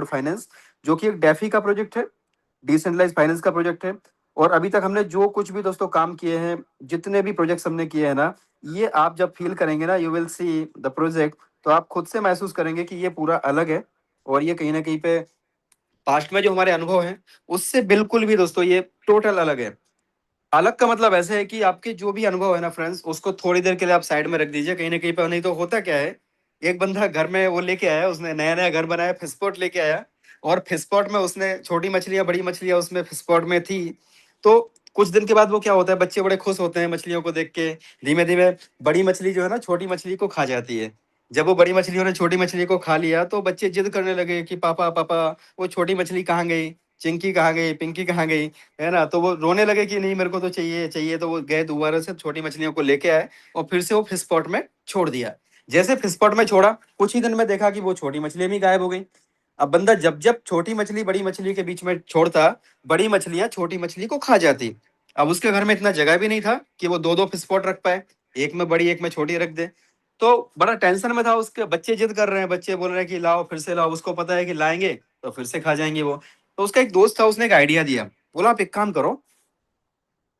Finance, जो कि एक डेफी का प्रोजेक्ट है, डिसेंट्रलाइज फाइनेंस का प्रोजेक्ट है। और अभी तक हमने जो कुछ भी दोस्तों काम किए हैं, जितने भी प्रोजेक्ट्स हमने किए हैं ना, ये आप जब फील करेंगे ना, you will see the project, तो आप खुद से महसूस करेंगे कि ये पूरा अलग है। और ये कहीं ना कहीं पे पास्ट में जो हमारे अनुभव हैं उससे बिल्कुल भी दोस्तों ये टोटल अलग है। अलग का मतलब ऐसे है कि आपके जो भी अनुभव है ना फ्रेंड्स, उसको थोड़ी देर के लिए आप साइड में रख दीजिए कहीं ना कहीं पे। नहीं तो होता क्या है, एक बंदा घर में वो लेके आया, उसने नया नया घर बनाया, फिशपॉट लेके आया, और फिशपॉट में उसने छोटी मछलियां बड़ी मछलियां उसमें फिशपॉट में थी। तो कुछ दिन के बाद वो क्या होता है, बच्चे बड़े खुश होते हैं मछलियों को देख के। धीमे धीमे बड़ी मछली जो है ना छोटी मछली को खा जाती है। जब वो बड़ी मछलियों ने छोटी मछली को खा लिया तो बच्चे जिद करने लगे कि पापा पापा, वो छोटी मछली कहाँ गई, चिंकी कहाँ गई, पिंकी कहाँ गई, है ना। तो वो रोने लगे कि नहीं मेरे को तो चाहिए चाहिए। तो वो गए दोबारा से छोटी मछलियों को लेके आए और फिर से वो फिश पॉट में छोड़ दिया। जैसे फिश पॉट में छोड़ा, कुछ ही दिन में देखा कि वो छोटी मछली भी गायब हो गई। अब बंदा जब जब छोटी मछली बड़ी मछली के बीच में छोड़ता, बड़ी मछलियां छोटी मछली को खा जाती। अब उसके घर में इतना जगह भी नहीं था कि वो दो दो फिश पॉट रख पाए, एक में बड़ी एक में छोटी रख दे। तो बड़ा टेंशन में था, उसके बच्चे जिद कर रहे हैं, बच्चे बोल रहे हैं कि लाओ फिर से लाओ, उसको पता है कि लाएंगे तो फिर से खा जाएंगे वो। तो उसका एक दोस्त था, उसने एक आइडिया दिया, बोला आप एक काम करो,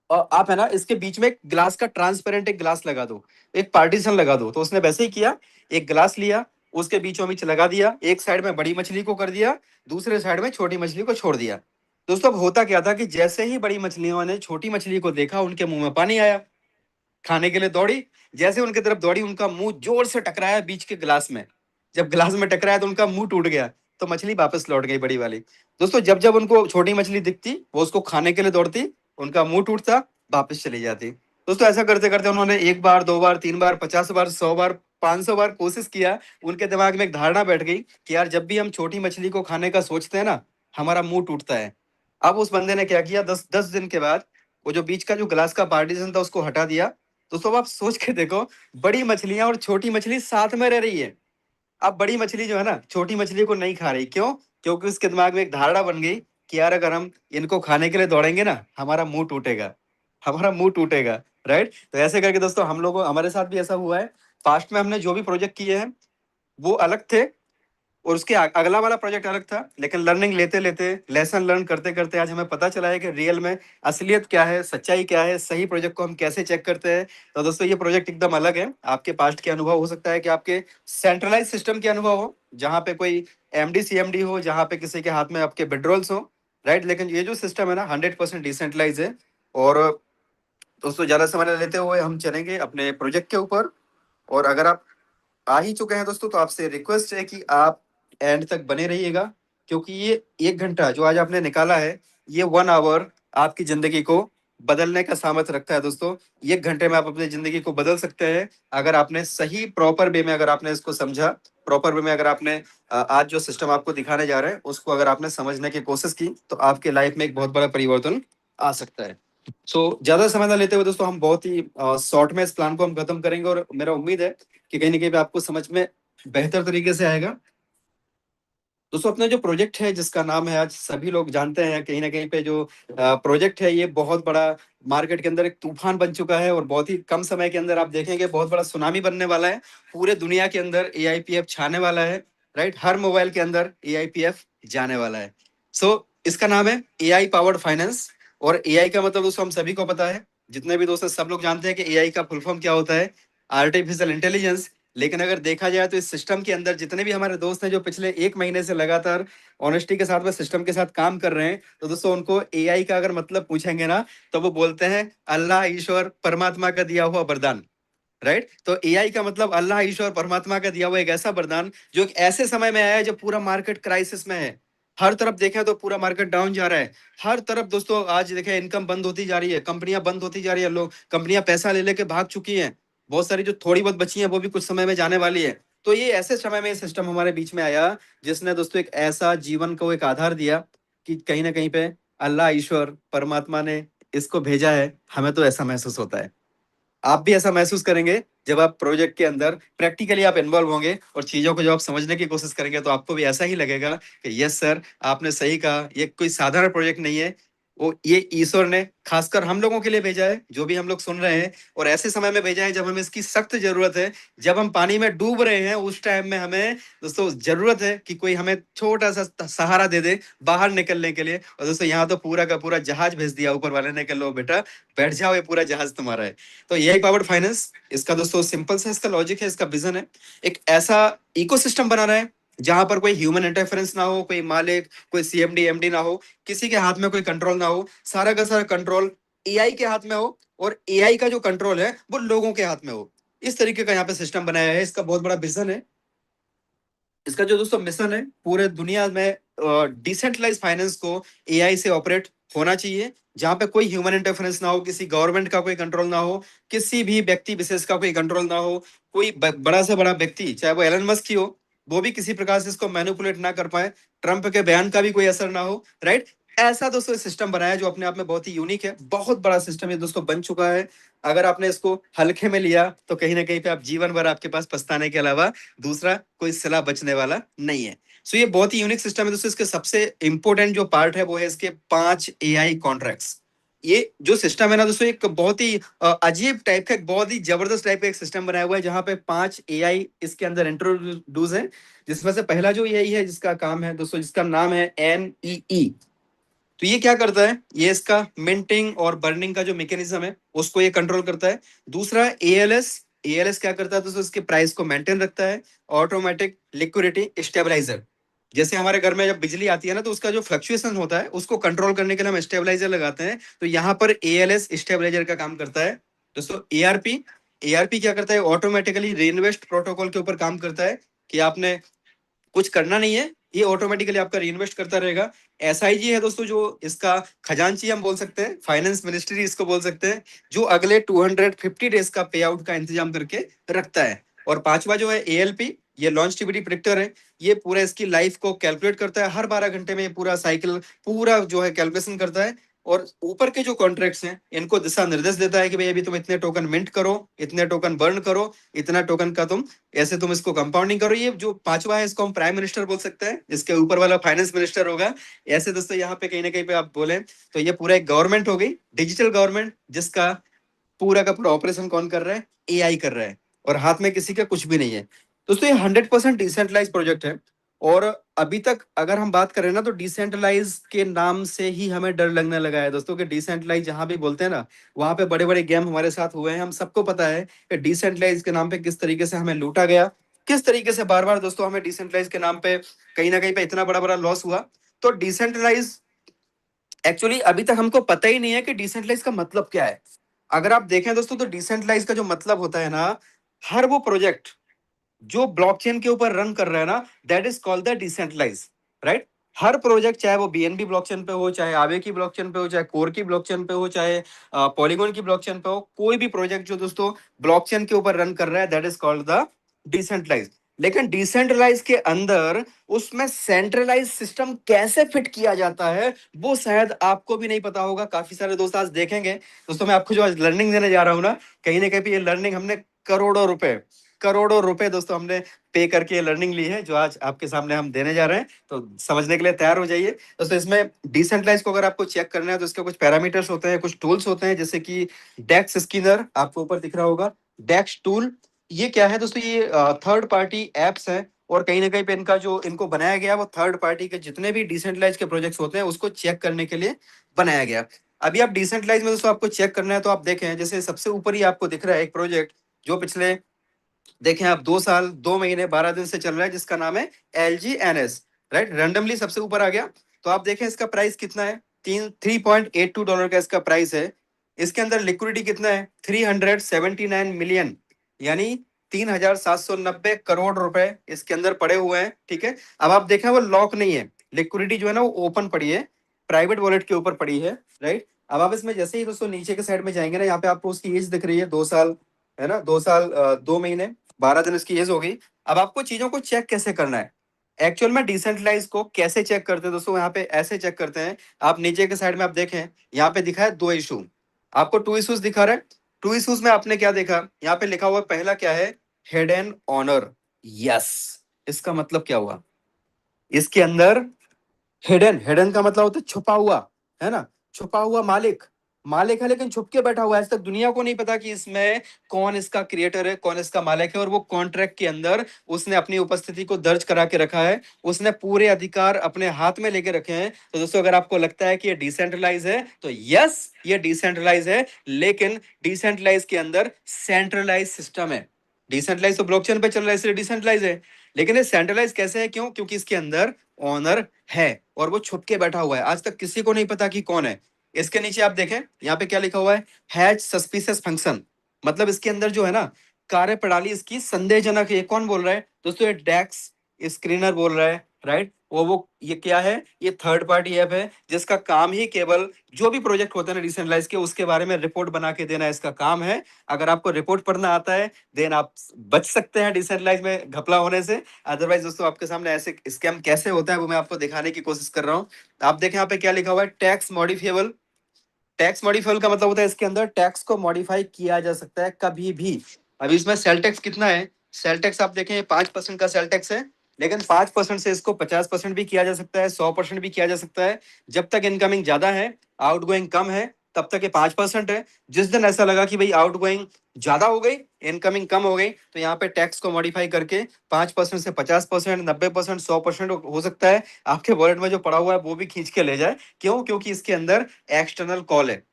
और आप है ना इसके बीच में एक ग्लास का ट्रांसपेरेंट एक ग्लास लगा दो, एक पार्टीशन लगा दो। तो उसने वैसे ही किया, एक ग्लास लिया, उसके बीचों बीच लगा दिया, एक साइड में बड़ी मछली को कर दिया, दूसरे साइड में छोटी मछली को छोड़ दिया। दोस्तों अब होता क्या था कि जैसे ही बड़ी मछलियों ने छोटी मछली को देखा, उनके मुंह में पानी आया, खाने के लिए दौड़ी। जैसे उनकी तरफ दौड़ी, उनका मुंह जोर से टकराया बीच के ग्लास में। जब ग्लास में टकराया तो उनका मुंह टूट गया, तो मछली वापस लौट गई बड़ी वाली। दोस्तों जब जब उनको छोटी मछली दिखती, वो उसको खाने के लिए दौड़ती, उनका मुंह टूटता, वापस चली जाती। दोस्तों ऐसा करते करते उन्होंने एक बार, दो बार, तीन बार, 50 बार, 100 बार, 500 बार कोशिश किया। उनके दिमाग में एक धारणा बैठ गई कि यार जब भी हम छोटी मछली को खाने का सोचते हैं ना, हमारा मुंह टूटता है। अब उस बंदे ने क्या किया, 10 10 दिन के बाद वो जो बीच का जो ग्लास का पार्टीशन था उसको हटा दिया। दोस्तों अब आप सोच के देखो, बड़ी मछलियां और छोटी मछली साथ में रह रही है। अब बड़ी मछली जो है ना छोटी मछली को नहीं खा रही, क्यों? क्योंकि उसके दिमाग में एक धारणा बन गई कि यार अगर हम इनको खाने के लिए दौड़ेंगे ना, हमारा मुंह टूटेगा, हमारा मुंह टूटेगा। राइट। तो ऐसे करके दोस्तों हम लोगों, हमारे साथ भी ऐसा हुआ है। पास्ट में हमने जो भी प्रोजेक्ट किए हैं वो अलग थे, और उसके अगला वाला प्रोजेक्ट अलग था, लेकिन लर्निंग लेते लेते, लेसन लर्न करते करते आज हमें पता चला है कि रियल में असलियत क्या है, सच्चाई क्या है, सही प्रोजेक्ट को हम कैसे चेक करते हैं। तो दोस्तों ये प्रोजेक्ट एकदम अलग है। आपके पास्ट के अनुभव हो सकता है कि आपके सेंट्रलाइज सिस्टम के अनुभव हो, जहां पे कोई एमडी सीएमडी हो, जहां पे किसी के हाथ में आपके विड्रॉल्स हो। राइट। लेकिन ये जो सिस्टम है ना 100% डिसेंट्रलाइज है। और दोस्तों ज्यादा समय न लेते हुए हम चलेंगे अपने प्रोजेक्ट के ऊपर। और अगर आप आ ही चुके हैं दोस्तों, तो आपसे रिक्वेस्ट है कि आप एंड तक बने रहिएगा, क्योंकि ये 1 घंटा जो आज आपने निकाला है, ये 1 आवर आपकी जिंदगी को बदलने का सामर्थ्य रखता है दोस्तों। 1 घंटे में आप अपनी जिंदगी को बदल सकते हैं, अगर आपने सही प्रॉपर वे में, अगर आपने इसको समझा, प्रॉपर वे में अगर आपने आज जो सिस्टम आपको दिखाने जा रहे हैं उसको अगर आपने समझने की कोशिश की, तो आपके लाइफ में एक बहुत बड़ा परिवर्तन आ सकता है। ज्यादा समय ना लेते हुए दोस्तों हम बहुत ही शॉर्ट में इस प्लान को हम खत्म करेंगे, और मेरा उम्मीद है कि कहीं ना कहीं पे आपको समझ में बेहतर तरीके से आएगा। दोस्तों अपना जो प्रोजेक्ट है जिसका नाम है, आज सभी लोग जानते हैं कहीं ना कहीं पे, जो प्रोजेक्ट है ये बहुत बड़ा मार्केट के अंदर एक तूफान बन चुका है, और बहुत ही कम समय के अंदर आप देखेंगे बहुत बड़ा सुनामी बनने वाला है। पूरे दुनिया के अंदर एआईपीएफ छाने वाला है। राइट। हर मोबाइल के अंदर एआईपीएफ जाने वाला है। इसका नाम है एआई पावर्ड फाइनेंस। और एआई का मतलब दोस्तों हम सभी को पता है, जितने भी दोस्त हैं सब लोग जानते हैं कि एआई का फुल फॉर्म क्या होता है, आर्टिफिशियल इंटेलिजेंस। लेकिन अगर देखा जाए तो इस सिस्टम के अंदर जितने भी हमारे दोस्त हैं जो पिछले 1 महीने से लगातार ऑनेस्टी के साथ में सिस्टम के साथ काम कर रहे हैं, तो दोस्तों उनको एआई का अगर मतलब पूछेंगे ना, तो वो बोलते हैं अल्लाह ईश्वर परमात्मा का दिया हुआ वरदान। राइट। तो एआई का मतलब अल्लाह ईश्वर परमात्मा का दिया हुआ एक ऐसा वरदान, जो एक ऐसे समय में आया है जब पूरा मार्केट क्राइसिस में है। हर तरफ देखें तो पूरा मार्केट डाउन जा रहा है। हर तरफ दोस्तों आज देखें इनकम बंद होती जा रही है, कंपनियां बंद होती जा रही है, लोग कंपनियां पैसा ले लेके भाग चुकी हैं। बहुत सारी जो थोड़ी बहुत बची हैं वो भी कुछ समय में जाने वाली है। तो ये ऐसे समय में सिस्टम हमारे बीच में आया, जिसने दोस्तों एक ऐसा जीवन को एक आधार दिया कि कहीं ना कहीं पे अल्लाह ईश्वर परमात्मा ने इसको भेजा है। हमें तो ऐसा महसूस होता है, आप भी ऐसा महसूस करेंगे जब आप प्रोजेक्ट के अंदर प्रैक्टिकली आप इन्वॉल्व होंगे और चीजों को जब आप समझने की कोशिश करेंगे, तो आपको भी ऐसा ही लगेगा कि यस सर आपने सही कहा, ये कोई साधारण प्रोजेक्ट नहीं है। वो ये ईश्वर ने खासकर हम लोगों के लिए भेजा है, जो भी हम लोग सुन रहे हैं, और ऐसे समय में भेजा है जब हमें इसकी सख्त जरूरत है। जब हम पानी में डूब रहे हैं उस टाइम में हमें दोस्तों जरूरत है कि कोई हमें छोटा सा सहारा दे दे बाहर निकलने के लिए। और दोस्तों यहाँ तो पूरा का पूरा जहाज भेज दिया ऊपर वाले ने कि लो बेटा बैठ जाओ, ये पूरा जहाज तुम्हारा है। तो यही पावर्ड फाइनेंस इसका दोस्तों सिंपल सा इसका लॉजिक है, इसका विजन है, एक ऐसा इकोसिस्टम बनाना है जहां पर कोई ह्यूमन इंटरफेरेंस ना हो, कोई मालिक, कोई सीएमडी एमडी ना हो, किसी के हाथ में कोई कंट्रोल ना हो, सारा का सारा कंट्रोल एआई के हाथ में हो, और एआई का जो कंट्रोल है वो लोगों के हाथ में हो। इस तरीके का यहाँ पे सिस्टम बनाया है, इसका बहुत बड़ा विजन है। इसका जो दोस्तों मिशन है पूरे दुनिया में डिसेंट्रलाइज फाइनेंस को एआई से ऑपरेट होना चाहिए, जहां पे कोई ह्यूमन इंटरफेरेंस ना हो, किसी गवर्नमेंट का कोई कंट्रोल ना हो, किसी भी व्यक्ति विशेष का कोई कंट्रोल ना हो, कोई बड़ा से बड़ा व्यक्ति चाहे वो एलन मस्क ही हो, वो भी किसी प्रकार से इसको मैनिपुलेट ना कर पाए, ट्रंप के बयान का भी कोई असर ना हो, राइट। ऐसा दोस्तों सिस्टम बनाया जो अपने आप में बहुत ही यूनिक है, बहुत बड़ा सिस्टम ये दोस्तों बन चुका है। अगर आपने इसको हल्के में लिया तो कहीं ना कहीं पे आप जीवन भर आपके पास पछताने के अलावा दूसरा कोई सिला बचने वाला नहीं है। सो ये बहुत ही यूनिक सिस्टम है दोस्तों। इसके सबसे इंपॉर्टेंट जो पार्ट है वो है इसके 5 एआई कॉन्ट्रैक्ट्स। ये जो सिस्टम है ना दोस्तों, एक बहुत ही अजीब टाइप का, एक बहुत ही जबरदस्त टाइप का एक सिस्टम बनाया हुआ है, जहां पे 5 एआई इसके अंदर इंट्रोड्यूस है। जिसमें से पहला जो एआई है जिसका काम है दोस्तों, जिसका नाम है एनईई। तो ये क्या करता है, ये इसका मिंटिंग और बर्निंग का जो मैकेनिज्म है उसको ये कंट्रोल करता है। दूसरा एएलएस, एएलएस क्या करता है दोस्तों, इसके प्राइस को मेंटेन रखता है। ऑटोमेटिक लिक्विडिटी स्टेबलाइजर, जैसे हमारे घर में जब बिजली आती है ना तो उसका जो फ्लक्चुएशन होता है उसको कंट्रोल करने के लिए हम स्टेबलाइजर लगाते हैं, तो यहाँ पर एएलएस स्टेबलाइजर का काम करता है। दोस्तों एआरपी, एआरपी क्या करता है, ऑटोमेटिकली रीइन्वेस्ट प्रोटोकॉल के ऊपर काम करता है, कि आपने कुछ करना नहीं है, ये ऑटोमेटिकली आपका रीइन्वेस्ट करता रहेगा। एसआईजी है दोस्तों जो इसका खजांची हम बोल सकते हैं, फाइनेंस मिनिस्ट्री इसको बोल सकते हैं, जो अगले 250 डेज का पे आउट का इंतजाम करके रखता है। और पांचवा जो है एएलपी, ये लॉन्जिविटी प्रिडिक्टर है, ये पूरा इसकी लाइफ को कैलकुलेट करता है, हर 12 घंटे में ये पूरा साइकिल पूरा जो है कैलकुलेशन करता है। और ऊपर के जो कॉन्ट्रैक्ट्स हैं इनको दिशा निर्देश देता है कि भाई अभी तुम इतने टोकन मिंट करो, इतने टोकन बर्न करो, इतना टोकन का तुम ऐसे तुम इसको कंपाउंडिंग करो। ये जो पांचवा है इसको हम प्राइम मिनिस्टर बोल सकते हैं, इसके ऊपर वाला फाइनेंस मिनिस्टर होगा। ऐसे दोस्तों यहाँ पे कहीं ना कहीं पे आप बोले तो ये पूरा एक गवर्नमेंट हो गई, डिजिटल गवर्नमेंट, जिसका पूरा का पूरा ऑपरेशन कौन कर रहा है, एआई कर रहा है, और हाथ में किसी का कुछ भी नहीं है। दोस्तों ये 100% डिसेंट्रलाइज प्रोजेक्ट है। और अभी तक अगर हम बात करें ना तो डिसेंट्रलाइज के नाम से ही हमें डर लगने लगा है दोस्तों, कि डिसेंट्रलाइज जहां भी बोलते हैं ना वहां पे बड़े बड़े गेम हमारे साथ हुए हैं। हम सबको पता है कि डिसेंट्रलाइज के नाम पे किस तरीके से हमें लूटा गया, किस तरीके से बार बार दोस्तों हमें डिसेंट्रलाइज के नाम पे कहीं ना कहीं पे इतना बड़ा बड़ा लॉस हुआ। तो डिसेंट्रलाइज एक्चुअली अभी तक हमको पता ही नहीं है कि डिसेंट्रलाइज का मतलब क्या है। अगर आप देखें दोस्तों तो डिसेंट्रलाइज का जो मतलब होता है ना, हर वो प्रोजेक्ट जो ब्लॉकचेन के ऊपर रन कर रहा है ना, that is called the decentralize, right. हर प्रोजेक्ट चाहे वो बीएनबी ब्लॉकचेन पे हो, चाहे आवे की ब्लॉकचेन पे हो, चाहे कोर की ब्लॉकचेन पे हो, चाहे पॉलीगॉन की ब्लॉकचेन पे हो, कोई भी प्रोजेक्ट जो दोस्तों ब्लॉकचेन के ऊपर रन कर रहा है that is called the decentralize. लेकिन डिसेंट्रलाइज के अंदर उसमें सेंट्रलाइज सिस्टम कैसे फिट किया जाता है वो शायद आपको भी नहीं पता होगा। काफी सारे दोस्त आज देखेंगे दोस्तों, मैं आपको जो आज लर्निंग देने जा रहा हूँ ना कहीं पे ये लर्निंग हमने करोड़ों रुपए दोस्तों हमने पे करके ये लर्निंग ली है, जो आज आपके सामने हम देने जा रहे हैं। तो समझने के लिए तैयार हो जाइए दोस्तों। इसमें डिसेंट्रलाइज को अगर आपको चेक करना है तो इसके कुछ पैरामीटर्स होते हैं, कुछ टूल्स होते हैं, जैसे कि डेक्स स्किनर आपको ऊपर दिख रहा होगा, डेक्स टूल। ये क्या है दोस्तों, ये थर्ड पार्टी एप्स है, और कहीं ना कहीं पे इनका जो इनको बनाया गया वो थर्ड पार्टी के जितने भी डिसेंट्रलाइज के प्रोजेक्ट्स होते हैं उसको चेक करने के लिए बनाया गया। अभी आप डिसेंट्रलाइज में दोस्तों आपको चेक करना है तो आप देखें, जैसे सबसे ऊपर ही आपको दिख रहा है एक प्रोजेक्ट जो पिछले देखें आप 2 साल 2 महीने 12 दिन से चल रहा है, जिसका नाम है LGNS, राइट। रैंडमली सबसे ऊपर आ गया। तो आप देखें इसका प्राइस कितना है, $3.82 का इसका प्राइस है। इसके अंदर लिक्विडिटी कितना है, 379 मिलियन, यानी 3,790 करोड़ रुपए इसके अंदर पड़े हुए हैं, ठीक है। अब आप देखें वो लॉक नहीं है, लिक्विडिटी जो है ना वो ओपन पड़ी है, प्राइवेट वॉलेट के ऊपर पड़ी है, राइट। अब आप इसमें जैसे ही दोस्तों नीचे के साइड में जाएंगे ना, यहाँ पे आपको उसकी एज दिख रही है, 2 साल, है ना, 2 साल 2 महीने 12 दिन इसकी एज हो गई। अब आपको चीजों को चेक कैसे करना है, एक्चुअल में डिसेंट्रलाइज को कैसे चेक करते हैं दोस्तों, यहाँ पे ऐसे चेक करते हैं। आप नीचे के साइड में आप देखें, यहाँ पे दिखा है 2 इशू, आपको 2 इशूज दिखा रहा है। 2 इशूज में आपने क्या देखा, यहाँ पे लिखा हुआ पहला क्या है, हेड एंड ऑनर। यस, इसका मतलब क्या हुआ, इसके अंदर हिडन, हिडन का मतलब होता है छुपा हुआ, है ना। छुपा हुआ मालिक, मालिक है लेकिन छुप के बैठा हुआ है। आज तक दुनिया को नहीं पता कि इसमें कौन इसका क्रिएटर है, कौन इसका मालिक है, और वो कॉन्ट्रैक्ट के अंदर उसने अपनी उपस्थिति को दर्ज करा के रखा है, उसने पूरे अधिकार अपने हाथ में लेके रखे हैं। तो दोस्तों अगर आपको लगता है कि ये डिसेंट्रलाइज है तो यस ये डिसेंट्रलाइज है, लेकिन डिसेंट्रलाइज के अंदर सेंट्रलाइज सिस्टम है। डिसेंट्रलाइज तो ब्लॉकचेन पे चल रहा है इसलिए डिसेंट्रलाइज है, लेकिन ये सेंट्रलाइज कैसे है? क्यों? क्योंकि इसके अंदर ऑनर है और वो छुप के बैठा हुआ है, आज तक किसी को नहीं पता कि कौन है। इसके नीचे आप देखें यहाँ पे क्या लिखा हुआ है, हैच सस्पिशियस फंक्शन, मतलब इसके अंदर जो है ना कार्य प्रणाली इसकी संदेहजनक है। कौन बोल रहा है दोस्तों? ये डेक्स स्क्रीनर बोल रहा है, राइट। वो ये क्या है? ये थर्ड पार्टी ऐप है जिसका काम ही केवल जो भी प्रोजेक्ट होते हैं ना डिसेंट्रलाइज के, उसके बारे में रिपोर्ट बना के देना इसका काम है। अगर आपको रिपोर्ट पढ़ना आता है देन आप बच सकते हैं डिसेंट्रलाइज में घपला होने से। अदरवाइज दोस्तों आपके सामने ऐसे स्कैम कैसे होता है वो मैं आपको दिखाने की कोशिश कर रहा हूँ। आप देखें यहाँ पे क्या लिखा हुआ है, टैक्स मॉडिफिएबल। टैक्स मॉडिफाइल का मतलब होता है इसके अंदर टैक्स को मॉडिफाई किया जा सकता है कभी भी। अभी इसमें सेल टैक्स कितना है? सेल टैक्स आप देखें 5% का सेल टैक्स है, लेकिन 5% से इसको 50% भी किया जा सकता है, 100% भी किया जा सकता है। जब तक इनकमिंग ज्यादा है आउटगोइंग कम है तब तक ये 5% है। जिस दिन ऐसा लगा कि भाई आउटगोइंग ज्यादा हो गई इनकमिंग कम हो गई तो यहाँ पे टैक्स को मॉडिफाई करके 5% से 50%, 90%, 100% हो सकता है आपके वॉलेट में जो पड़ा हुआ है वो भी खींच के ले जाए। क्यों? क्योंकि इसके अंदर एक्सटर्नल कॉल है।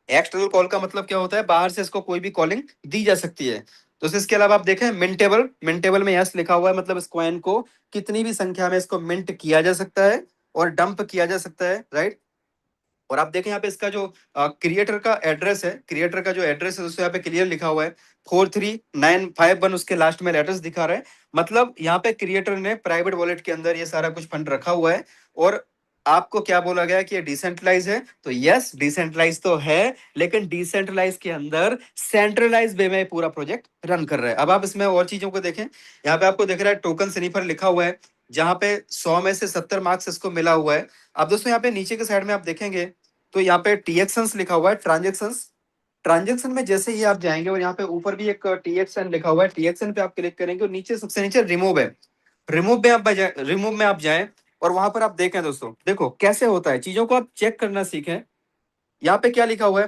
एक्सटर्नल कॉल का मतलब क्या होता है? बाहर से इसको कोई भी कॉलिंग दी जा सकती है। तो इसके अलावा आप देखें मिंटेबल, मिंटेबल में यस लिखा हुआ है, मतलब इस कॉइन को कितनी भी संख्या में इसको मिंट किया जा सकता है और डंप किया जा सकता है, राइट। और आप देखें यहाँ पे इसका जो क्रिएटर का एड्रेस है, क्रिएटर का जो एड्रेस है दोस्तों यहाँ पे क्लियर लिखा हुआ है 43951, उसके लास्ट में लेटर्स दिखा रहा है। मतलब यहाँ पे क्रिएटर ने प्राइवेट वॉलेट के अंदर ये सारा कुछ फंड रखा हुआ है। और आपको क्या बोला गया कि ये डिसेंट्रलाइज है? तो यस डिसेंट्रलाइज तो है, लेकिन डिसेंट्रलाइज के अंदर सेंट्रलाइज वे में पूरा प्रोजेक्ट रन कर रहा है। अब आप इसमें और चीजों को देखें, यहाँ पे आपको दिख रहा है टोकन स्नीफर लिखा हुआ है, जहां पे 100 में से 70 मार्क्स इसको मिला हुआ है। अब दोस्तों यहाँ पे नीचे के साइड में आप देखेंगे तो यहाँ पे टीएक्शंस लिखा हुआ है, ट्रांजेक्शंस। ट्रांजेक्शन में जैसे ही आप जाएंगे और यहाँ पे ऊपर भी एक टीएक्सएन लिखा हुआ है, टीएक्सएन पे आप क्लिक करेंगे और नीचे सबसे नीचे रिमूव है, रिमूव में आप जाएं और वहां पर आप देखें दोस्तों, देखो कैसे होता है, चीजों को आप चेक करना सीखें। यहाँ पे क्या लिखा हुआ है,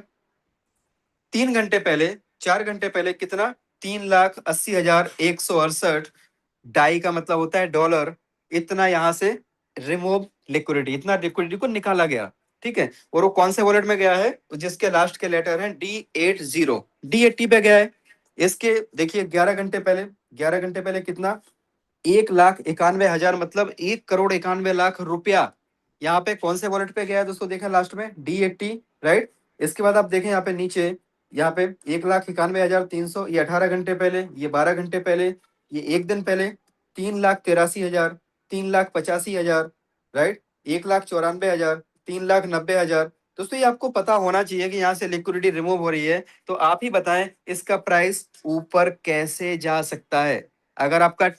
3 घंटे पहले, 4 घंटे पहले कितना, 3,80,168 डाई का मतलब होता है डॉलर, इतना यहां से रिमूव लिक्विडिटी, इतना लिक्विडिटी को निकाला गया। ठीक है, और वो कौन से वॉलेट में गया है? तो जिसके लास्ट के लेटर हैं D80, D80 पे गया है। इसके देखिए 11 घंटे पहले, 11 घंटे पहले कितना, 1,91,000, मतलब 1,91,00,000 रुपया यहाँ पे कौन से वॉलेट पे गया है दोस्तों? देखा लास्ट में D80, राइट। इसके बाद आप देखें यहाँ पे नीचे, यहाँ पे 1,91,300, ये 18 घंटे पहले, ये 12 घंटे पहले, ये एक दिन पहले 3,83,000, 3,85,000, राइट, 1,94,000, 3,90,000। दोस्तों ये आपको पता होना चाहिए कि यहाँ से लिक्विडिटी रिमूव हो रही है, तो आप ही बताएं इसका प्राइस ऊपर कैसे जा सकता है? अगर आपका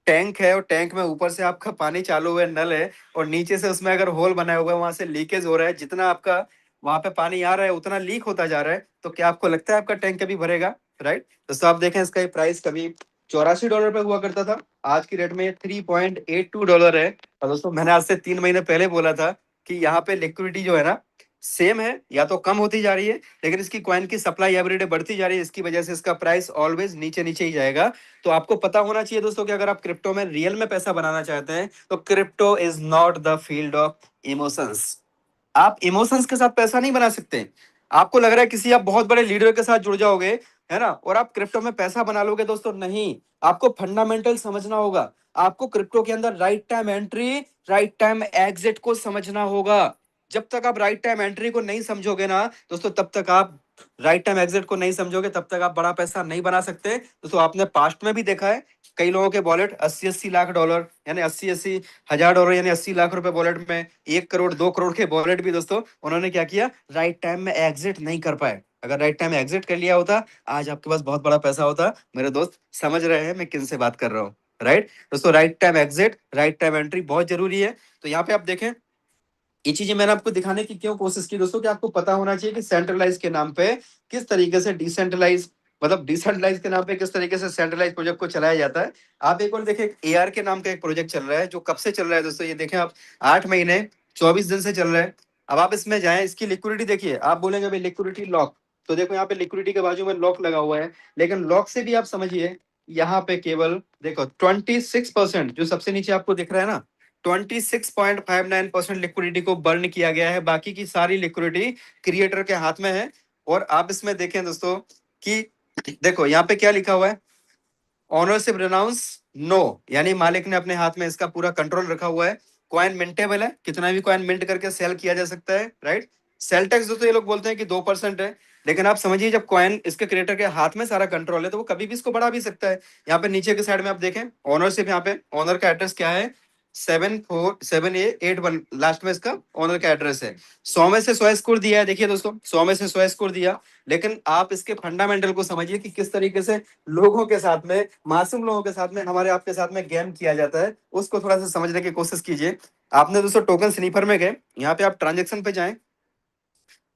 टैंक है और टैंक में ऊपर से आपका पानी चालू है, नल है, और नीचे से उसमें अगर होल बनाया हुआ है वहां से लीकेज हो रहा है, जितना आपका वहां पे पानी आ रहा है उतना लीक होता जा रहा है, तो क्या आपको लगता है आपका टैंक कभी भरेगा? राइट। दोस्तों आप देखें इसका प्राइस कभी $84 पे हुआ करता था, आज की डेट में $3.82 है। और दोस्तों मैंने आज से 3 महीने पहले बोला था कि यहाँ पे लिक्विडिटी जो है ना सेम है या तो कम होती जा रही है, लेकिन इसकी कॉइन की सप्लाई एवरीडे बढ़ती जा रही है, इसकी वजह से इसका प्राइस ऑलवेज नीचे नीचे ही जाएगा। तो आपको पता होना चाहिए दोस्तों कि अगर आप क्रिप्टो में रियल में पैसा बनाना चाहते हैं तो crypto is not the field of emotions. आप इमोशंस के साथ पैसा नहीं बना सकते। आपको लग रहा है किसी आप बहुत बड़े लीडर के साथ जुड़ जाओगे, है ना, और आप क्रिप्टो में पैसा बना लोगे, दोस्तों नहीं। आपको फंडामेंटल समझना होगा, आपको क्रिप्टो के अंदर right time entry, right time exit को समझना होगा। जब तक आप राइट टाइम एंट्री को नहीं समझोगे ना दोस्तों, तब तक आप राइट टाइम एग्जिट को नहीं समझोगे, तब तक आप बड़ा पैसा नहीं बना सकते। दोस्तों आपने पास्ट में भी देखा है कई लोगों के वॉलेट 80-80 लाख डॉलर, यानी 80-80 हजार डॉलर, यानी 80 लाख रुपए वॉलेट में, 1 करोड़ 2 करोड़ के वॉलेट भी दोस्तों उन्होंने क्या किया, राइट टाइम में एग्जिट नहीं कर पाए। अगर राइट टाइम एग्जिट कर लिया होता आज आपके पास बहुत बड़ा पैसा होता। मेरे दोस्त समझ रहे हैं मैं किन से बात कर रहा हूँ, राइट। दोस्तों right time exit, right time entry बहुत जरूरी है। तो यहाँ पे आप देखें, ये चीजें मैंने आपको दिखाने की क्यों कोशिश की दोस्तों, कि आपको पता होना चाहिए कि सेंट्रलाइज के नाम पे किस तरीके से डिसेंट्रलाइज, मतलब डिसेंट्रलाइज के नाम पे किस तरीके से सेंट्रलाइज प्रोजेक्ट को चलाया जाता है। आप एक और देखिए, AR के नाम का एक प्रोजेक्ट चल रहा है, जो कब से चल रहा है दोस्तों, ये देखें आप, 8 महीने 24 दिन से चल रहा है। अब आप इसमें जाएं, इसकी लिक्विडिटी देखिए, आप बोलेंगे भाई लिक्विडिटी लॉक, तो देखो यहाँ पे लिक्विडिटी के बाजू में लॉक लगा हुआ है, लेकिन लॉक से भी आप समझिए यहाँ पे केवल देखो 26%, जो सबसे नीचे आपको दिख रहा है ना, 26.59% लिक्विडिटी को बर्न किया गया है, बाकी की सारी लिक्विडिटी क्रिएटर के हाथ में है। और आप इसमें देखें दोस्तों कि देखो यहाँ पे क्या लिखा हुआ है, ऑनरशिप रिनाउंस नो, यानी मालिक ने अपने हाथ में इसका पूरा कंट्रोल रखा हुआ है। कॉइन मिंटेबल है, कितना भी कॉइन मिंट करके सेल किया जा सकता है, राइट। सेल टैक्स दोस्तों ये लोग बोलते हैं कि 2% है, लेकिन आप समझिए जब कॉइन इसके क्रिएटर के हाथ में सारा कंट्रोल है तो वो कभी भी इसको बढ़ा भी सकता है। यहाँ पे नीचे के साइड में आप देखें ऑनरशिप, यहाँ पे ऑनर का एड्रेस क्या है, 747881 लास्ट में इसका ऑनर का एड्रेस है। 100 में से 100 स्कोर दिया है, देखिए दोस्तों 100 में से 100 स्कोर दिया, लेकिन आप इसके फंडामेंटल को समझिए कि किस तरीके से लोगों के साथ में, मासूम लोगों के साथ में, हमारे आपके साथ में गेम किया जाता है, उसको थोड़ा सा समझने की कोशिश कीजिए। आपने दोस्तों टोकन स्नीपर में गए, यहाँ पे आप ट्रांजेक्शन पे जाएं,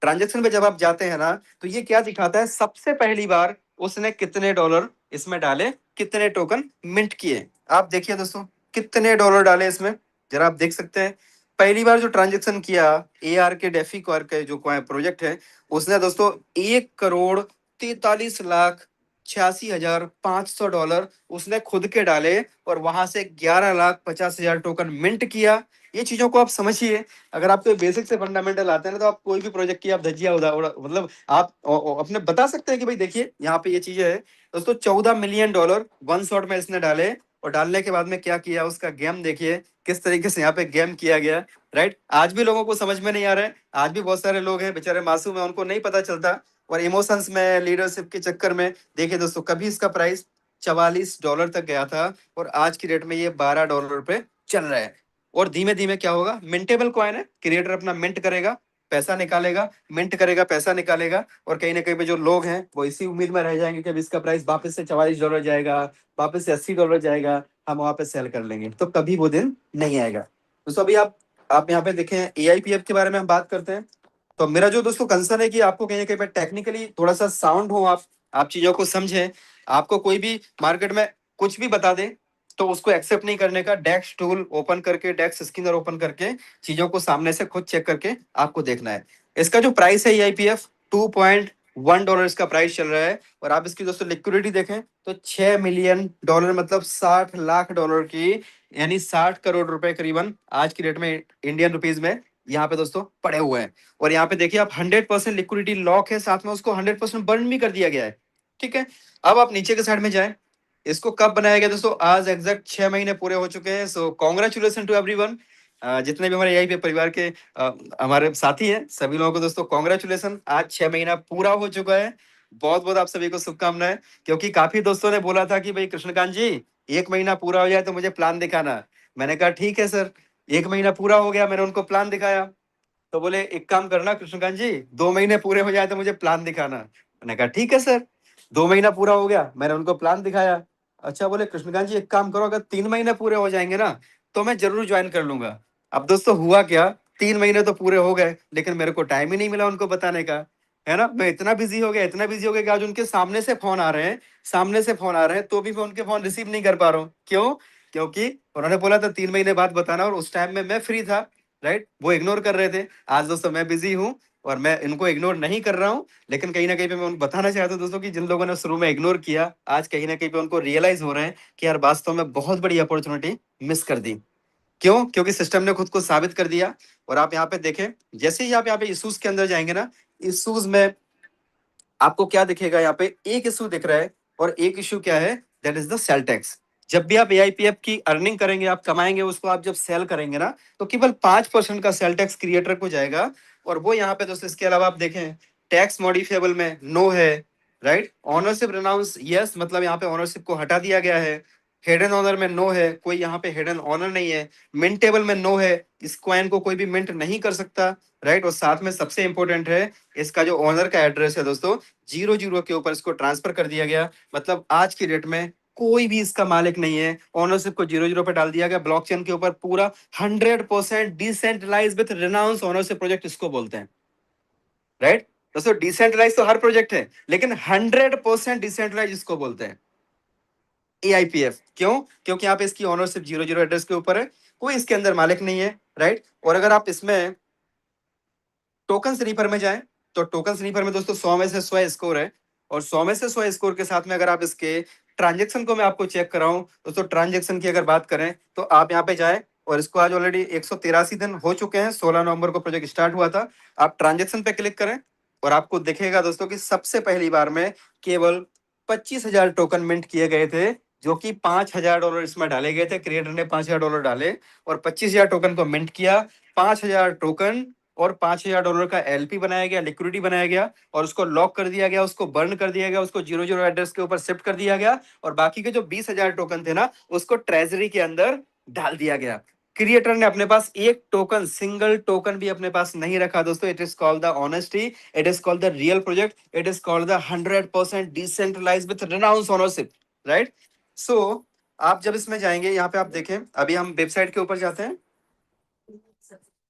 ट्रांजेक्शन पे जब आप जाते हैं ना तो ये क्या दिखाता है, सबसे पहली बार उसने कितने डॉलर इसमें डाले, कितने टोकन मिंट किए। आप देखिए दोस्तों कितने डॉलर डाले इसमें, जरा आप देख सकते हैं। पहली बार जो ट्रांजेक्शन किया AR के डेफी कॉर के जो प्रोजेक्ट है, उसने दोस्तों 1,43,86,500 डॉलर उसने खुद के डाले, और वहां से 11,50,000 टोकन मिंट किया। ये चीजों को आप समझिए, अगर आपको बेसिक से फंडामेंटल आते हैं ना तो आप कोई भी प्रोजेक्ट की आप धज्जियां मतलब आप अपने बता सकते हैं कि भाई देखिए यहाँ पे ये चीजें है। दोस्तों 14 मिलियन डॉलर वन शॉट में इसने डाले, और डालने के बाद में क्या किया, उसका गेम देखिए किस तरीके से यहाँ पे गेम किया गया, राइट। आज भी लोगों को समझ में नहीं आ रहा है, आज भी बहुत सारे लोग हैं बेचारे मासूम है, उनको नहीं पता चलता, और इमोशंस में, लीडरशिप के चक्कर में देखिए दोस्तों, कभी इसका प्राइस $44 तक गया था, और आज की रेट में ये $12 पे चल रहा है। और धीमे धीमे क्या होगा, मिंटेबल कॉइन है, क्रिएटर अपना मिंट करेगा, पैसा निकालेगा, मिंट करेगा, पैसा निकालेगा, और कहीं ना कहीं पे जो लोग हैं वो इसी उम्मीद में रह जाएंगे कि अब इसका प्राइस वापस से $44 जाएगा, वापस से $80 जाएगा, हम वहां पे सेल कर लेंगे, तो कभी वो दिन नहीं आएगा। दोस्तों अभी आप यहाँ पे देखें AIPF के बारे में हम बात करते हैं, तो मेरा जो दोस्तों कंसर्न है कि आपको कहीं ना कहीं पे टेक्निकली थोड़ा सा साउंड हो, आप चीजों को समझें। आपको कोई भी मार्केट में कुछ भी बता दे तो उसको एक्सेप्ट नहीं करने का, डेक्स टूल ओपन करके, डेक्स स्कैनर ओपन करके चीजों को सामने से खुद चेक करके आपको देखना है। इसका जो प्राइस है AIPF $2.1 इसका प्राइस चल रहा है, और आप इसकी दोस्तों लिक्विडिटी देखें तो $6 मिलियन, मतलब $60 लाख की, यानी 60 करोड़ रुपए करीबन आज की डेट में इंडियन रुपीज में यहाँ पे दोस्तों पड़े हुए हैं। और यहाँ पे देखिए आप 100% लिक्विडिटी लॉक है, साथ में उसको 100% बर्न भी कर दिया गया है, ठीक है। अब आप नीचे के साइड में जाएं, इसको कब बनाया गया दोस्तों, आज एग्जैक्ट 6 महीने पूरे हो चुके हैं। सो कॉन्ग्रेचुलेसन टू एवरीवन, जितने भी हमारे यही परिवार के हमारे साथी हैं, सभी लोगों को दोस्तों कॉन्ग्रेचुलेसन, आज 6 महीना पूरा हो चुका है। बहुत बहुत आप सभी को शुभकामनाएं, क्योंकि काफी दोस्तों ने बोला था कि भाई कृष्णकांत जी 1 महीना पूरा हो जाए तो मुझे प्लान दिखाना। मैंने कहा ठीक है सर, 1 महीना पूरा हो गया, मैंने उनको प्लान दिखाया, तो बोले एक काम करना कृष्णकांत जी, 2 महीने पूरे हो जाए तो मुझे प्लान दिखाना। मैंने कहा ठीक है सर, 2 महीना पूरा हो गया, मैंने उनको प्लान दिखाया। अच्छा, बोले कृष्णकांत जी एक काम करो, अगर 3 महीने पूरे हो जाएंगे ना तो मैं जरूर ज्वाइन कर लूंगा। अब दोस्तों हुआ क्या, 3 महीने तो पूरे हो गए, लेकिन मेरे को टाइम ही नहीं मिला उनको बताने का, है ना। मैं इतना बिजी हो गया, इतना बिजी हो गया कि आज उनके सामने से फोन आ रहे हैं, सामने से फोन आ रहे हैं, तो भी मैं उनके फोन रिसीव नहीं कर पा रहा हूँ। क्यों? क्योंकि उन्होंने बोला था 3 महीने बाद बताना, और उस टाइम में मैं फ्री था, राइट, वो इग्नोर कर रहे थे। आज दोस्तों मैं बिजी हूँ, और मैं इनको इग्नोर नहीं कर रहा हूँ, लेकिन कहीं ना कहीं पे मैं उनको बताना चाहता हूँ दोस्तों कि जिन लोगों ने शुरू में इग्नोर किया, आज कहीं ना कहीं पे उनको रियलाइज हो रहे हैं कि यार वास्तव में बहुत बड़ी अपॉर्चुनिटी मिस कर दी। क्यों? क्योंकि सिस्टम ने खुद को साबित कर दिया। और आप यहाँ पे देखें, जैसे ही आप यहाँ पे इशूज के अंदर जाएंगे ना, इशूज में आपको क्या दिखेगा, यहाँ पे एक इशू दिख रहा है, और एक इशू क्या है, that is the sale tax. जब भी आप AIPF की अर्निंग करेंगे, आप कमाएंगे, उसको आप जब सेल करेंगे ना तो केवल 5% का सेल टैक्स क्रिएटर को जाएगा। और वो यहाँ पे दोस्तों इसके अलावा आप देखें टैक्स मॉडिफिएबल में नो है, राइट। ऑनरशिप रिनाउंस यस, मतलब यहाँ पे ऑनरशिप को हटा दिया गया है। हिडन ऑनर में नो है, कोई यहाँ पे हिडन ऑनर नहीं है। मिंटेबल में नो है, इस कॉइन को कोई भी मिंट नहीं कर सकता, राइट। और साथ में सबसे इंपॉर्टेंट है, इसका जो ऑनर का एड्रेस है दोस्तों 00 के ऊपर इसको ट्रांसफर कर दिया गया, मतलब आज की डेट में कोई भी इसका मालिक नहीं है, ओनरशिप को 00 पे डाल दिया गया ब्लॉकचेन के ऊपर पूरा। 100% decentralize with renounce ownership project इसको बोलते हैं, राइट। दोस्तों डिसेंट्रलाइज तो हर प्रोजेक्ट है, लेकिन 100% डिसेंट्रलाइज इसको बोलते हैं AIPF। क्यों? क्योंकि यहाँ पे इसकी ओनरशिप 00 एड्रेस के ऊपर है, कोई इसके अंदर मालिक नहीं है, राइट। और अगर आप इसमें टोकन स्नीपर में जाएं तो टोकन स्नीपर में दोस्तों 100 में से 100 स्कोर है, और 100 में से 100 स्कोर के साथ में अगर आप इसके ट्रांजेक्शन को मैं आपको चेक कराऊं दोस्तों, ट्रांजेक्शन की अगर बात करें तो आप यहाँ पे जाए, और इसको आज ऑलरेडी 183 दिन हो चुके हैं, 16 नवंबर को प्रोजेक्ट स्टार्ट हुआ था। आप ट्रांजेक्शन पे क्लिक करें और आपको दिखेगा दोस्तों कि सबसे पहली बार में केवल 25,000 टोकन मिंट किए गए थे, जो कि $5,000 इसमें डाले गए थे। क्रिएटर ने $5,000 डाले और 25,000 टोकन को मिंट किया। 5,000 टोकन और $5,000 का एलपी बनाया गया, लिक्विडिटी बनाया गया, और उसको लॉक कर दिया गया, उसको बर्न कर दिया गया, उसको 00 एड्रेस के ऊपर शिफ्ट कर दिया गया, और बाकी के जो 20,000 टोकन थे ना, उसको ट्रेजरी के अंदर डाल दिया गया। क्रिएटर ने अपने पास एक टोकन, सिंगल टोकन भी अपने पास नहीं रखा दोस्तों। It is called the honesty, it is called the real project, it is called the 100% decentralize with renounce ownership, right. So आप जब इसमें जाएंगे, यहाँ पे आप देखें, अभी हम वेबसाइट के ऊपर जाते हैं।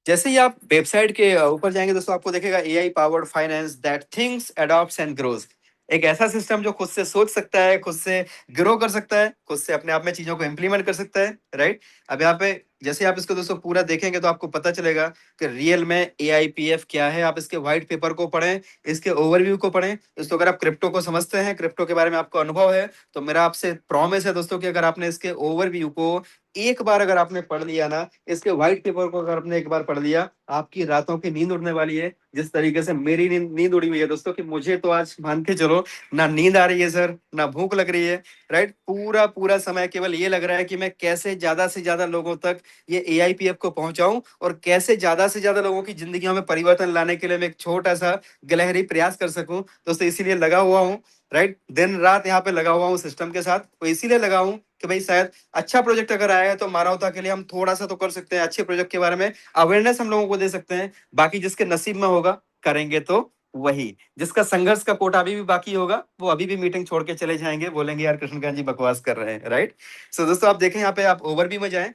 जैसे ही आप वेबसाइट के ऊपर जाएंगे दोस्तों, आपको देखेगा AI powered finance that thinks, adopts and grows. एक ऐसा सिस्टम जो खुद से सोच सकता है, खुद से ग्रो कर सकता है, खुद से अपने आप में चीजों को इंप्लीमेंट कर सकता है, राइट। अब यहाँ पे जैसे आप इसको दोस्तों पूरा देखेंगे तो आपको पता चलेगा कि रियल में एआईपीएफ क्या है। आप इसके व्हाइट पेपर को पढ़ें, इसके ओवरव्यू को पढ़ें दोस्तों। अगर आप क्रिप्टो को समझते हैं, क्रिप्टो के बारे में आपको अनुभव है, तो मेरा आपसे प्रॉमिस है दोस्तों कि अगर आपने इसके ओवरव्यू को एक बार अगर आपने पढ़ लिया ना, इसके व्हाइट पेपर को अगर आपने एक बार पढ़ लिया, आपकी रातों की नींद उड़ने वाली है। जिस तरीके से मेरी नींद उड़ी हुई है दोस्तों, कि मुझे तो आज मान के चलो ना नींद आ रही है सर, ना भूख लग रही है, राइट। पूरा पूरा समय केवल ये लग रहा है कि मैं कैसे ज्यादा से ज्यादा लोगों तक ये एआईपीएफ को पहुंचाऊं, और कैसे ज्यादा से ज्यादा लोगों की जिंदगियों में परिवर्तन लाने के लिए मैं एक छोटा सा गिलहरी प्रयास कर सकूं दोस्तों। इसीलिए लगा हुआ हूं, राइट। दिन रात यहाँ पे लगा हुआ हूँ सिस्टम के साथ। तो इसीलिए लगा हूं कि भाई शायद अच्छा प्रोजेक्ट अगर आया है तो मानवता के लिए हम थोड़ा सा तो कर सकते हैं, अच्छे प्रोजेक्ट के बारे में अवेयरनेस हम लोगों को दे सकते हैं। बाकी जिसके नसीब में होगा करेंगे, तो वही जिसका संघर्ष का कोटा अभी भी बाकी होगा वो अभी भी मीटिंग छोड़ के चले जाएंगे, बोलेंगे यार कृष्णकांत जी बकवास कर रहे हैं, राइट। सो दोस्तों आप देखें यहाँ पे, आप ओवरव्यू में जाएं।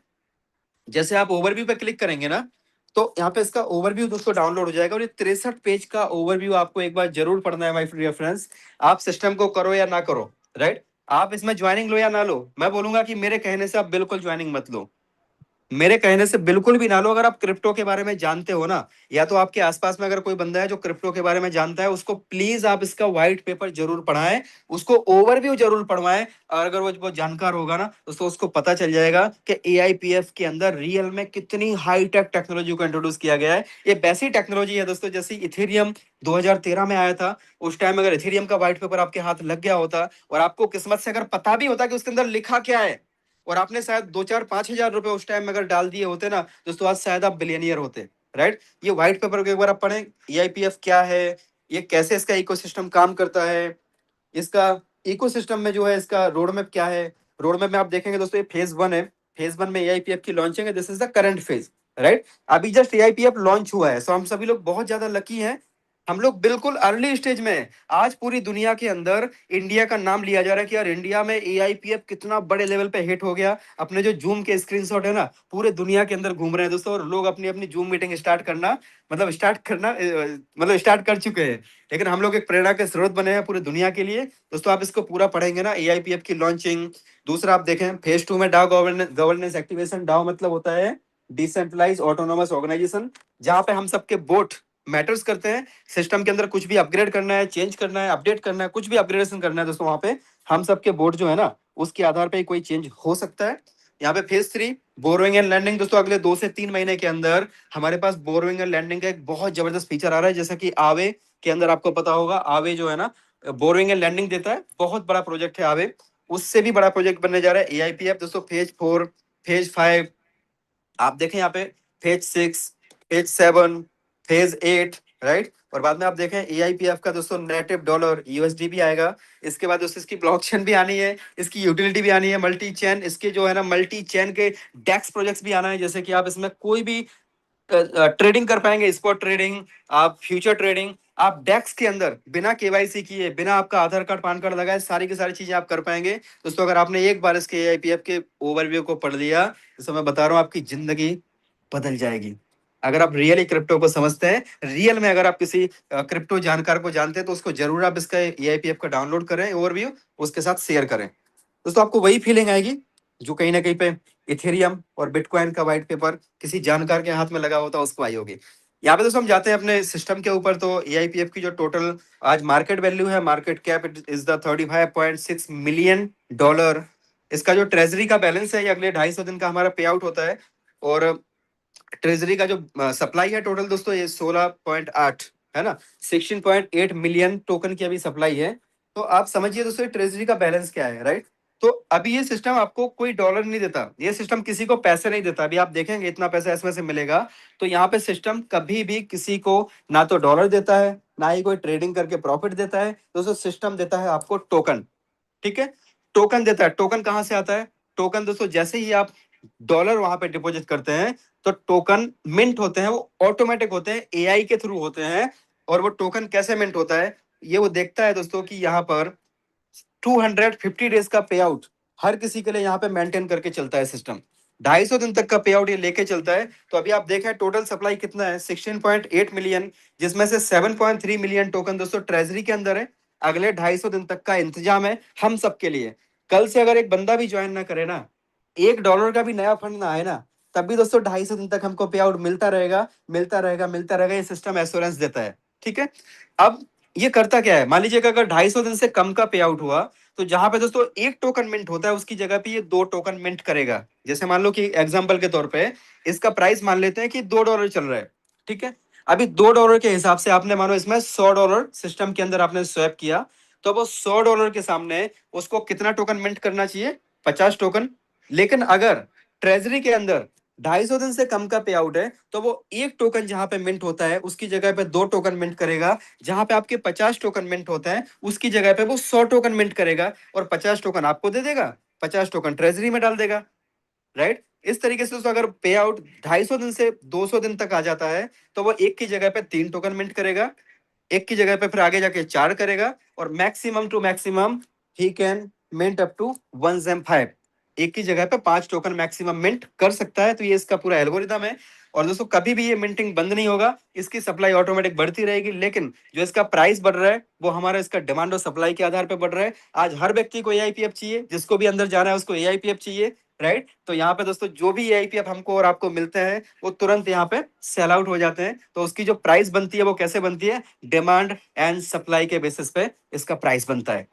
जैसे आप ओवरव्यू पे क्लिक करेंगे ना, तो यहाँ पे इसका ओवरव्यू दोस्तों डाउनलोड हो जाएगा, और ये 63 पेज का ओवरव्यू आपको एक बार जरूर पढ़ना है माय डियर फ्रेंड्स। आप सिस्टम को करो या ना करो, राइट। आप इसमें ज्वाइनिंग लो या ना लो, मैं बोलूंगा कि मेरे कहने से आप बिल्कुल ज्वाइनिंग मत लो, मेरे कहने से बिल्कुल भी ना लो। अगर आप क्रिप्टो के बारे में जानते हो ना, या तो आपके आसपास में अगर कोई बंदा है जो क्रिप्टो के बारे में जानता है, उसको प्लीज आप इसका व्हाइट पेपर जरूर पढ़ाएं, उसको ओवरव्यू जरूर पढ़वाएं। और अगर वो जानकार होगा ना तो उसको पता चल जाएगा कि एआईपीएफ के अंदर रियल में कितनी हाई टेक टेक्नोलॉजी को इंट्रोड्यूस किया गया है। ये वैसी टेक्नोलॉजी है दोस्तों जैसे इथेरियम 2013 में आया था। उस टाइम अगर इथेरियम का व्हाइट पेपर आपके हाथ लग गया होता, और आपको किस्मत से अगर पता भी होता कि उसके अंदर लिखा क्या है, और आपने शायद 2 4 5 हजार रुपए उस टाइम में अगर डाल दिए होते ना दोस्तों, आज शायद आप बिलियनियर होते, राइट। ये व्हाइट पेपर को एक बार आप पढ़ें, ईआईपीएफ क्या है, ये कैसे इसका इकोसिस्टम काम करता है, इसका इकोसिस्टम में जो है इसका रोड मैप क्या है। रोड मैप में आप देखेंगे दोस्तों, ये फेज 1 है। फेज 1 में एआईपीएफ की लॉन्चिंग है, this is the current phase, right. अभी जस्ट एआईपीएफ लॉन्च हुआ है, सो हम सभी लोग बहुत ज्यादा लकी हैं। हम लोग बिल्कुल अर्ली स्टेज में हैं। आज पूरी दुनिया के अंदर इंडिया का नाम लिया जा रहा है कि यार इंडिया में एआईपीएफ कितना बड़े लेवल पे हिट हो गया। अपने जो जूम के स्क्रीनशॉट है ना, पूरे दुनिया के अंदर घूम रहे हैं दोस्तों, और लोग अपनी अपनी जूम मीटिंग मतलब स्टार्ट कर चुके हैं। लेकिन हम लोग एक प्रेरणा के स्रोत बने हैं पूरी दुनिया के लिए दोस्तों। आप इसको पूरा पढ़ेंगे ना, एआईपीएफ की लॉन्चिंग। दूसरा आप देखें, फेज 2 में डाओ गवर्नेंस एक्टिवेशन। डाओ मतलब होता है डिसेंट्रलाइज ऑटोनोमस ऑर्गेनाइजेशन, जहां पे हम सबके वोट मैटर्स करते हैं। सिस्टम के अंदर कुछ भी अपग्रेड करना है, चेंज करना है, अपडेट करना है, कुछ भी अपग्रेडेशन करना है दोस्तों, वहां पे हम सबके वोट जो है ना, उसके आधार पे कोई चेंज हो सकता है। यहाँ पे फेज 3 बोरोइंग एंड लैंडिंग दोस्तों, अगले 2 से 3 महीने के अंदर हमारे पास बोरोइंग एंड लैंडिंग का एक बहुत जबरदस्त फीचर आ रहा है। जैसा कि आवे के अंदर आपको पता होगा, आवे जो है ना बोरोइंग एंड लैंडिंग देता है, बहुत बड़ा प्रोजेक्ट है आवे। उससे भी बड़ा प्रोजेक्ट बनने जा रहा है एआईपीएफ दोस्तों। फेज 4, फेज 5 आप देखें यहाँ पे, फेज 6, फेज 7, फेज 8, राइट। और बाद में आप देखें एआईपीएफ का दोस्तों नेटिव डॉलर यूएसडी भी आएगा। इसके बाद दोस्तों इसकी ब्लॉकचेन भी आनी है, इसकी यूटिलिटी भी आनी है, मल्टी चेन, इसके जो है ना मल्टी चेन के डेक्स प्रोजेक्ट्स भी आना है। जैसे कि आप इसमें कोई भी ट्रेडिंग कर पाएंगे, स्पॉट ट्रेडिंग, आप फ्यूचर ट्रेडिंग, आप डेक्स के अंदर बिना केवाईसी किए, बिना आपका आधार कार्ड पैन कार्ड लगाए सारी की सारी चीजें आप कर पाएंगे दोस्तों। अगर आपने एक बार इसके एआईपीएफ के ओवरव्यू को पढ़ लिया, तो मैं बता रहा हूं आपकी जिंदगी बदल जाएगी। अगर आप रियली क्रिप्टो को समझते हैं, रियल में अगर आप किसी क्रिप्टो जानकार को जानते हैं, तो उसको जरूर आप इसका एआईपीएफ का डाउनलोड करें, ओवरव्यू उसके साथ शेयर करें दोस्तों। आपको वही फीलिंग आएगी जो कहीं ना कहीं पे इथेरियम और बिटकॉइन का व्हाइट पेपर किसी जानकार के हाथ में लगा होता उसको आई होगी। यहाँ पे दोस्तों हम जाते हैं अपने सिस्टम के ऊपर। तो एआईपीएफ की जो टोटल आज मार्केट वैल्यू है, market cap is the $35.6 million. इसका जो ट्रेजरी का बैलेंस है ये अगले 250 दिन का हमारा पे आउट होता है। और ट्रेजरी का जो सप्लाई है टोटल दोस्तों ये 16.8 है ना, 16.8 मिलियन टोकन की अभी सप्लाई है। तो आप समझिए दोस्तों ट्रेजरी का बैलेंस क्या है, राइट। तो अभी ये सिस्टम आपको कोई डॉलर नहीं देता, ये सिस्टम किसी को पैसे नहीं देता। अभी आप देखेंगे इतना पैसा इसमें से मिलेगा, तो यहाँ पे सिस्टम कभी भी किसी को ना तो डॉलर देता है, ना ही कोई ट्रेडिंग करके प्रॉफिट देता है। दोस्तों सिस्टम देता है आपको टोकन, ठीक है। टोकन देता है। टोकन कहां से आता है? टोकन दोस्तों जैसे ही आप डॉलर वहां पे डिपॉजिट करते हैं तो टोकन मिंट होते हैं, वो ऑटोमेटिक होते हैं, एआई के थ्रू होते हैं। और वो टोकन कैसे मिंट होता है ये वो देखता है दोस्तों कि यहाँ पर 250 डेज का पे आउट हर किसी के लिए यहाँ पे मेंटेन करके चलता है सिस्टम। 250 दिन तक का पे आउट ये लेके चलता है। तो अभी आप देखें टोटल सप्लाई कितना है, 16.8 मिलियन, जिसमें से 7.3 मिलियन टोकन दोस्तों ट्रेजरी के अंदर है। अगले 250 दिन तक का इंतजाम है हम सबके लिए। कल से अगर एक बंदा भी ज्वाइन ना करे ना, $1 का भी नया फंड ना आए ना, तब भी दोस्तों 250 दिन तक हमको पे आउट मिलता रहेगा, मिलता रहेगा, मिलता रहेगा। ये सिस्टम एश्योरेंस देता है, ठीक है। अब ये करता क्या है, मान लीजिएगा अगर 250 दिन से कम का पे आउट हुआ, तो जहां पे दोस्तों एक टोकन मिंट होता है उसकी जगह पे ये 2 टोकन मिंट करेगा। जैसे मान लो कि एग्जांपल के तौर पे इसका प्राइस मान लेते हैं कि $2 चल रहा है, ठीक है। अभी $2 के हिसाब से आपने मानो इसमें $100 सिस्टम के अंदर आपने स्वैप किया, तो वो $100 के सामने उसको कितना टोकन मिंट करना चाहिए? 50 टोकन। लेकिन अगर ट्रेजरी के अंदर 250 दिन से कम का पे आउट है, तो वो एक टोकन जहां पे मिंट होता है उसकी जगह पे 2 टोकन मिंट करेगा। जहां पे आपके 50 टोकन मिंट होता है उसकी जगह पे वो 100 टोकन मिंट करेगा, और 50 टोकन आपको दे देगा, 50 टोकन ट्रेजरी में डाल देगा, राइट। इस तरीके से दोस्तों अगर पे आउट 250 दिन से 200 दिन तक आ जाता है, तो वो एक की जगह पे 3 टोकन मिंट करेगा, एक की जगह पे फिर आगे जाके 4 करेगा, और maximum to maximum he can mint up to 1 ZEM 5। एक की जगह पे 5 टोकन मैक्सिमम मिंट कर सकता है। तो ये इसका पूरा एल्गोरिदम है। और दोस्तों कभी भी ये मिंटिंग बंद नहीं होगा, इसकी सप्लाई ऑटोमेटिक बढ़ती रहेगी। लेकिन जो इसका प्राइस बढ़ रहा है वो हमारा इसका डिमांड और सप्लाई के आधार पर बढ़ रहा है। आज हर व्यक्ति को एआईपीएफ चाहिए, जिसको भी अंदर जाना है उसको एआईपीएफ चाहिए, राइट। तो यहाँ पे दोस्तों जो भी एआईपीएफ हमको और आपको मिलते हैं वो तुरंत यहाँ पे सेल आउट हो जाते हैं। तो उसकी जो प्राइस बनती है वो कैसे बनती है? डिमांड एंड सप्लाई के बेसिस पे इसका प्राइस बनता है।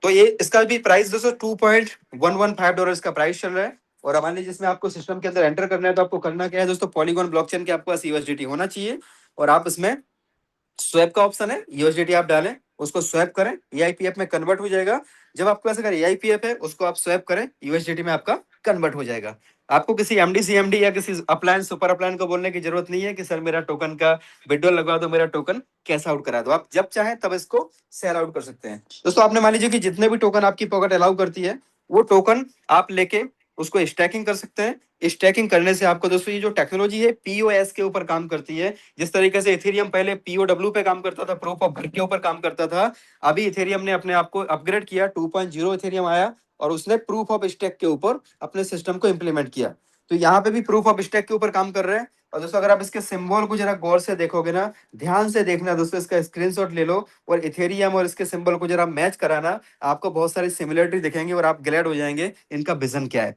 तो ये इसका भी प्राइस दोस्तों $2.115 इसका प्राइस चल रहा है। और मान लीजिए जिसमें आपको सिस्टम के अंदर एंटर करना है, तो आपको करना क्या है दोस्तों, पॉलीगॉन ब्लॉकचेन के आपके पास यूएसडीटी होना चाहिए, और आप इसमें स्वैप का ऑप्शन है, यूएसडीटी आप डालें, उसको स्वैप करें, एआईपीएफ में कन्वर्ट हो जाएगा। जब आपके पास अगर एआईपीएफ है उसको आप स्वैप करें, यूएसडीटी में आपका कन्वर्ट हो जाएगा। आपको किसी एमडी सीएमडी या किसी अपलायन सुपर अपलायन को बोलने की जरूरत नहीं है कि सर मेरा टोकन का विड्रॉल लगवा दो, मेरा टोकन कैश आउट करा दो। आप जब चाहें तब इसको सेल आउट कर सकते हैं। दोस्तों आपने मान लीजिए कि जितने भी टोकन आपकी पॉकेट अलाउ करती है वो टोकन आप लेके उसको स्टैकिंग कर सकते हैं। स्टैकिंग करने से आपको दोस्तों ये जो टेक्नोलॉजी है पीओएस के ऊपर काम करती है। जिस तरीके से इथेरियम पहले पीओडब्ल्यू पे काम करता था, प्रूफ ऑफ वर्क के ऊपर काम करता था, अभी इथेरियम ने अपने आप को अपग्रेड किया, 2.0 इथेरियम आया, और उसने प्रूफ ऑफ स्टेक के ऊपर अपने सिस्टम को इंप्लीमेंट किया। तो यहाँ पे भी प्रूफ ऑफ स्टेक के ऊपर काम कर रहे हैं। और दोस्तों अगर आप इसके सिंबल को जरा गौर से देखोगे ना, ध्यान से देखना दोस्तों, इसका स्क्रीनशॉट ले लो और इथेरियम और इसके सिंबल को जरा मैच कराना, आपको बहुत सारी सिमिलरिटी दिखेंगे और आप ग्लैड हो जाएंगे इनका विजन क्या है।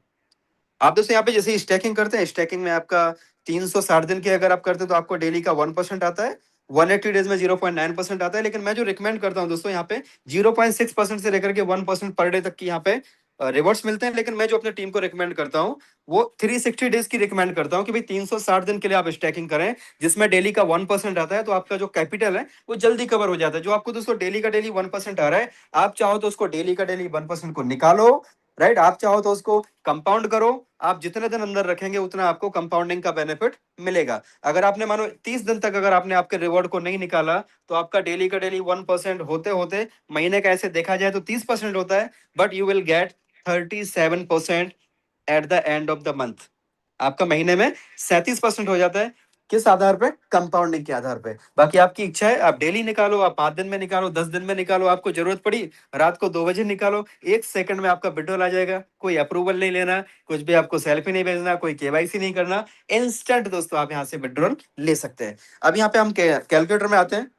आप दोस्तों यहाँ पे जैसे स्टैकिंग करते हैं, स्टैकिंग में आपका 360 दिन के अगर आप करते हैं तो आपको डेली का 1% आता है, 180 डेज में 0.9% आता है। लेकिन मैं जो रिकमेंड करता हूँ दोस्तों यहाँ पे 0.6% से लेकर के 1% पर डे तक की यहाँ पे रिवॉर्ड्स मिलते हैं। लेकिन मैं जो अपने टीम को रिकमेंड करता हूँ वो 360 डेज की रिकमेंड करता हूँ कि भाई 360 दिन के लिए आप स्टैकिंग करें, जिसमें डेली का 1% आता है। तो आपका जो कैपिटल है वो जल्दी कवर हो जाता है। जो आपको दोस्तों डेली का डेली 1% आ रहा है, आप चाहो तो उसको डेली का डेली 1% को निकालो, राइट। आप चाहो तो उसको कंपाउंड करो, आप जितने दिन अंदर रखेंगे उतना आपको कंपाउंडिंग का बेनिफिट मिलेगा। अगर आपने मानो 30 दिन तक अगर आपने आपके रिवॉर्ड को नहीं निकाला, तो आपका डेली का डेली 1% होते होते महीने का ऐसे देखा जाए तो 30% होता है, but you will get 37% at the end of the month. आपका महीने में 37% हो जाता है। किस आधार पे? कंपाउंडिंग के आधार पे। बाकी आपकी इच्छा है, आप डेली निकालो, आप 5 दिन में निकालो, 10 दिन में निकालो, आपको जरूरत पड़ी रात को 2 बजे निकालो, 1 सेकंड में आपका विड्रॉल आ जाएगा। कोई अप्रूवल नहीं लेना, कुछ भी आपको सेल्फी नहीं भेजना, कोई केवाईसी नहीं करना, इंस्टेंट दोस्तों आप यहाँ से विड्रॉल ले सकते हैं। अब यहाँ पे हम कैलकुलेटर में आते हैं।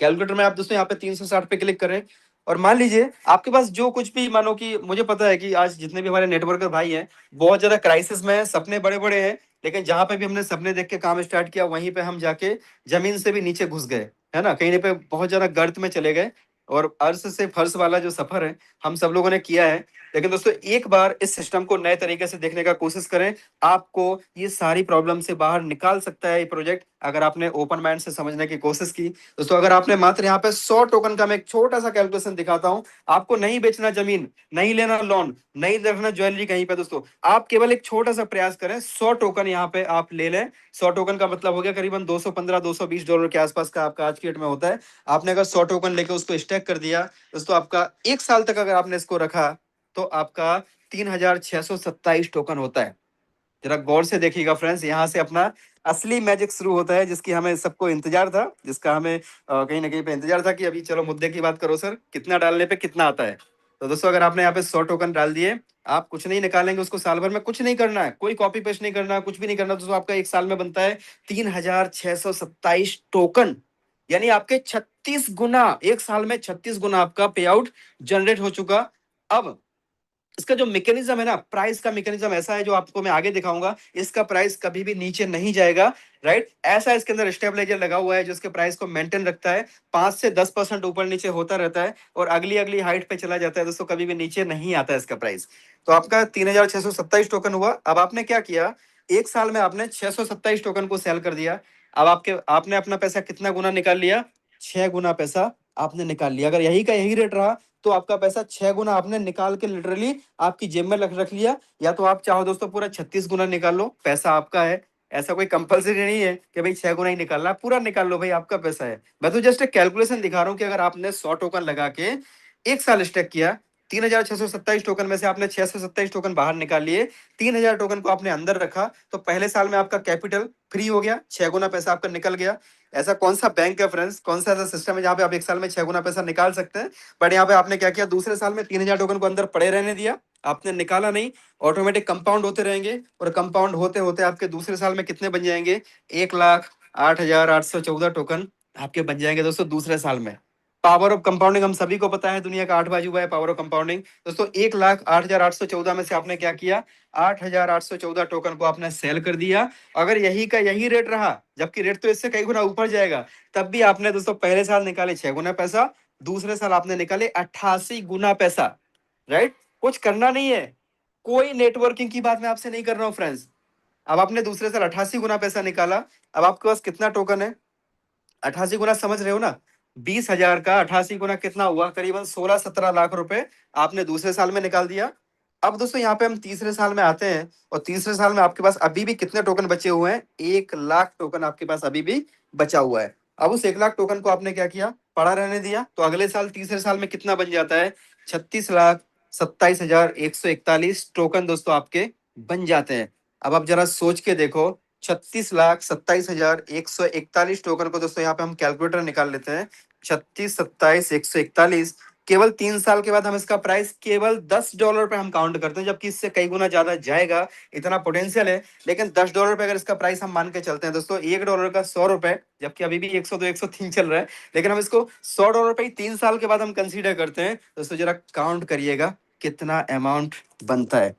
कैलकुलेटर में आप दोस्तों यहाँ पे 360 पे क्लिक करें, और मान लीजिए आपके पास जो कुछ भी, मानो कि मुझे पता है कि आज जितने भी हमारे नेटवर्कर भाई हैं बहुत ज्यादा क्राइसिस में है, सपने बड़े बड़े हैं, लेकिन जहां पे भी हमने सपने देख के काम स्टार्ट किया वहीं पे हम जाके जमीन से भी नीचे घुस गए, है ना, कहीं पे बहुत ज्यादा गर्त में चले गए। और अर्श से फर्श वाला जो सफर है हम सब लोगों ने किया है। लेकिन दोस्तों एक बार इस सिस्टम को नए तरीके से देखने का कोशिश करें, आपको ये सारी प्रॉब्लम से बाहर निकाल सकता है ये प्रोजेक्ट, अगर आपने ओपन माइंड से समझने की कोशिश की। दोस्तों अगर आपने मात्र यहाँ पे 100 टोकन का, मैं एक छोटा सा कैलकुलेशन दिखाता हूं, आपको नहीं बेचना जमीन, नहीं लेना लोन, नहीं रखना ज्वेलरी कहीं पे। दोस्तों आप केवल एक छोटा सा प्रयास करें, 100 टोकन यहाँ पे आप ले लें। 100 टोकन का मतलब हो गया करीबन 215-220 डॉलर के आसपास का आपका आज की डेट में होता है। आपने अगर 100 टोकन लेके उसको स्टैक कर दिया दोस्तों, आपका 1 साल तक अगर आपने इसको रखा तो आपका 3627 टोकन होता है। जरा गौर से देखिएगा फ्रेंड्स, यहाँ से अपना असली मैजिक शुरू होता है, जिसकी हमें सबको इंतजार था, जिसका हमें कहीं ना कहीं पे इंतजार था कि अभी चलो मुद्दे की बात करो सर, कितना डालने पे कितना आता है। तो दोस्तों अगर आपने यहाँ पे 100 टोकन डाल दिए, आप कुछ नहीं निकालेंगे उसको, साल भर में कुछ नहीं करना है, कोई कॉपी पेस्ट नहीं करना, कुछ भी नहीं करना दोस्तों, आपका 1 साल में बनता है 3627 टोकन। यानी आपके 36 गुना, 1 साल में 36 गुना आपका पे आउट जनरेट हो चुका। अब इसका जो मैकेनिज्म है ना, प्राइस का मैकेनिज्म ऐसा है जो आपको मैं आगे दिखाऊंगा, इसका प्राइस कभी भी नीचे नहीं जाएगा, राइट। ऐसा इसके अंदर स्टेबलाइजर लगा हुआ है जो इसके प्राइस को मेंटेन रखता है, 5 से 10% ऊपर नीचे होता रहता है और अगली अगली हाइट पे चला जाता है दोस्तों, कभी भी नीचे नहीं आता है इसका प्राइस। तो आपका 3627 टोकन हुआ। अब आपने क्या किया, 1 साल में आपने 627 टोकन को सेल कर दिया। अब आपने अपना पैसा कितना गुना निकाल लिया, 6 गुना पैसा आपने निकाल लिया। अगर यही का यही रेट रहा तो आपका पैसा 6 गुना आपने निकाल के लिटरली आपकी जेब में रख लिया। या तो आप चाहो दोस्तों पूरा 36 गुना निकाल लो, पैसा आपका है, ऐसा कोई कंपलसरी नहीं है कि भाई 6 गुना ही निकालना, पूरा निकाल लो भाई, आपका पैसा है। मैं तो जस्ट एक कैलकुलेशन दिखा रहा हूं कि अगर आपने 100 टोकन लगा के 1 साल स्टेक किया, 3627 टोकन में से आपने 627 टोकन बाहर निकाल लिए, 3000 टोकन को आपने अंदर रखा, तो पहले साल में आपका कैपिटल फ्री हो गया, 6 गुना पैसा आपका निकल गया। ऐसा कौन सा बैंक है फ्रेंड्स, कौन सा ऐसा सिस्टम है जहां पे आप 1 साल में 6 गुना पैसा निकाल सकते हैं। बट यहाँ पे आपने क्या किया, दूसरे साल में 3000 टोकन को अंदर पड़े रहने दिया, आपने निकाला नहीं, ऑटोमेटिक कंपाउंड होते रहेंगे, और कंपाउंड होते होते आपके दूसरे साल में कितने बन जाएंगे, 1,08,814 टोकन आपके बन जाएंगे दोस्तों दूसरे साल में। पावर ऑफ कंपाउंडिंग हम सभी को पता है, दुनिया का 8 बाजू है पावर ऑफ कंपाउंडिंग। दोस्तों 1,08,814 में से आपने क्या किया, 8,814 टोकन को आपने सेल कर दिया। अगर यही का यही रेट रहा, जबकि रेट तो इससे कई गुना ऊपर जाएगा, तब भी आपने दोस्तों पहले साल निकाले 6 गुना पैसा, दूसरे साल आपने निकाले 88 गुना पैसा, राइट। कुछ करना नहीं है, कोई नेटवर्किंग की बात मैं आपसे नहीं कर रहा हूं फ्रेंड्स। अब आपने दूसरे साल 88 गुना पैसा निकाला, अब आपके पास कितना टोकन है, 88 गुना समझ रहे हो ना, 20,000 का 88 गुना कितना हुआ, करीबन 16-17 लाख रुपए आपने दूसरे साल में निकाल दिया। अब दोस्तों यहाँ पे हम तीसरे साल में आते हैं, और तीसरे साल में आपके पास अभी भी कितने टोकन बचे हुए हैं, 1 लाख टोकन आपके पास अभी भी बचा हुआ है। अब उस 1 लाख टोकन को आपने क्या किया, पड़ा रहने दिया, तो अगले साल तीसरे साल में कितना बन जाता है, 36,27,141 टोकन दोस्तों आपके बन जाते हैं। अब आप जरा सोच के देखो, 36,27,141 टोकन को दोस्तों यहाँ पे हम कैलकुलेटर निकाल लेते हैं, 36,27,141, केवल 3 साल के बाद हम इसका प्राइस केवल $10 पे हम काउंट करते हैं, जबकि इससे कई गुना ज्यादा जाएगा, इतना पोटेंशियल है। लेकिन $10 पे अगर इसका प्राइस हम मान के चलते हैं दोस्तों, $1 का 100 रुपए, जबकि अभी भी 102 103 चल रहा है, लेकिन हम इसको $100 पे ही 3 साल के बाद हम कंसीडर करते हैं दोस्तों, जरा काउंट करिएगा कितना अमाउंट बनता है।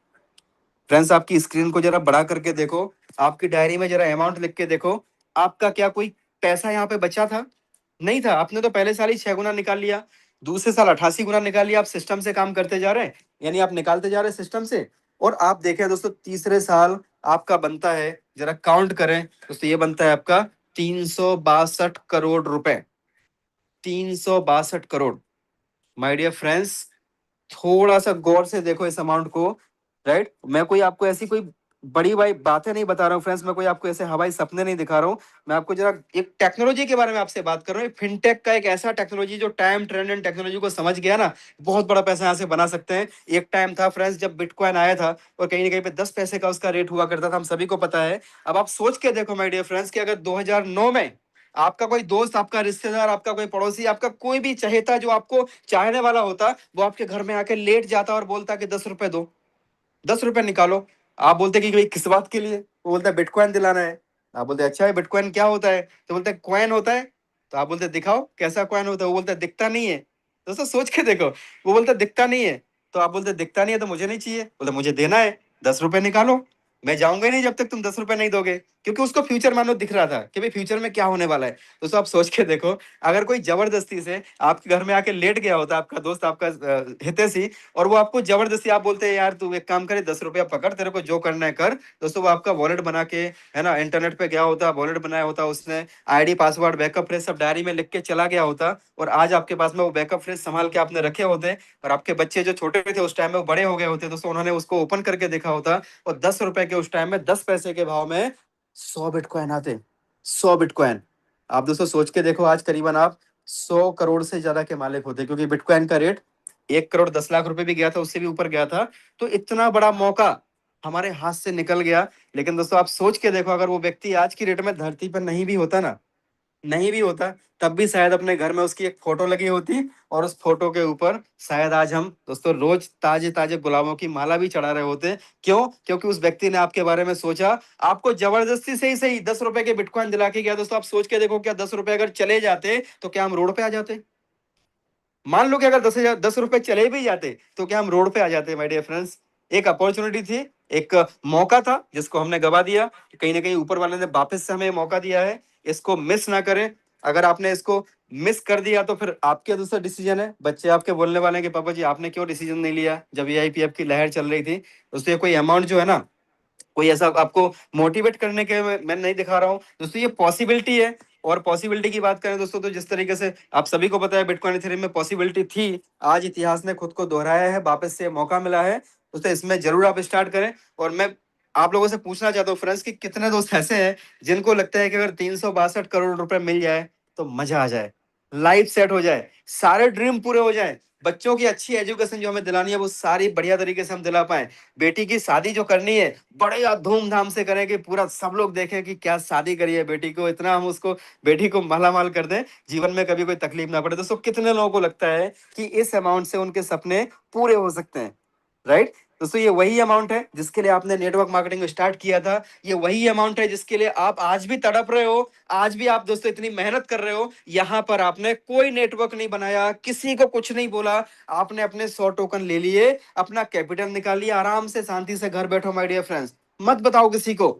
फ्रेंड्स आपकी स्क्रीन को जरा बड़ा करके देखो, आपकी डायरी में जरा अमाउंट लिख के देखो, आपका क्या कोई पैसा यहाँ पे बचा था, नहीं था। आपने तो पहले साल ही 6 गुना निकाल लिया, दूसरे साल 88 गुना निकाल लिया, आप सिस्टम से काम करते जा रहे हैं, यानी आप निकालते जा रहे हैं सिस्टम से। और आप देखें दोस्तों तीसरे साल आपका बनता है, जरा काउंट करें दोस्तों, ये बनता है आपका 362 करोड़ रुपए, 362 करोड़। माय डियर फ्रेंड्स, थोड़ा सा गौर से देखो इस अमाउंट को, राइट। मैं कोई आपको ऐसी कोई बड़ी बड़ी बातें नहीं बता रहा हूँ फ्रेंड्स, मैं कोई आपको ऐसे हवाई सपने नहीं दिखा रहा हूँ, मैं आपको जरा एक टेक्नोलॉजी के बारे में आपसे बात कर रहा हूँ। फिनटेक का एक ऐसा टेक्नोलॉजी जो टाइम ट्रेंड एंड टेक्नोलॉजी को समझ गया ना, बहुत बड़ा पैसा यहाँ से बना सकते हैं। एक टाइम था फ्रेंड्स जब बिटकॉइन आया था, और कहीं ना कहीं पे 10 पैसे का उसका रेट हुआ करता था, हम सभी को पता है। अब आप सोच के देखो माय डियर फ्रेंड्स कि अगर 2009 में आपका कोई दोस्त, आपका रिश्तेदार, आपका कोई पड़ोसी, आपका कोई भी चहेता जो आपको चाहने वाला होता, वो आपके घर में आके लेट जाता और बोलता कि 10 रुपए दो, 10 रुपए निकालो। आप बोलते कि भाई किस बात के लिए, वो बोलता है बिटकॉइन दिलाना है। आप बोलते अच्छा है, बिटकॉइन क्या होता है, तो बोलते हैं कॉइन होता है। तो आप बोलते दिखाओ कैसा कॉइन होता है, वो बोलता है दिखता नहीं है। दोस्तों सोच के देखो, वो बोलता दिखता नहीं है, तो आप बोलते दिखता नहीं है तो मुझे नहीं चाहिए, बोले मुझे देना है, 10 रुपए निकालो, मैं जाऊंगा ही नहीं जब तक तुम 10 रुपए नहीं दोगे, क्योंकि उसको फ्यूचर मानो दिख रहा था कि भाई फ्यूचर में क्या होने वाला है। दोस्तों आप सोच के देखो, अगर कोई जबरदस्ती से आपके घर में आके लेट गया होता, आपका दोस्त, आपका हितैषी, और वो आपको जबरदस्ती, आप बोलते हैं यार तू एक काम करे, 10 रुपया पकड़, तेरे को जो करना है कर। दोस्तों वो आपका वॉलेट बना के, है ना, इंटरनेट पे गया होता, वॉलेट बनाया होता उसने, आईडी पासवर्ड बैकअप फ्रेज सब डायरी में लिख के चला गया होता, और आज आपके पास में वो बैकअप फ्रेज संभाल के आपने रखे होते, और आपके बच्चे जो छोटे थे उस टाइम में वो बड़े हो गए होते, दोस्तों उन्होंने उसको ओपन करके देखा होता, और 10 रुपए के उस टाइम में 10 पैसे के भाव में 100 बिटकॉइन आते, 100 बिटकॉइन। आप दोस्तों सोच के देखो, आज करीबन आप 100 करोड़ से ज्यादा के मालिक होते, क्योंकि बिटकॉइन का रेट 1 करोड़ 10 लाख रुपए भी गया था, उससे भी ऊपर गया था। तो इतना बड़ा मौका हमारे हाथ से निकल गया। लेकिन दोस्तों आप सोच के देखो, अगर वो व्यक्ति आज की डेट में धरती पर नहीं भी होता ना, नहीं भी होता, तब भी शायद अपने घर में उसकी एक फोटो लगी होती, और उस फोटो के ऊपर शायद आज हम दोस्तों रोज ताजे ताजे गुलाबों की माला भी चढ़ा रहे होते। क्यों? क्योंकि उस व्यक्ति ने आपके बारे में सोचा, आपको जबरदस्ती से ही सही 10 रुपए के बिटकॉइन दिला के गया। दोस्तों आप सोच के देखो, क्या 10 रुपए अगर चले जाते तो क्या हम रोड पे आ जाते? मान लो कि अगर 10 रुपए चले भी जाते तो क्या हम रोड पे आ जाते? माय डियर फ्रेंड्स, एक अपॉर्चुनिटी थी, एक मौका था जिसको हमने गवा दिया। कहीं ना कहीं ऊपर वाले ने वापस से हमें मौका दिया है, इसको मिस ना करें। अगर आपने इसको मिस कर दिया तो फिर आपके दूसरा डिसीजन है। बच्चे आपके बोलने वाले हैं कि पापा जी आपने क्यों डिसीजन नहीं लिया जब ईआईपीएफ की लहर चल रही थी। दोस्तों ये कोई अमाउंट जो है ना, कोई ऐसा आपको मोटिवेट करने के मैं नहीं दिखा रहा हूँ दोस्तों, ये पॉसिबिलिटी है। और पॉसिबिलिटी की बात करें दोस्तों, तो जिस तरीके से आप सभी को पता है बिटकॉइन इथेरियम में पॉसिबिलिटी थी, आज इतिहास ने खुद को दोहराया है, वापस से मौका मिला है। दोस्तों इसमें जरूर आप स्टार्ट करें। और मैं आप लोगों से पूछना चाहता हूँ फ्रेंड्स, कि कितने दोस्त ऐसे हैं जिनको लगता है कि अगर 362 करोड़ रुपए मिल जाए तो मजा आ जाए, लाइफ सेट हो जाए, सारे ड्रीम पूरे हो जाए, बच्चों की अच्छी एजुकेशन जो हमें दिलानी है वो सारी बढ़िया तरीके से हम दिला पाए, बेटी की शादी जो करनी है बड़े धूमधाम से करें कि पूरा सब लोग देखें कि क्या शादी करी है बेटी को, इतना हम उसको, बेटी को मालामाल कर दें, जीवन में कभी कोई तकलीफ ना पड़े। दोस्तों कितने लोगों को लगता है कि इस अमाउंट से उनके सपने पूरे हो सकते हैं? राइट। दोस्तों ये वही अमाउंट है जिसके लिए आपने नेटवर्क मार्केटिंग स्टार्ट किया था, ये वही अमाउंट है जिसके लिए आप आज भी तड़प रहे हो, आज भी आप दोस्तों इतनी मेहनत कर रहे हो। यहां पर आपने कोई नेटवर्क नहीं बनाया, किसी को कुछ नहीं बोला, आपने अपने 100 टोकन ले लिए, अपना कैपिटल निकाल लिया, आराम से शांति से घर बैठो माय डियर फ्रेंड्स, मत बताओ किसी को,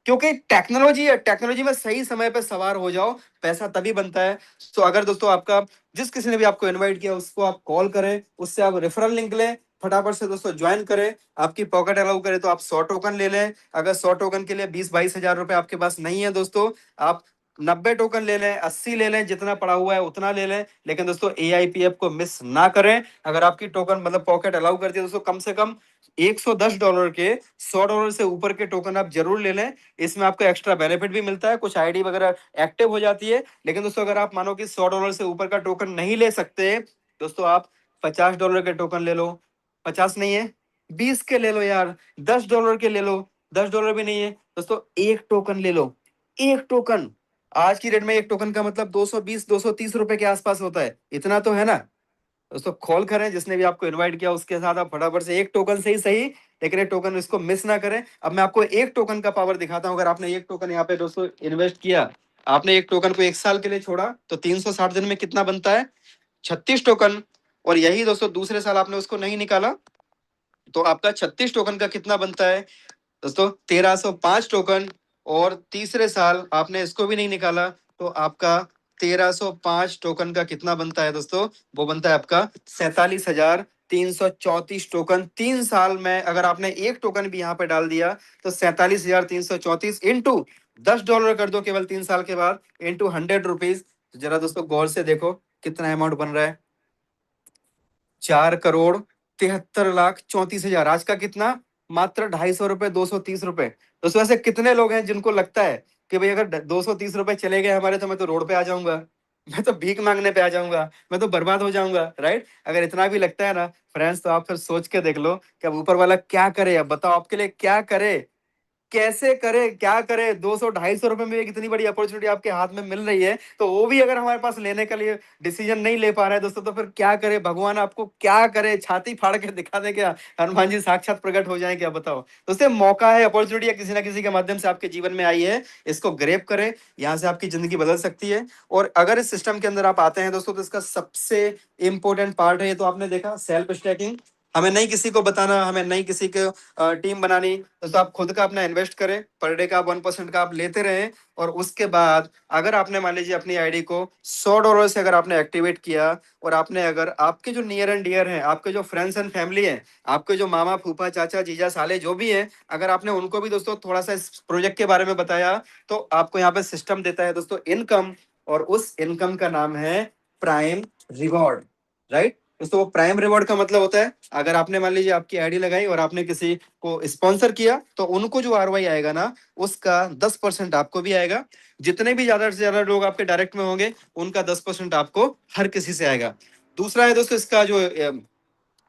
क्योंकि टेक्नोलॉजी है, टेक्नोलॉजी में सही समय पर सवार हो जाओ, पैसा तभी बनता है। तो अगर दोस्तों आपका, जिस किसी ने भी आपको इनवाइट किया उसको आप कॉल करें, उससे आप रेफरल लिंक लें, फटाफट से दोस्तों ज्वाइन करें, आपकी पॉकेट अलाउ करे तो आप 100 टोकन ले लें। अगर 100 टोकन के लिए 20-22 हजार रुपए आपके पास नहीं है दोस्तों, आप 90 टोकन ले लें, 80 ले लें, जितना पड़ा हुआ है उतना ले लें। लेकिन दोस्तों एआईपीएफ को मिस ना करें। अगर आपकी टोकन मतलब पॉकेट अलाउ करती है दोस्तों, कम से कम $110 के, $100 से ऊपर के टोकन आप जरूर ले लें। इसमें आपको एक्स्ट्रा बेनिफिट भी मिलता है, कुछ आईडी वगैरह एक्टिव हो जाती है। लेकिन दोस्तों अगर आप मानो कि $100 से ऊपर का टोकन नहीं ले सकते दोस्तों, आप $50 के टोकन ले लो, 50 नहीं है 20 के ले लो यार, $10 के ले लो, $10 भी नहीं है दोस्तों, एक टोकन ले लो, एक टोकन। आज की डेट में एक टोकन का मतलब 220-230 रुपए के आसपास होता है, इतना तो है ना। दोस्तों कॉल करें, जिसने भी आपको इनवाइट किया उसके साथ आप फटाफट से एक टोकन से ही सही, लेकिन एक टोकन इसको मिस ना करें। अब मैं आपको एक टोकन का पावर दिखाता हूं। अगर आपने एक टोकन यहाँ पे दोस्तों इन्वेस्ट किया, आपने एक टोकन को 1 साल के लिए छोड़ा, तो 360 दिन में कितना बनता है? 36 टोकन। और यही दोस्तों दूसरे साल आपने उसको नहीं निकाला, तो आपका 36 टोकन का कितना बनता है दोस्तों? 1305 टोकन। और तीसरे साल आपने इसको भी नहीं निकाला, तो आपका 1305 टोकन का कितना बनता है दोस्तों? वो बनता है आपका 47,334 टोकन। 3 साल में अगर आपने एक टोकन भी यहाँ पे डाल दिया, तो 47,334 इंटू $10 कर दो केवल 3 साल के बाद, इंटू ₹100। जरा दोस्तों गौर से देखो कितना अमाउंट बन रहा है, 4,73,34,000। आज का कितना? मात्र ₹250, ₹230। दोस्तों ऐसे कितने लोग हैं जिनको लगता है कि भाई अगर ₹230 चले गए हमारे, तो मैं तो रोड पे आ जाऊंगा, मैं तो भीख मांगने पे आ जाऊंगा, मैं तो बर्बाद हो जाऊंगा। राइट। अगर इतना भी लगता है ना फ्रेंड्स, तो आप फिर सोच के देख लो कि अब ऊपर वाला क्या करे, अब बताओ आपके लिए क्या करे, कैसे करे, क्या करे, 200-250 रुपए में एक इतनी बड़ी अपॉर्चुनिटी आपके हाथ में मिल रही है, तो वो भी अगर हमारे पास लेने के लिए डिसीजन नहीं ले पा रहे हैं दोस्तों, तो फिर क्या करे, भगवान आपको क्या करे, छाती फाड़ के दिखा दे क्या, हनुमान जी साक्षात प्रकट हो जाए क्या, बताओ दोस्तों। मौका है, अपॉर्चुनिटी है, किसी ना किसी के माध्यम से आपके जीवन में आई है, इसको ग्रैब करें, यहाँ से आपकी जिंदगी बदल सकती है। और अगर इस सिस्टम के अंदर आप आते हैं दोस्तों, तो इसका सबसे इंपॉर्टेंट पार्ट है, ये तो आपने देखा, सेल्फ स्टैकिंग। हमें नहीं किसी को बताना, हमें नहीं किसी को टीम बनानी, तो आप खुद का अपना इन्वेस्ट करें, पर डे का 1% का आप लेते रहें। और उसके बाद अगर आपने मान लीजिए अपनी आईडी को $100 से अगर आपने एक्टिवेट किया, और आपने अगर आपके जो नियर एंड डियर हैं, आपके जो फ्रेंड्स एंड फैमिली हैं, आपके जो मामा फूफा चाचा जीजा साले जो भी हैं, अगर आपने उनको भी दोस्तों थोड़ा सा इस प्रोजेक्ट के बारे में बताया, तो आपको यहाँ पे सिस्टम देता है दोस्तों इनकम, और उस इनकम का नाम है प्राइम रिवॉर्ड, राइट। दोस्तों वो प्राइम रिवॉर्ड का मतलब होता है, अगर आपने मान लीजिए आपकी आईडी लगाई और आपने किसी को स्पॉन्सर किया, तो उनको जो आरओआई आएगा ना, उसका 10% आपको भी आएगा। जितने भी ज्यादा से ज्यादा लोग आपके डायरेक्ट में होंगे, उनका 10% आपको हर किसी से आएगा। दूसरा है दोस्तों इसका जो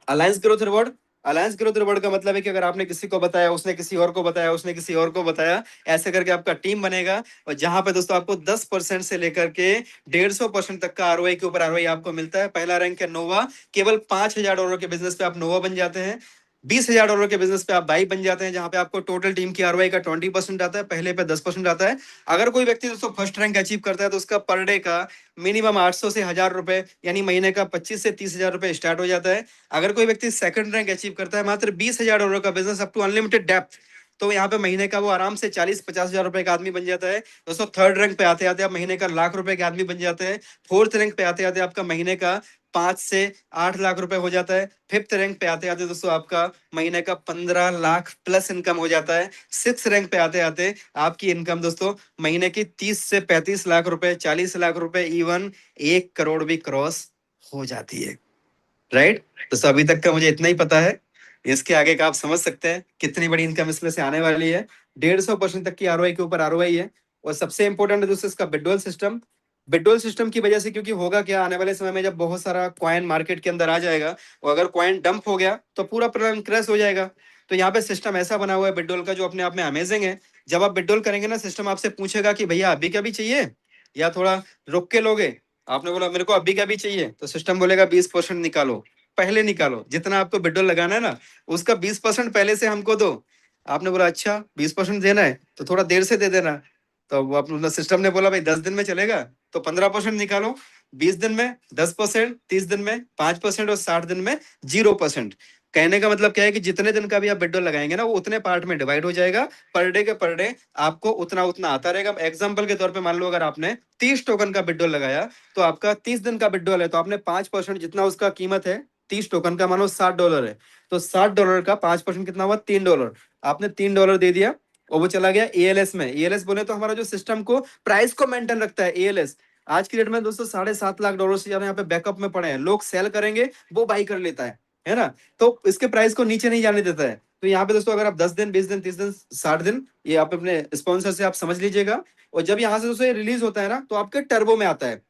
alliance growth reward. Alliance growth reward का मतलब है कि अगर आपने किसी को बताया, उसने किसी और को बताया, उसने किसी और को बताया, ऐसे करके आपका टीम बनेगा, और जहां पे दोस्तों आपको 10% से लेकर के 150% तक का आरओआई के ऊपर आरओआई आपको मिलता है। पहला रैंक है नोवा, केवल $5,000 के बिजनेस पे आप नोवा बन जाते हैं। $20,000 के बिजनेस पे आप बाई बन जाते हैं, जहां पे आपको टोटल टीम की आरओआई का 20% आता है, पहले पे 10% आता है। अगर कोई व्यक्ति दोस्तों फर्स्ट रैंक अचीव करता है, तो उसका पर डे का मिनिमम 800 से 1,000 रुपए, यानी महीने का 25 से 30,000 रुपए स्टार्ट हो जाता है। अगर कोई व्यक्ति सेकंड रैंक अचीव करता है, मात्र $20,000 का business up to unlimited depth, तो यहाँ पे महीने का वो आराम से 40-50,000 रुपए का आदमी बन जाता है दोस्तों। थर्ड रैंक पे आते आते आप महीने का ₹1,00,000 के आदमी बन जाते हैं। फोर्थ रैंक पे आते आते आपका महीने का 5 से 8 लाख रुपए हो जाता है। फिफ्थ रैंक पे आते आते दोस्तों आपका महीने का 15 लाख प्लस इनकम हो जाता है। सिक्स रैंक पे आते आते आपकी इनकम दोस्तों महीने की 30 से 35 लाख रुपए, 40 लाख रुपए, इवन 1 करोड़ भी क्रॉस हो जाती है, राइट। तो अभी तक का मुझे इतना ही पता है, इसके आगे का आप समझ सकते हैं कितनी बड़ी इनकम इसमें से आने वाली है। 150% तक की आरओआई के ऊपर आरओआई है। और सबसे इंपॉर्टेंट है दोस्तों इसका बिडोल सिस्टम। बिडोल सिस्टम की वजह से, क्योंकि होगा क्या, आने वाले समय में जब बहुत सारा कॉइन मार्केट के अंदर आ जाएगा, और अगर कॉइन डंप हो गया, तो पूरा प्लान क्रैश हो जाएगा। तो यहाँ पे सिस्टम ऐसा बना हुआ है बिडोल का, जो अपने आप में अमेजिंग है। जब आप बिडोल करेंगे ना, सिस्टम आपसे पूछेगा कि भैया अभी क्या भी चाहिए, या थोड़ा रुक के लोगे। आपने बोला मेरे को अभी क्या भी चाहिए, तो सिस्टम बोलेगा 20% निकालो, पहले निकालो, जितना आपको बिडोल लगाना है ना, उसका 20% पहले से हमको दो। आपने बोला अच्छा 20% देना है, तो थोड़ा देर से दे देना। तो वो अपना सिस्टम ने बोला भाई 10 दिन में चलेगा, तो 15% निकालो। 20 दिन में 10%, 30 दिन में 5%, और 60 दिन में 0%। कहने का मतलब क्या है कि जितने दिन का भी आप बिडोल लगाएंगे ना, वो उतने पार्ट में डिवाइड हो जाएगा। पर डे के पर डे आपको उतना उतना आता रहेगा। एग्जाम्पल के तौर पे मान लो अगर आपने 30 टोकन का बिडोल लगाया, तो आपका 30 दिन का बिडोल है, तो आपने 5% जितना उसका कीमत है 30 टोकन का, मानो $60 है, तो $60 का 5% कितना हुआ, $3। आपने $3 दे दिया, और वो चला गया एएलएस में। एएलएस बोले तो हमारा जो सिस्टम को प्राइस को मेंटेन रखता है, एएलएस आज की डेट में दोस्तों $7.5 लाख से ज्यादा यहाँ पे बैकअप में पड़े हैं। लोग सेल करेंगे, वो बाई कर लेता है ना। तो इसके प्राइस को नीचे नहीं जाने देता है। तो यहाँ पे दोस्तों अगर आप 10 दिन, 20 दिन, 30 दिन, 60 दिन, ये आप अपने स्पॉन्सर से आप समझ लीजिएगा। और जब यहाँ से दोस्तों ये रिलीज होता है ना, तो आपके टर्बो में आता है।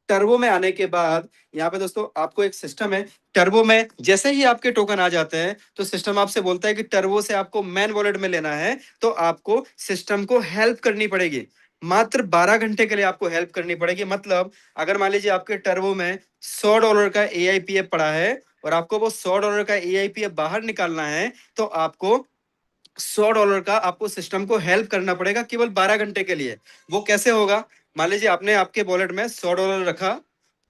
टर्बो में आने के बाद यहाँ पे दोस्तों आपको एक सिस्टम है। टर्बो में जैसे ही आपके टोकन आ जाते हैं, तो सिस्टम आपसे बोलता है कि टर्बो से आपको मैन वॉलेट में लेना है, तो आपको सिस्टम को हेल्प करनी पड़ेगी। मात्र 12 घंटे के लिए आपको हेल्प करनी पड़ेगी। मतलब अगर मान लीजिए आपके टर्बो में $100 का एआईपीएफ पड़ा है, और आपको वो $100 का एआईपीएफ बाहर निकालना है, तो आपको $100 का आपको सिस्टम को हेल्प करना पड़ेगा केवल 12 घंटे के लिए। वो कैसे होगा, मान लीजिए आपने आपके वॉलेट में $100 रखा,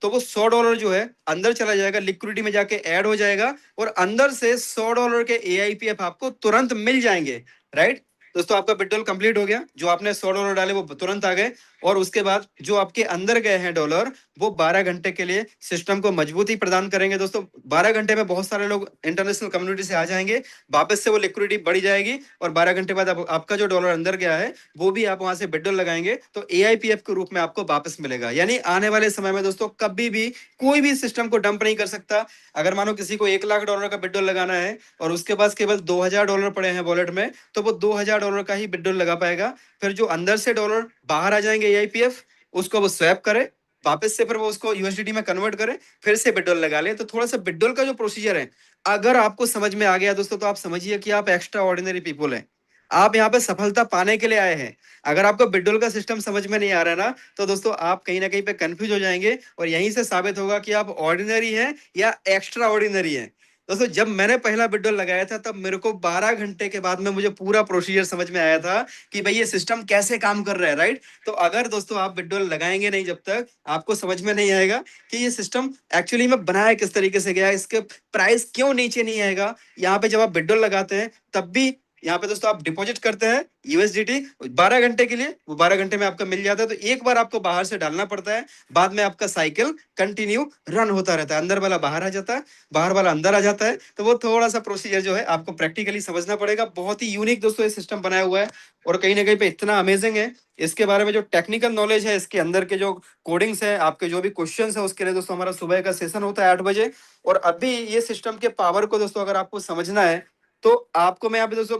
तो वो $100 जो है अंदर चला जाएगा, लिक्विडिटी में जाके ऐड हो जाएगा, और अंदर से $100 के एआईपीएफ आपको तुरंत मिल जाएंगे, राइट। दोस्तों आपका विड्रॉल कंप्लीट हो गया, जो आपने $100 डाले वो तुरंत आ गए। और उसके बाद जो आपके अंदर गए हैं डॉलर, वो 12 घंटे के लिए सिस्टम को मजबूती प्रदान करेंगे। दोस्तों 12 घंटे में बहुत सारे लोग इंटरनेशनल कम्युनिटी से आ जाएंगे, वापस से वो लिक्विडिटी बढ़ी जाएगी, और 12 घंटे बाद आपका जो डॉलर अंदर गया है, वो भी आप वहां से विड्रॉल लगाएंगे, तो एआईपीएफ के रूप में आपको वापस मिलेगा। यानी आने वाले समय में दोस्तों कभी भी कोई भी सिस्टम को डंप नहीं कर सकता। अगर मानो किसी को $1,00,000 का विड्रॉल लगाना है, और उसके पास केवल $2,000 पड़े हैं वॉलेट में, तो वो $2,000 का ही विड्रॉल लगा पाएगा। फिर जो अंदर से डॉलर बाहर आ जाएंगे एआईपीएफ, उसको वो स्वैप करे, वापस से फिर वो उसको यूएसडीटी में कन्वर्ट करे, फिर से विड्रॉल लगा ले। तो थोड़ा सा विड्रॉल का जो प्रोसीजर है, अगर आपको समझ में आ गया दोस्तों, तो आप समझिए कि आप एक्स्ट्रा ऑर्डिनरी पीपल हैं। आप यहाँ पे सफलता पाने के लिए आए हैं। अगर आपको बिडोल का सिस्टम समझ में नहीं आ रहा है ना, तो दोस्तों आप कहीं ना कहीं पे कंफ्यूज हो जाएंगे और यहीं से साबित होगा कि आप ऑर्डिनरी हैं या एक्स्ट्रा ऑर्डिनरी हैं। दोस्तों जब मैंने पहला बिडोल लगाया था तब मेरे को 12 घंटे के बाद में मुझे पूरा प्रोसीजर समझ में आया था कि भाई ये सिस्टम कैसे काम कर रहा है, राइट। तो अगर दोस्तों आप बिडोल लगाएंगे नहीं जब तक आपको समझ में नहीं आएगा कि ये सिस्टम एक्चुअली में बनाया किस तरीके से गया है, इसके प्राइस क्यों नीचे नहीं आएगा। यहाँ पे जब आप बिडोल लगाते हैं तब भी यहाँ पे दोस्तों आप डिपॉजिट करते हैं यूएसडीटी 12 घंटे के लिए, वो 12 घंटे में आपका मिल जाता है। तो एक बार आपको बाहर से डालना पड़ता है, बाद में आपका साइकिल कंटिन्यू रन होता रहता है, अंदर वाला बाहर आ जाता है, बाहर वाला अंदर आ जाता है। तो वो थोड़ा सा प्रोसीजर जो है आपको प्रैक्टिकली समझना पड़ेगा। बहुत ही यूनिक दोस्तों ये सिस्टम बनाया हुआ है और कहीं ना कहीं पे इतना अमेजिंग है। इसके बारे में जो टेक्निकल नॉलेज है, इसके अंदर के जो कोडिंग्स है, आपके जो भी क्वेश्चंस है, उसके लिए दोस्तों हमारा सुबह का सेशन होता है 8 बजे। और अभी ये सिस्टम के पावर को दोस्तों अगर आपको समझना है तो आपको मैं यहाँ पे दोस्तों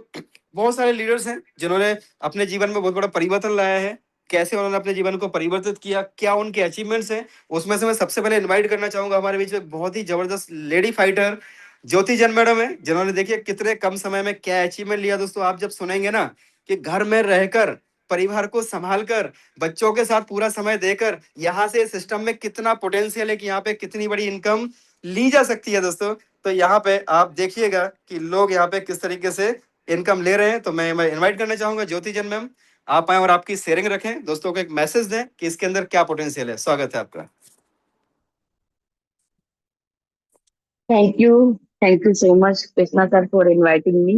बहुत सारे लीडर्स हैं जिन्होंने अपने जीवन में बहुत बड़ा परिवर्तन लाया है। कैसे उन्होंने अपने जीवन को परिवर्तित किया, क्या उनके अचीवमेंट्स हैं, उसमें से मैं सबसे पहले इनवाइट करना चाहूंगा हमारे बीच में बहुत ही जबरदस्त लेडी फाइटर ज्योति जन मैडम है, जिन्होंने देखिए कितने कम समय में क्या अचीवमेंट लिया। दोस्तों आप जब सुनेंगे ना कि घर में रहकर परिवार को संभाल कर बच्चों के साथ पूरा समय देकर यहाँ से सिस्टम में कितना पोटेंशियल है कि यहाँ पे कितनी बड़ी इनकम ली जा सकती है दोस्तों। तो यहाँ पे आप देखिएगा कि लोग यहाँ पे किस तरीके से इनकम ले रहे हैं। तो मैं इनवाइट करना चाहूंगा ज्योति जन मैम, आप आए और आपकी शेयरिंग रखें, दोस्तों को एक मैसेज दें कि इसके अंदर क्या पोटेंशियल है। स्वागत है आपका। Thank you so much Krishna sir for inviting me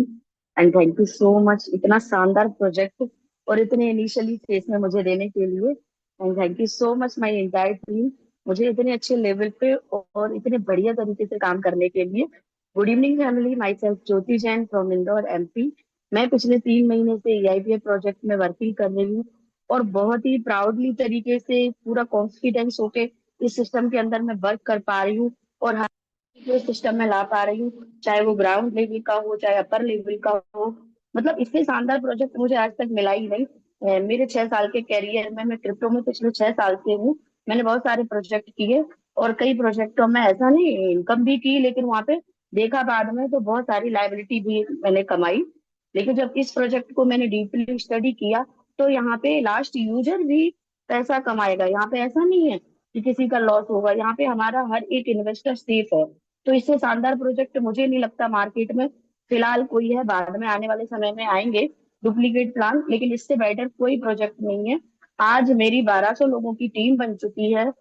and thank you so much इतना शानदार प्रोजेक्ट और इतने इनिशियली फेस में मुझे देने के लिए and thank you so much my entire team मुझे इतने अच्छे लेवल पे और इतने बढ़िया तरीके से काम करने के लिए। Good evening family, my self Jyoti Jain from Indore MP. मैं पिछले 3 महीने से ईआईपीएफ प्रोजेक्ट में वर्किंग कर रही हूँ और बहुत ही प्राउडली तरीके से पूरा कॉन्फिडेंस होके इस सिस्टम के अंदर मैं वर्क कर पा रही हूँ और जो सिस्टम में ला पा रही हूँ, चाहे वो ग्राउंड लेवल का हो चाहे अपर लेवल का हो। मतलब इससे शानदार प्रोजेक्ट मुझे आज तक मिला ही नहीं। मेरे 6 साल के कैरियर में मैं क्रिप्टो में पिछले 6 साल से हूँ। मैंने बहुत सारे प्रोजेक्ट किए और कई प्रोजेक्टों में ऐसा नहीं इनकम भी की, लेकिन वहां पे देखा बाद में तो बहुत सारी लाइबिलिटी भी मैंने कमाई। लेकिन जब इस प्रोजेक्ट को मैंने डीपली स्टडी किया तो यहाँ पे लास्ट यूजर भी पैसा कमाएगा। यहाँ पे ऐसा नहीं है कि किसी का लॉस होगा, यहाँ पे हमारा हर एक इन्वेस्टर सेफ है। तो इससे शानदार प्रोजेक्ट मुझे नहीं लगता मार्केट में फिलहाल कोई है, बाद में आने वाले समय में आएंगे डुप्लीकेट प्लान, लेकिन इससे बेटर कोई प्रोजेक्ट नहीं है। आज मेरी 1200 लोगों की टीम बन चुकी है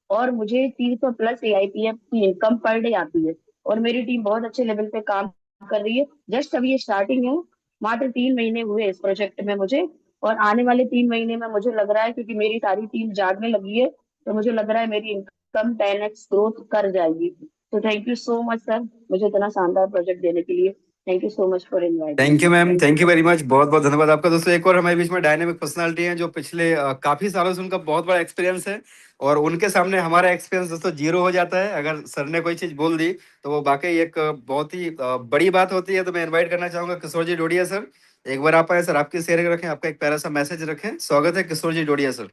और मुझे 300 प्लस एआईपीएफ की इनकम पर डे आती है और मेरी टीम बहुत अच्छे लेवल पे काम कर रही है। जस्ट अभी ये स्टार्टिंग है, मात्र 3 महीने हुए इस प्रोजेक्ट में मुझे। और आने वाले 3 महीने में मुझे लग रहा है, क्योंकि मेरी सारी टीम जागने लगी है, तो मुझे लग रहा है मेरी इनकम 10x ग्रोथ कर जाएगी। तो thank you so much sir मुझे इतना शानदार प्रोजेक्ट देने के लिए। Thank you so much for inviting thank you me. Ma'am, thank you very much, बहुत बहुत धन्यवाद आपका। दोस्तों एक और हमारे बीच में डायनेमिक पर्सनालिटी है जो पिछले काफी सालों से उनका बहुत बड़ा एक्सपीरियंस है और उनके सामने हमारा एक्सपीरियंस दोस्तों जीरो हो जाता है। अगर सर ने कोई चीज बोल दी तो वो वाकई एक बहुत ही बड़ी बात होती है। तो मैं इनवाइट करना चाहूंगा किशोर जी डोडिया सर, एक बार आप आए सर, आपकी शेयरिंग रखें, आपका एक प्यारा सा मैसेज रखें। स्वागत है किशोर जी डोडिया सर।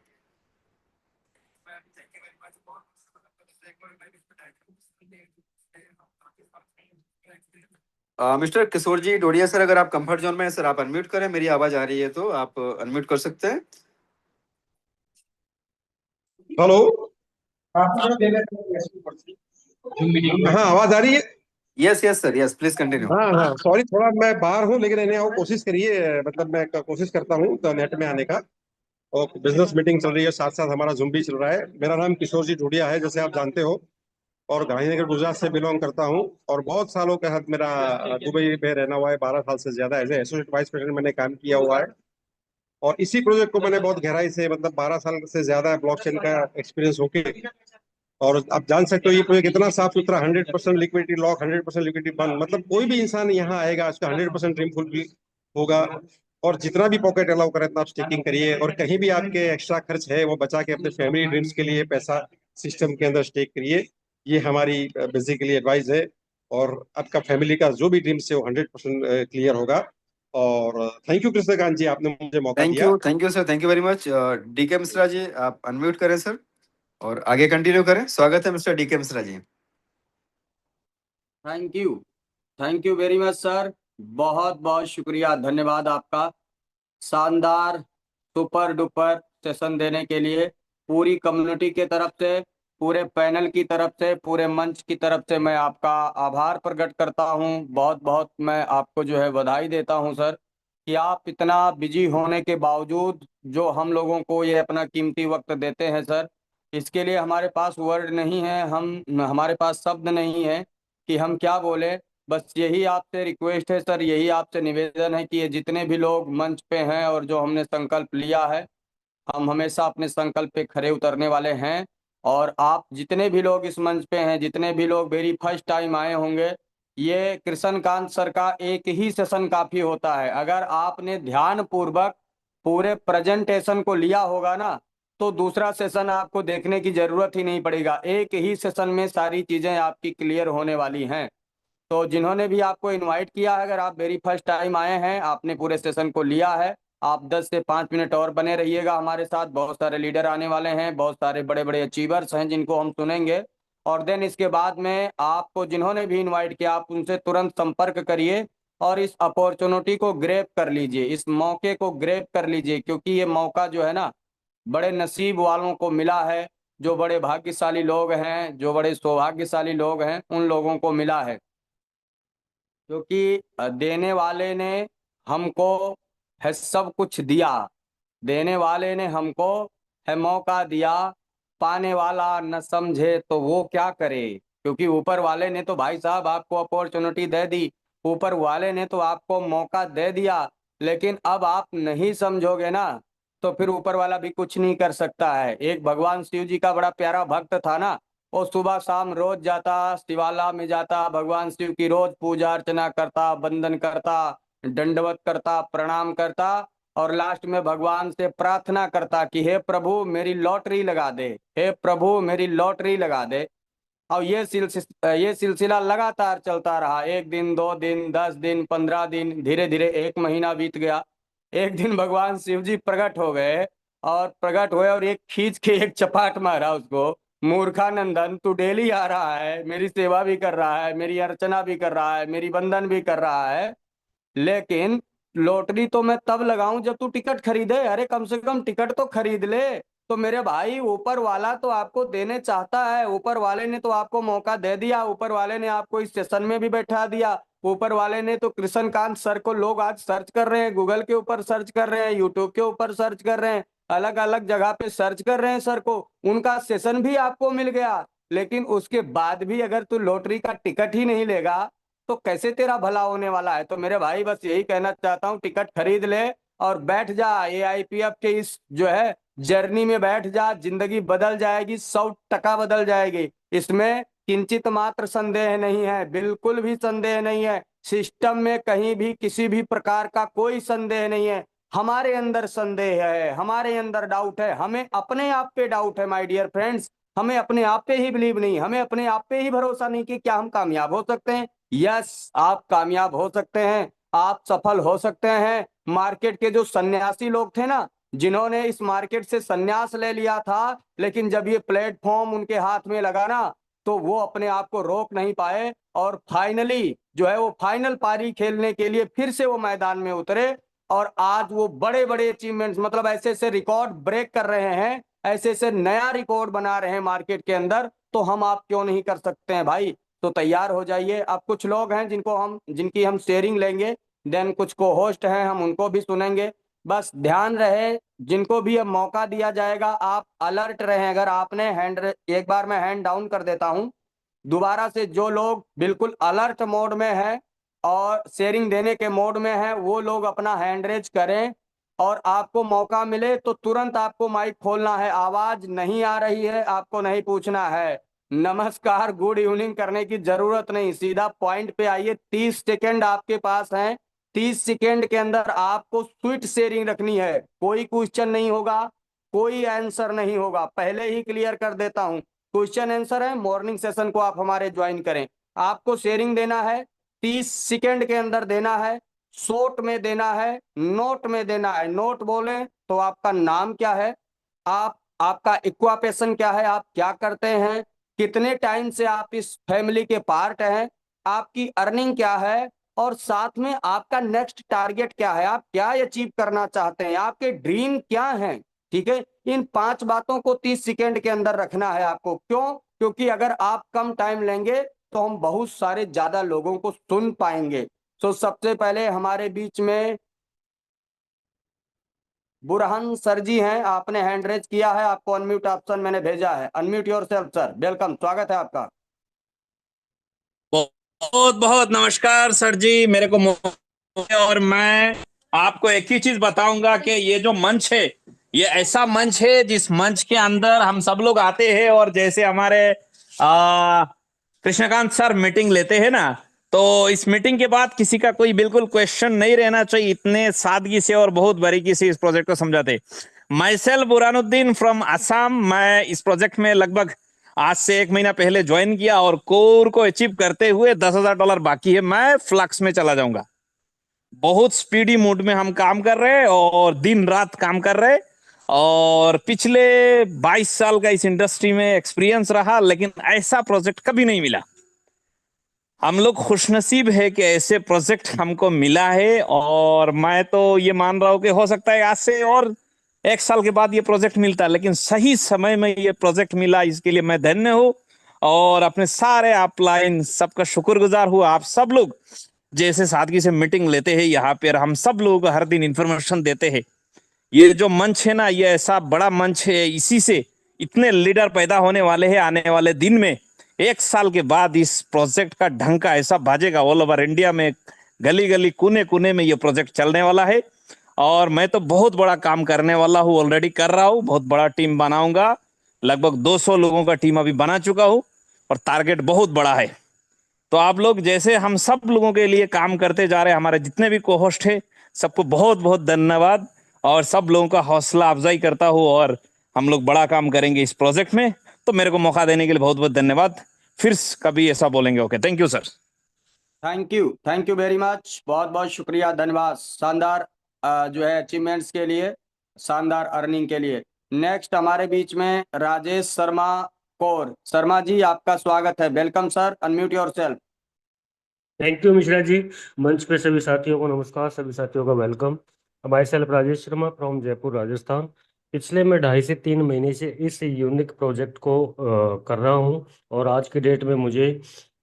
मिस्टर किशोर जी डोडिया सर, अगर आप कंफर्ट जोन में हैं सर, आप अनम्यूट करें, मेरी आवाज आ रही है तो आप अनम्यूट कर सकते हैं। हेलो। हाँ, आवाज आ रही है। Yes yes sir, yes please continue. हाँ हाँ, सॉरी, थोड़ा मैं बाहर हूँ, लेकिन इन्हें आओ कोशिश करिए, मतलब मैं कोशिश करता हूँ तो नेट में आने का। और बिजनेस मीटिंग चल रही है, साथ साथ हमारा जूम भी चल रहा है। मेरा नाम किशोर जी ढूंढिया है, जैसे आप जानते हो, और गांधीनगर गुजरात से बिलोंग करता हूँ। और बहुत सालों के साथ मेरा दुबई में रहना हुआ है, 12 साल से ज्यादा एज एसोसिएट वाइस प्रेसिडेंट मैंने काम किया हुआ है। और इसी प्रोजेक्ट को मैंने बहुत गहराई से, मतलब 12 साल से ज्यादा ब्लॉकचेन का एक्सपीरियंस होके, और आप जान सकते हो ये प्रोजेक्ट कितना साफ सुथरा, 100% लिक्विडिटी लॉक, 100% लिक्विडिटी बंद, मतलब कोई भी इंसान यहाँ आएगा उसका 100% ड्रीम फुल होगा। और जितना भी पॉकेट अलाउ करें उतना आप स्टेकिंग करिए, और कहीं भी आपके एक्स्ट्रा खर्च है वो बचा के अपने फैमिली ड्रीम्स के लिए पैसा सिस्टम के अंदर स्टेक करिए। ये हमारी बेसिकली एडवाइस है। और आपका फैमिली का जो भी ड्रीम्स है वो 100% क्लियर होगा। और थैंक यू कृष्णकांत जी, आपने मुझे मौका दिया। Thank you sir, thank you very much. D K Mishra ji आप अनम्यूट करें सर और आगे कंटिन्यू करें। स्वागत है mister DK Mishra ji. Thank you very much sir. बहुत बहुत शुक्रिया, धन्यवाद आपका। शानदार सुपर डुपर सेशन देने के लिए पूरी कम्युनिटी के तरफ से, पूरे पैनल की तरफ से, पूरे मंच की तरफ से मैं आपका आभार प्रकट करता हूं। बहुत बहुत मैं आपको जो है बधाई देता हूं सर, कि आप इतना बिजी होने के बावजूद जो हम लोगों को ये अपना कीमती वक्त देते हैं सर। इसके लिए हमारे पास वर्ड नहीं है, हमारे पास शब्द नहीं है कि हम क्या बोले। बस यही आपसे रिक्वेस्ट है सर, यही आपसे निवेदन है कि ये जितने भी लोग मंच पे हैं और जो हमने संकल्प लिया है, हम हमेशा अपने संकल्प पे खरे उतरने वाले हैं। और आप जितने भी लोग इस मंच पे हैं, जितने भी लोग वेरी फर्स्ट टाइम आए होंगे, ये कृष्णकांत सर का एक ही सेशन काफी होता है। अगर आपने ध्यान पूर्वक पूरे प्रेजेंटेशन को लिया होगा ना, तो दूसरा सेशन आपको देखने की जरूरत ही नहीं पड़ेगा। एक ही सेशन में सारी चीजें आपकी क्लियर होने वाली हैं। तो जिन्होंने भी आपको इनवाइट किया है, अगर आप वेरी फर्स्ट टाइम आए हैं, आपने पूरे सेशन को लिया है, आप 10 से 5 मिनट और बने रहिएगा हमारे साथ। बहुत सारे लीडर आने वाले हैं, बहुत सारे बड़े बड़े अचीवर्स हैं जिनको हम सुनेंगे। और देन इसके बाद में आपको जिन्होंने भी इनवाइट किया, आप उनसे तुरंत संपर्क करिए और इस अपॉर्चुनिटी को ग्रैब कर लीजिए, इस मौके को ग्रैब कर लीजिए, क्योंकि ये मौका जो है ना, बड़े नसीब वालों को मिला है। जो बड़े भाग्यशाली लोग हैं, जो बड़े सौभाग्यशाली लोग हैं, उन लोगों को मिला है। क्योंकि देने वाले ने हमको है सब कुछ दिया, देने वाले ने हमको है मौका दिया, पाने वाला न समझे तो वो क्या करे। क्योंकि ऊपर वाले ने तो भाई साहब आपको अपॉर्चुनिटी दे दी, ऊपर वाले ने तो आपको मौका दे दिया, लेकिन अब आप नहीं समझोगे ना, तो फिर ऊपर वाला भी कुछ नहीं कर सकता है। एक भगवान शिव जी का बड़ा प्यारा भक्त था ना, वो सुबह शाम रोज जाता, शिवाला में जाता, भगवान शिव की रोज पूजा अर्चना करता, वंदन करता, दंडवत करता, प्रणाम करता, और लास्ट में भगवान से प्रार्थना करता कि हे प्रभु मेरी लॉटरी लगा दे, हे प्रभु मेरी लॉटरी लगा दे। और ये सिलसिला लगातार चलता रहा। 1 दिन, 2 दिन, 10 दिन, 15 दिन, धीरे धीरे 1 महीना बीत गया। एक दिन भगवान शिव जी प्रकट हो गए, और प्रकट हुए और एक खींच के एक चपाट मारा उसको। मूर्खानंदन, तू डेली आ रहा है, मेरी सेवा भी कर रहा है, मेरी अर्चना भी कर रहा है, मेरी बंधन भी कर रहा है, लेकिन लॉटरी तो मैं तब लगाऊं जब तू टिकट खरीदे। अरे कम से कम टिकट तो खरीद ले। तो मेरे भाई, ऊपर वाला तो आपको देने चाहता है, ऊपर वाले ने तो आपको मौका दे दिया, ऊपर वाले ने आपको इस सेशन में भी बैठा दिया। ऊपर वाले ने तो कृष्णकांत सर को लोग आज सर्च कर रहे हैं, गूगल के ऊपर सर्च कर रहे हैं, यूट्यूब के ऊपर सर्च कर रहे हैं, अलग अलग जगह पे सर्च कर रहे हैं सर को। उनका सेशन भी आपको मिल गया, लेकिन उसके बाद भी अगर तू लॉटरी का टिकट ही नहीं लेगा, तो कैसे तेरा भला होने वाला है। तो मेरे भाई बस यही कहना चाहता हूँ, टिकट खरीद ले और बैठ जा, AIPF के इस जो है जर्नी में बैठ जा। जिंदगी बदल जाएगी, 100% बदल जाएगी, इसमें किंचित मात्र संदेह नहीं है, बिल्कुल भी संदेह नहीं है। सिस्टम में कहीं भी किसी भी प्रकार का कोई संदेह नहीं है। हमारे अंदर संदेह है, हमारे अंदर डाउट है, हमें अपने आप पे डाउट है माय डियर फ्रेंड्स। हमें अपने आप पे ही बिलीव नहीं, हमें अपने आप पे ही भरोसा नहीं कि क्या हम कामयाब हो सकते हैं। यस, आप कामयाब हो सकते हैं, आप सफल हो सकते हैं। मार्केट के जो सन्यासी लोग थे ना, जिन्होंने इस मार्केट से सन्यास ले लिया था, लेकिन जब ये प्लेटफॉर्म उनके हाथ में लगा ना, तो वो अपने आप को रोक नहीं पाए, और फाइनली जो है वो फाइनल पारी खेलने के लिए फिर से वो मैदान में उतरे। और आज वो बड़े बड़े अचीवमेंट्स, मतलब ऐसे ऐसे रिकॉर्ड ब्रेक कर रहे हैं, ऐसे ऐसे नया रिकॉर्ड बना रहे हैं मार्केट के अंदर। तो हम आप क्यों नहीं कर सकते हैं भाई। तो तैयार हो जाइए। अब कुछ लोग हैं जिनकी हम शेयरिंग लेंगे, देन कुछ को होस्ट हैं, हम उनको भी सुनेंगे। बस ध्यान रहे, जिनको भी अब मौका दिया जाएगा आप अलर्ट रहें। अगर आपने एक बार मैं हैंड डाउन कर देता हूं, दोबारा से जो लोग बिल्कुल अलर्ट मोड में है और शेयरिंग देने के मोड में है, वो लोग अपना हैंड रेज करें। और आपको मौका मिले तो तुरंत आपको माइक खोलना है। आवाज नहीं आ रही है, आपको नहीं पूछना है नमस्कार गुड इवनिंग करने की जरूरत नहीं, सीधा पॉइंट पे आइए। 30 सेकेंड आपके पास हैं, 30 सेकेंड के अंदर आपको स्विट शेयरिंग रखनी है। कोई क्वेश्चन नहीं होगा, कोई आंसर नहीं होगा, पहले ही क्लियर कर देता हूं। क्वेश्चन आंसर है, मॉर्निंग सेशन को आप हमारे ज्वाइन करें। आपको शेयरिंग देना है, 30 सेकेंड के अंदर देना है, शॉर्ट में देना है, नोट में देना है। नोट बोले तो आपका नाम क्या है, आपका इक्वापेशन क्या है, आप क्या करते हैं, कितने टाइम से आप इस फैमिली के पार्ट हैं, आपकी अर्निंग क्या है, और साथ में आपका नेक्स्ट टारगेट क्या है, आप क्या अचीव करना चाहते हैं, आपके ड्रीम क्या हैं। ठीक है, इन 5 बातों को 30 सेकेंड के अंदर रखना है आपको। क्यों? क्योंकि अगर आप कम टाइम लेंगे तो हम बहुत सारे ज्यादा लोगों को सुन पाएंगे। तो सबसे पहले हमारे बीच में बुरहान सर जी हैं, आपने हैंड रेज किया है, आपको अनम्यूट ऑप्शन मैंने भेजा है। अनम्यूट योरसेल्फ सर, वेलकम, स्वागत है आपका। बहुत बहुत नमस्कार सर जी, मेरे को और मैं आपको एक ही चीज बताऊंगा कि ये जो मंच है, ये ऐसा मंच है जिस मंच के अंदर हम सब लोग आते हैं और जैसे हमारे कृष्णकांत सर मीटिंग लेते हैं ना, तो इस मीटिंग के बाद किसी का कोई बिल्कुल क्वेश्चन नहीं रहना चाहिए, इतने सादगी से और बहुत बारीकी से इस प्रोजेक्ट को समझाते। My self Burhanuddin from Assam, मैं इस प्रोजेक्ट में लगभग आज से 1 महीना पहले ज्वाइन किया और कोर को अचीव करते हुए $10,000 बाकी है, मैं फ्लक्स में चला जाऊंगा। बहुत स्पीडी मोड में हम काम कर रहे हैं और दिन रात काम कर रहे हैं और पिछले 22 साल का इस इंडस्ट्री में एक्सपीरियंस रहा, लेकिन ऐसा प्रोजेक्ट कभी नहीं मिला। हम लोग खुशनसीब है कि ऐसे प्रोजेक्ट हमको मिला है और मैं तो ये मान रहा हूं कि हो सकता है आज से और 1 साल के बाद ये प्रोजेक्ट मिलता है, लेकिन सही समय में ये प्रोजेक्ट मिला, इसके लिए मैं धन्य हूं और अपने सारे अपलाइन सबका शुक्रगुजार हूं। आप सब लोग जैसे सादगी से मीटिंग लेते हैं यहाँ पे, हम सब लोग हर दिन इंफॉर्मेशन देते हैं। ये जो मंच है ना, ये ऐसा बड़ा मंच है, इसी से इतने लीडर पैदा होने वाले हैं। आने वाले दिन में 1 साल के बाद इस प्रोजेक्ट का ढंका ऐसा बाजेगा ऑल ओवर इंडिया में, गली गली कोने कोने में ये प्रोजेक्ट चलने वाला है और मैं तो बहुत बड़ा काम करने वाला हूँ, ऑलरेडी कर रहा हूँ, बहुत बड़ा टीम बनाऊंगा। लगभग 200 लोगों का टीम अभी बना चुका हूँ और टारगेट बहुत बड़ा है। तो आप लोग जैसे हम सब लोगों के लिए काम करते जा रहे हैं, हमारे जितने भी को-होस्ट है सबको बहुत बहुत धन्यवाद और सब लोगों का हौसला अफजाई करता हूँ और हम लोग बड़ा काम करेंगे इस प्रोजेक्ट में। तो मेरे को मौका देने के लिए बहुत बहुत धन्यवाद, फिर कभी ऐसा बोलेंगे। Okay, thank you sir. Thank you very much, बहुत बहुत शुक्रिया, धन्यवाद शानदार जो है अचीवमेंट्स के लिए, शानदार अर्निंग के लिए। नेक्स्ट हमारे बीच में राजेश शर्मा कौर, शर्मा जी आपका स्वागत है, welcome sir, unmute yourself. Thank you Mishra ji. मंच पे सभी साथियों को नमस्कार, सभी साथियों का welcome. My self Rajesh Sharma from Jaipur Rajasthan. पिछले मैं 2.5 से 3 महीने से इस यूनिक प्रोजेक्ट को कर रहा हूं और आज की डेट में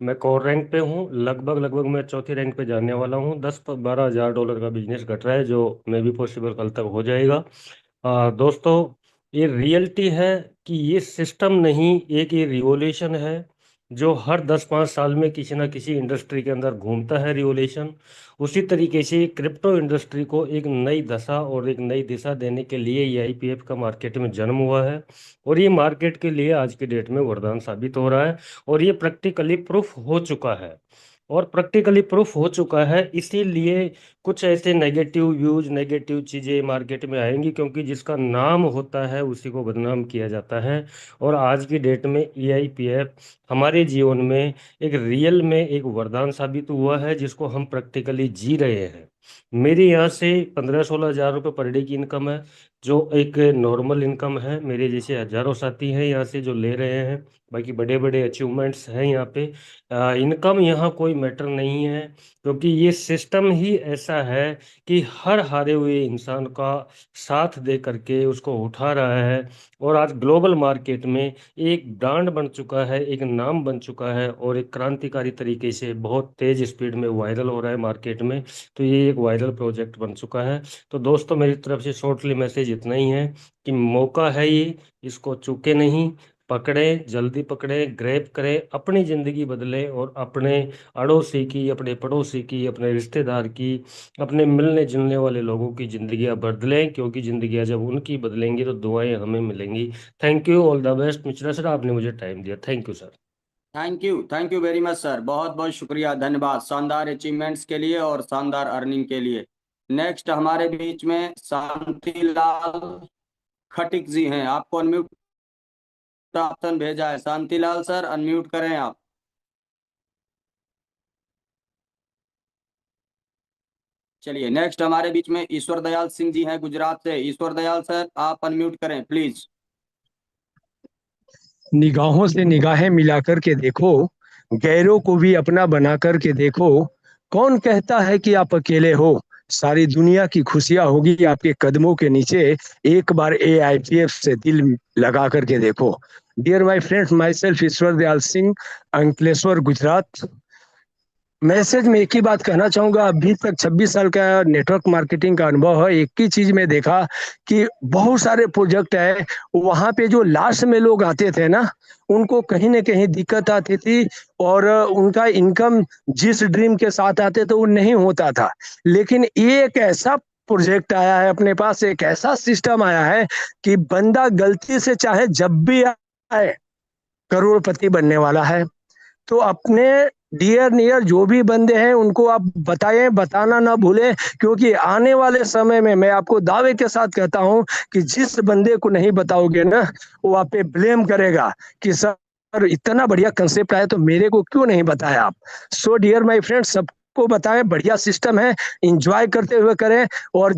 मैं कोर रैंक पे हूं। लगभग मैं चौथी रैंक पे जाने वाला हूं। 10-12 हज़ार डॉलर का बिजनेस घट रहा है, जो मे भी पॉसिबल कल तक हो जाएगा। दोस्तों, ये रियलिटी है कि ये सिस्टम नहीं, एक ये रिवोल्यूशन है जो हर 10-5 साल में किसी ना किसी इंडस्ट्री के अंदर घूमता है रिवोल्यूशन। उसी तरीके से क्रिप्टो इंडस्ट्री को एक नई दशा और एक नई दिशा देने के लिए ये आईपीएफ का मार्केट में जन्म हुआ है और ये मार्केट के लिए आज की डेट में वरदान साबित हो रहा है और ये प्रैक्टिकली प्रूफ हो चुका है। इसीलिए कुछ ऐसे नेगेटिव व्यूज, नेगेटिव चीज़ें मार्केट में आएंगी, क्योंकि जिसका नाम होता है उसी को बदनाम किया जाता है। और आज की डेट में EIPF हमारे जीवन में एक रियल में एक वरदान साबित हुआ है, जिसको हम प्रैक्टिकली जी रहे हैं। मेरी यहाँ से 15-16 हज़ार रुपये पर डे की इनकम है, जो एक नॉर्मल इनकम है। मेरे जैसे हजारों साथी हैं यहाँ से जो ले रहे हैं, बाकी बड़े बड़े अचीवमेंट्स हैं यहाँ पे। इनकम यहाँ कोई मैटर नहीं है, क्योंकि ये सिस्टम ही ऐसा है कि हर हारे हुए इंसान का साथ दे करके उसको उठा रहा है और आज ग्लोबल मार्केट में एक ब्रांड बन चुका है, एक नाम बन चुका है और एक क्रांतिकारी तरीके से बहुत तेज स्पीड में वायरल हो रहा है मार्केट में। तो ये एक वायरल प्रोजेक्ट बन चुका है। तो दोस्तों, मेरी तरफ से शॉर्टली मैसेज इतना ही है कि मौका है ये, इसको चूके नहीं, पकड़ें, जल्दी पकड़ें, ग्रैब करें, अपनी ज़िंदगी बदलें और अपने अड़ोसी की, अपने पड़ोसी की, अपने रिश्तेदार की, अपने मिलने जुलने वाले लोगों की ज़िंदगियां बदलें, क्योंकि ज़िंदगियां जब उनकी बदलेंगी तो दुआएं हमें मिलेंगी। Thank you, all the best. Mishra sir, आपने मुझे टाइम दिया, thank you sir. Thank you very much sir, बहुत बहुत शुक्रिया, धन्यवाद शानदार अचीवमेंट्स के लिए और शानदार अर्निंग के लिए। नेक्स्ट हमारे बीच में शांतिलाल खटिक जी हैं, आपको अनम्यूट ऑप्शन भेजा है। शांतिलाल सर, अनम्यूट करें आप। चलिए, नेक्स्ट हमारे बीच में ईश्वर दयाल सिंह जी हैं गुजरात से। ईश्वर दयाल सर, आप अनम्यूट करें प्लीज। निगाहों से निगाहें मिलाकर के देखो, गैरों को भी अपना बना कर के देखो, कौन कहता है कि आप अकेले हो? सारी दुनिया की खुशियां होगी आपके कदमों के नीचे। एक बार AIPF से दिल लगा करके देखो। Dear my friends, myself Ishwar Dayal Singh, Ankleshwar, Gujarat. Message में एक ही बात कहना चाहूंगा, अभी तक 26 साल का नेटवर्क मार्केटिंग का अनुभव है। एक ही चीज में देखा कि बहुत सारे प्रोजेक्ट है, वहां पे जो लास्ट में लोग आते थे ना, उनको कहीं ना कहीं दिक्कत आती थी और उनका इनकम जिस ड्रीम के साथ आते थे वो नहीं होता था। लेकिन ये एक ऐसा प्रोजेक्ट आया है अपने पास, एक ऐसा सिस्टम आया है कि बंदा गलती से चाहे जब भी आए करोड़पति बनने वाला है। तो अपने डियर नियर जो भी बंदे हैं उनको आप बताएं, बताना ना भूलें, क्योंकि आने वाले समय में मैं आपको दावे के साथ कहता हूं कि जिस बंदे को नहीं बताओगे ना, वो आप पे ब्लेम करेगा कि सर इतना बढ़िया कंसेप्ट आया तो मेरे को क्यों नहीं बताया आप। सो डियर माय फ्रेंड्स, सबको बताएं, बढ़िया सिस्टम है, इंजॉय करते हुए करें और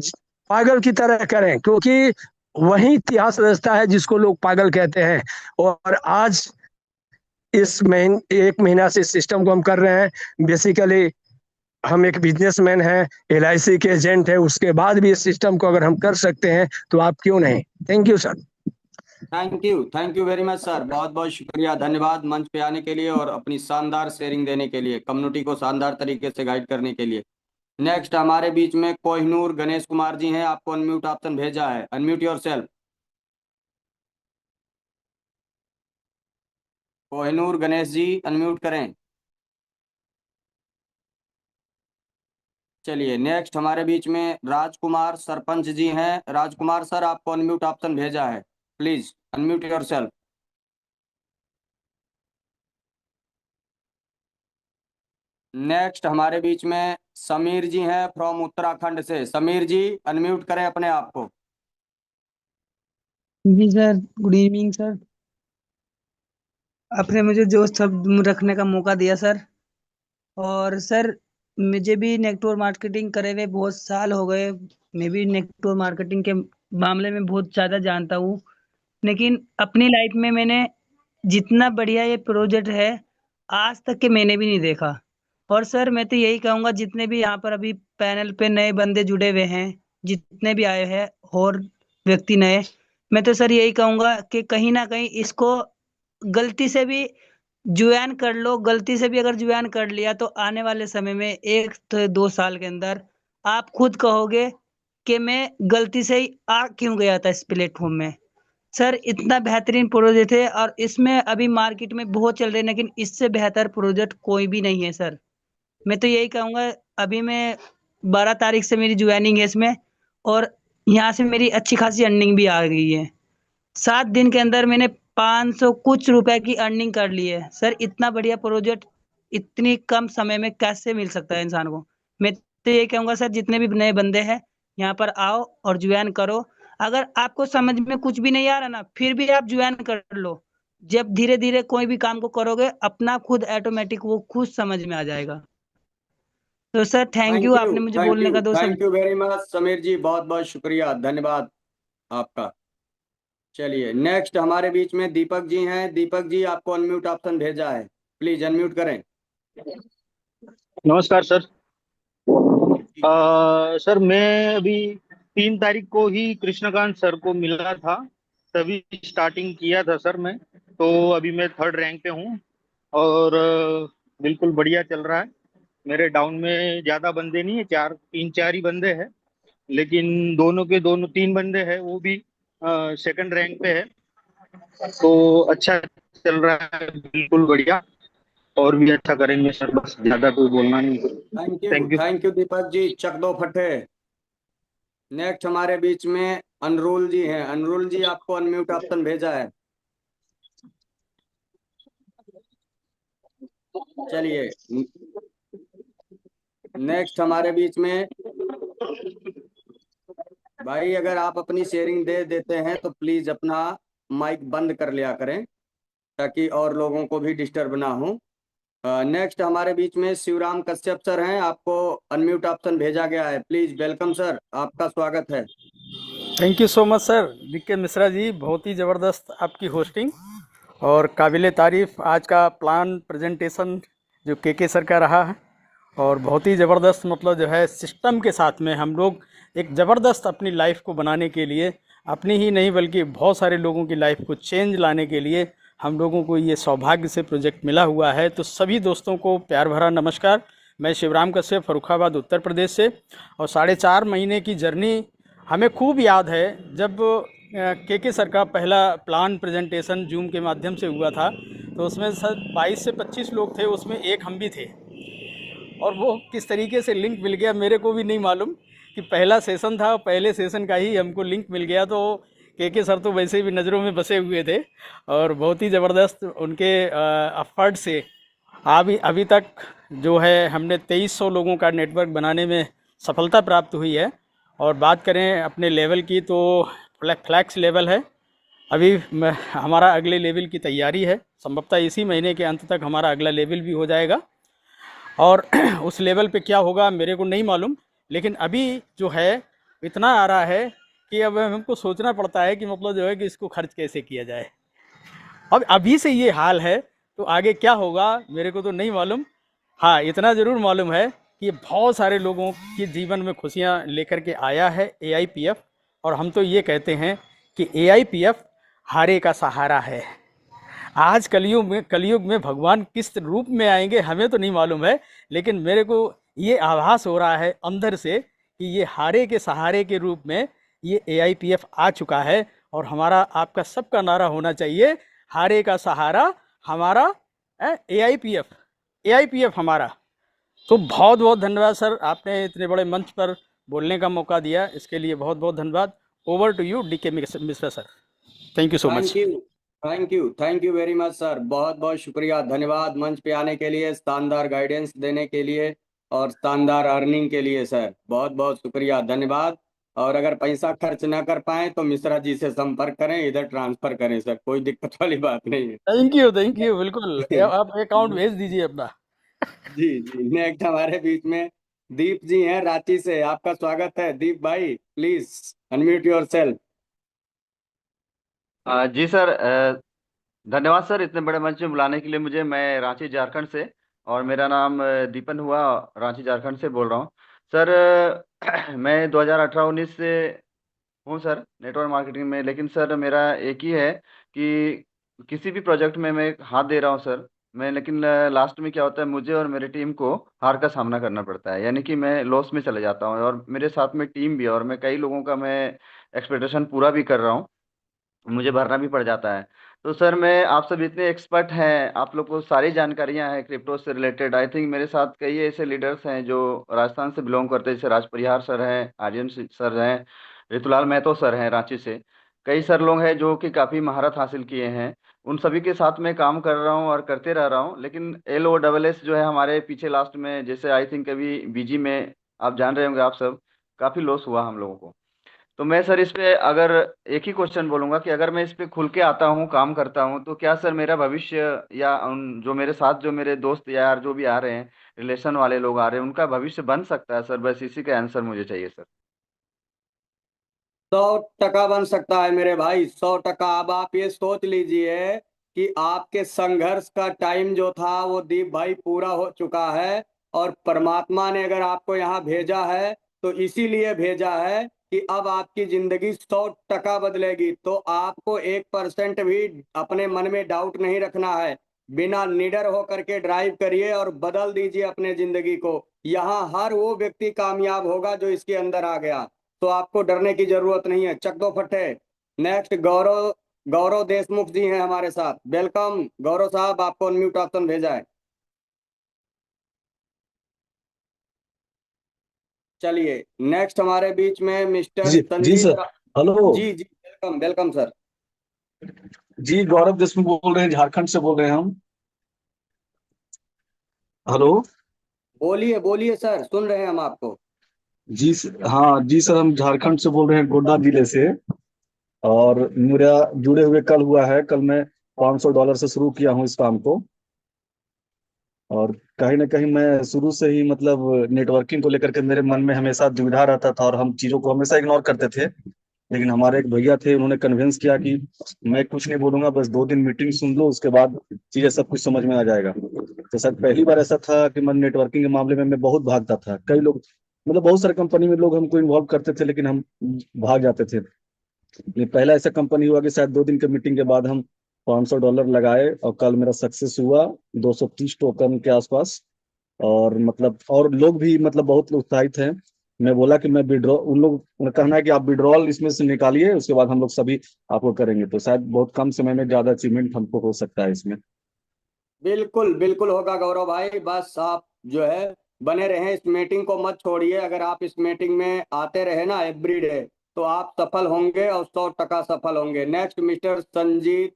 पागल की तरह करें, क्योंकि वही इतिहास रचता है जिसको लोग पागल कहते हैं। और आज इस एक महीना से सिस्टम को हम कर रहे हैं। बेसिकली हम एक बिजनेसमैन हैं, LIC के एजेंट है, उसके बाद भी इस सिस्टम को अगर हम कर सकते हैं तो आप क्यों नहीं। Thank you sir. Thank you very much sir, बहुत बहुत शुक्रिया, धन्यवाद मंच पे आने के लिए और अपनी शानदार शेयरिंग देने के लिए, कम्युनिटी को शानदार तरीके से गाइड करने के लिए। नेक्स्ट हमारे बीच में कोहिनूर गणेश कुमार जी हैं, आपको अनम्यूट ऑप्शन भेजा है, unmute yourself. Kohinoor Ganesh ji unmute करें। चलिए नेक्स्ट हमारे बीच में राजकुमार सरपंच जी हैं, राजकुमार सर आपको अनम्यूट ऑप्शन भेजा है, प्लीज अनम्यूट योरसेल्फ। नेक्स्ट हमारे बीच में समीर जी हैं फ्रॉम उत्तराखंड से, समीर जी अनम्यूट करें अपने आप को। जी सर, गुड इवनिंग सर। आपने मुझे जो शब्द रखने का मौका दिया सर। और सर मुझे भी नेटवर्क मार्केटिंग करे हुए बहुत साल हो गए। मैं भी नेटवर्क मार्केटिंग के मामले में बहुत ज़्यादा जानता हूँ, लेकिन अपनी लाइफ में मैंने जितना बढ़िया ये प्रोजेक्ट है आज तक के मैंने भी नहीं देखा। और सर मैं तो यही कहूँगा, जितने भी यहाँ पर अभी पैनल पे नए बंदे जुड़े हुए हैं, जितने भी आए हैं और व्यक्ति नए, मैं तो सर यही कहूँगा कि कहीं ना कहीं इसको गलती से भी ज्वाइन कर लो। गलती से भी अगर ज्वाइन कर लिया तो आने वाले समय में 1 से 2 साल के अंदर आप खुद कहोगे कि मैं गलती से ही आ क्यों गया था इस प्लेटफॉर्म में। सर इतना बेहतरीन प्रोजेक्ट है और इसमें अभी मार्केट में बहुत चल रहे हैं, लेकिन इससे बेहतर प्रोजेक्ट कोई भी नहीं है सर। मैं तो यही कहूँगा, अभी मैं 12 तारीख से मेरी ज्वाइनिंग है इसमें और यहाँ से मेरी अच्छी खासी अर्निंग भी आ गई है। 7 दिन के अंदर मैंने 500 कुछ रुपए की अर्निंग कर ली है। सर इतना बढ़िया प्रोजेक्ट इतनी कम समय में कैसे मिल सकता है इंसान को। मैं तो यही कहूँगा सर, जितने भी नए बंदे हैं यहाँ पर आओ और ज्वाइन करो। अगर आपको समझ में कुछ भी नहीं आ रहा ना, फिर भी आप ज्वाइन कर लो। जब धीरे धीरे कोई भी काम को करोगे अपना खुद ऑटोमेटिक वो खुद समझ में आ जाएगा। तो सर थैंक यू, आपने मुझे बोलने का 2 शब्द। Thank you very much Sameer ji, बहुत बहुत शुक्रिया, धन्यवाद आपका। चलिए नेक्स्ट हमारे बीच में दीपक जी हैं, दीपक जी आपको अनम्यूट ऑप्शन भेजा है, प्लीज अनम्यूट करें। नमस्कार सर। सर मैं अभी 3 तारीख को ही कृष्णकांत सर को मिला था, तभी स्टार्टिंग किया था सर मैं। तो अभी मैं 3rd रैंक पे हूँ और बिल्कुल बढ़िया चल रहा है। मेरे डाउन में ज़्यादा बंदे नहीं है, 3-4 ही बंदे हैं, लेकिन दोनों 3 बंदे हैं वो भी 2nd रैंक पे है। तो अच्छा चल रहा है, बिल्कुल बढ़िया, और भी अच्छा करेंगे सर, बस ज्यादा कोई बोलना नहीं। थैंक यू दीपक जी, चक दो फटे। नेक्स्ट हमारे बीच में अनरुल जी हैं, अनरुल जी आपको अनम्यूट ऑप्शन भेजा है। चलिए नेक्स्ट हमारे बीच में भाई, अगर आप अपनी शेयरिंग दे देते हैं तो प्लीज अपना माइक बंद कर लिया करें ताकि और लोगों को भी डिस्टर्ब ना हो। नेक्स्ट हमारे बीच में शिवराम कश्यप सर हैं, आपको अनम्यूट ऑप्शन भेजा गया है, प्लीज वेलकम सर, आपका स्वागत है। Thank you so much sir DK Mishra ji, बहुत ही ज़बरदस्त आपकी होस्टिंग और काबिले तारीफ़ आज का प्लान प्रेजेंटेशन जो KK सर का रहा है। और बहुत ही ज़बरदस्त मतलब जो है सिस्टम के साथ में हम लोग एक ज़बरदस्त अपनी लाइफ को बनाने के लिए, अपनी ही नहीं बल्कि बहुत सारे लोगों की लाइफ को चेंज लाने के लिए हम लोगों को ये सौभाग्य से प्रोजेक्ट मिला हुआ है। तो सभी दोस्तों को प्यार भरा नमस्कार। मैं शिवराम कश्यप, फर्रुखाबाद, उत्तर प्रदेश से। और 4.5 महीने की जर्नी हमें खूब याद है, जब के सर का पहला प्लान प्रेजेंटेशन जूम के माध्यम से हुआ था, तो उसमें सर 22 से 25 लोग थे, उसमें एक हम भी थे। और वो किस तरीके से लिंक मिल गया मेरे को भी नहीं मालूम, कि पहला सेशन था, पहले सेशन का ही हमको लिंक मिल गया। तो के सर तो वैसे भी नज़रों में बसे हुए थे, और बहुत ही ज़बरदस्त उनके एफर्ट से अभी तक जो है हमने 2300 लोगों का नेटवर्क बनाने में सफलता प्राप्त हुई है। और बात करें अपने लेवल की, तो फ्लैक्स लेवल है। अभी हमारा अगले लेवल की तैयारी है, संभवतः इसी महीने के अंत तक हमारा अगला लेवल भी हो जाएगा। और उस लेवल पे क्या होगा मेरे को नहीं मालूम, लेकिन अभी जो है इतना आ रहा है कि अब हमको सोचना पड़ता है कि मतलब जो है कि इसको खर्च कैसे किया जाए। अब अभी से ये हाल है, तो आगे क्या होगा मेरे को तो नहीं मालूम। हाँ, इतना ज़रूर मालूम है कि बहुत सारे लोगों के जीवन में खुशियाँ लेकर के आया है AIPF। और हम तो ये कहते हैं कि AIPF हारे का सहारा है। आज कलयुग में भगवान किस रूप में आएंगे हमें तो नहीं मालूम है, लेकिन मेरे को ये आभास हो रहा है अंदर से कि ये हारे के सहारे के रूप में ये AIPF आ चुका है। और हमारा आपका सबका नारा होना चाहिए, हारे का सहारा हमारा AIPF हमारा। तो बहुत बहुत धन्यवाद सर, आपने इतने बड़े मंच पर बोलने का मौका दिया, इसके लिए बहुत बहुत धन्यवाद। Over to you DK Mishra sir, thank you so much. Thank you very much sir, बहुत बहुत शुक्रिया, धन्यवाद मंच पे आने के लिए, शानदार गाइडेंस देने के लिए और शानदार अर्निंग के लिए सर, बहुत बहुत शुक्रिया, धन्यवाद। और अगर पैसा खर्च ना कर पाए तो मिश्रा जी से संपर्क करें, इधर ट्रांसफर करें सर, कोई दिक्कत वाली बात नहीं है। थैंक यू बिल्कुल, आप अकाउंट भेज दीजिए अपना। जी जी, नेक्स्ट हमारे बीच में दीप जी हैं रांची से, आपका स्वागत है दीप भाई, प्लीज अनम्यूट योरसेल्फ। जी सर, धन्यवाद सर इतने बड़े मंच में बुलाने के लिए मुझे। मैं रांची झारखंड से, और मेरा नाम दीपन हुआ, रांची झारखंड से बोल रहा हूँ सर। मैं 2018-19 से हूँ सर नेटवर्क मार्केटिंग में, लेकिन सर मेरा एक ही है कि किसी भी प्रोजेक्ट में मैं हाथ दे रहा हूँ सर मैं, लेकिन लास्ट में क्या होता है, मुझे और मेरी टीम को हार का सामना करना पड़ता है, यानी कि मैं लॉस में चले जाता हूँ। और मेरे साथ में टीम भी है, और मैं कई लोगों का मैं एक्सपेक्टेशन पूरा भी कर रहा हूँ, मुझे भरना भी पड़ जाता है। तो सर मैं, आप सब इतने एक्सपर्ट हैं, आप लोग को सारी जानकारियां हैं क्रिप्टो से रिलेटेड। आई थिंक मेरे साथ कई ऐसे लीडर्स हैं जो राजस्थान से बिलोंग करते हैं, जैसे राज परिहार सर हैं, आर्यन सर हैं, ऋतुलाल महतो सर हैं रांची से। कई सर लोग हैं जो कि काफ़ी महारत हासिल किए हैं, उन सभी के साथ मैं काम कर रहा हूँ और करते रह रहा हूँ। लेकिन LOSS जो है हमारे पीछे लास्ट में, जैसे आई थिंक अभी BG में आप जान रहे होंगे आप सब, काफ़ी लॉस हुआ हम लोगों को। तो मैं सर इस पे अगर एक ही क्वेश्चन बोलूंगा कि अगर मैं इस पे खुल के आता हूँ, काम करता हूँ, तो क्या सर मेरा भविष्य, या उन जो मेरे साथ जो मेरे दोस्त यार जो भी आ रहे हैं, रिलेशन वाले लोग आ रहे हैं, उनका भविष्य बन सकता है सर? बस इसी का आंसर मुझे चाहिए सर। 100% बन सकता है मेरे भाई, 100%। अब आप ये सोच लीजिए कि आपके संघर्ष का टाइम जो था वो दीप भाई पूरा हो चुका है, और परमात्मा ने अगर आपको यहाँ भेजा है तो इसीलिए भेजा है कि अब आपकी जिंदगी 100% बदलेगी। तो आपको 1% भी अपने मन में डाउट नहीं रखना है, बिना निडर होकर के ड्राइव करिए और बदल दीजिए अपने जिंदगी को। यहाँ हर वो व्यक्ति कामयाब होगा जो इसके अंदर आ गया, तो आपको डरने की जरूरत नहीं है। चक दो फट्टे। नेक्स्ट गौरव गौरव देशमुख जी हैं हमारे साथ, वेलकम गौरव साहब, आपको अनम्यूट ऑप्शन भेजा है। चलिए नेक्स्ट हमारे बीच में मिस्टर जी संजीव सर, हेलो। जी जी, वेलकम वेलकम सर। जी, गौरव देशमुख बोल रहे हैं, झारखंड से बोल रहे हैं हम। हेलो। बोलिए बोलिए सर, सुन रहे हैं हम आपको। जी हाँ जी सर, हम झारखंड से बोल रहे हैं, गोड्डा जिले से। और मेरा जुड़े हुए कल हुआ है, कल मैं $500 से शुरू किया हूँ इस काम को। और कहीं ना कहीं मैं शुरू से ही मतलब नेटवर्किंग को लेकर के मेरे मन में हमेशा दुविधा रहता था, और हम चीजों को हमेशा इग्नोर करते थे। लेकिन हमारे एक भैया थे, उन्होंने कन्विंस किया कि मैं कुछ नहीं बोलूंगा, बस 2 दिन मीटिंग सुन लो, उसके बाद चीजें सब कुछ समझ में आ जाएगा। तो सर पहली बार ऐसा था कि मैं नेटवर्किंग के मामले में मैं बहुत भागता था। कई लोग, मतलब बहुत सारे कंपनी में लोग हमको इन्वॉल्व करते थे, लेकिन हम भाग जाते थे। ये पहला ऐसा कंपनी हुआ कि शायद 2 दिन के मीटिंग के बाद हम $500 लगाए, और कल मेरा सक्सेस हुआ 230 टोकन के आसपास। और मतलब और लोग भी मतलब बहुत उत्साहित हैं। मैं बोला कि मैं विड्रॉ, उन लोग का कहना है कि आप विड्रॉल इसमें से निकालिए, उसके बाद हम लोग सभी आपको करेंगे। तो शायद बहुत कम समय में ज्यादा अचीवमेंट हमको हो सकता है इसमें। बिल्कुल बिल्कुल होगा गौरव भाई, बस आप जो है बने रहें, इस मीटिंग को मत छोड़िए। अगर आप इस मीटिंग में आते रहे ना एवरीडे, तो आप सफल होंगे और 100% सफल होंगे। नेक्स्ट मिस्टर संजीत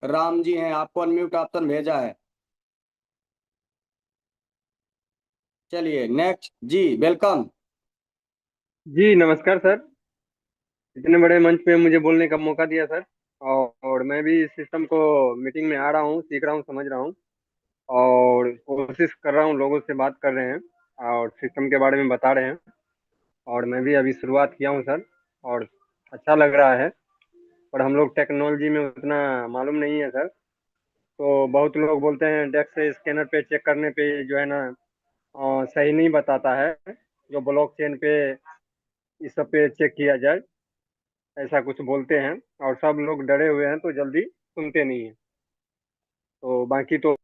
राम जी हैं, आपको अनम्यूट ऑप्शन भेजा है। चलिए नेक्स्ट जी, वेलकम। जी नमस्कार सर, इतने बड़े मंच पे मुझे बोलने का मौका दिया सर। और मैं भी इस सिस्टम को मीटिंग में आ रहा हूँ, सीख रहा हूँ, समझ रहा हूँ और कोशिश कर रहा हूँ। लोगों से बात कर रहे हैं और सिस्टम के बारे में बता रहे हैं, और मैं भी अभी शुरुआत किया हूँ सर, और अच्छा लग रहा है। और हम लोग टेक्नोलॉजी में उतना मालूम नहीं है सर, तो बहुत लोग बोलते हैं डेस्क से स्कैनर पे चेक करने पे जो है ना सही नहीं बताता है, जो ब्लॉकचेन पे इस सब पे चेक किया जाए, ऐसा कुछ बोलते हैं। और सब लोग डरे हुए हैं तो जल्दी सुनते नहीं है। तो बाकी तो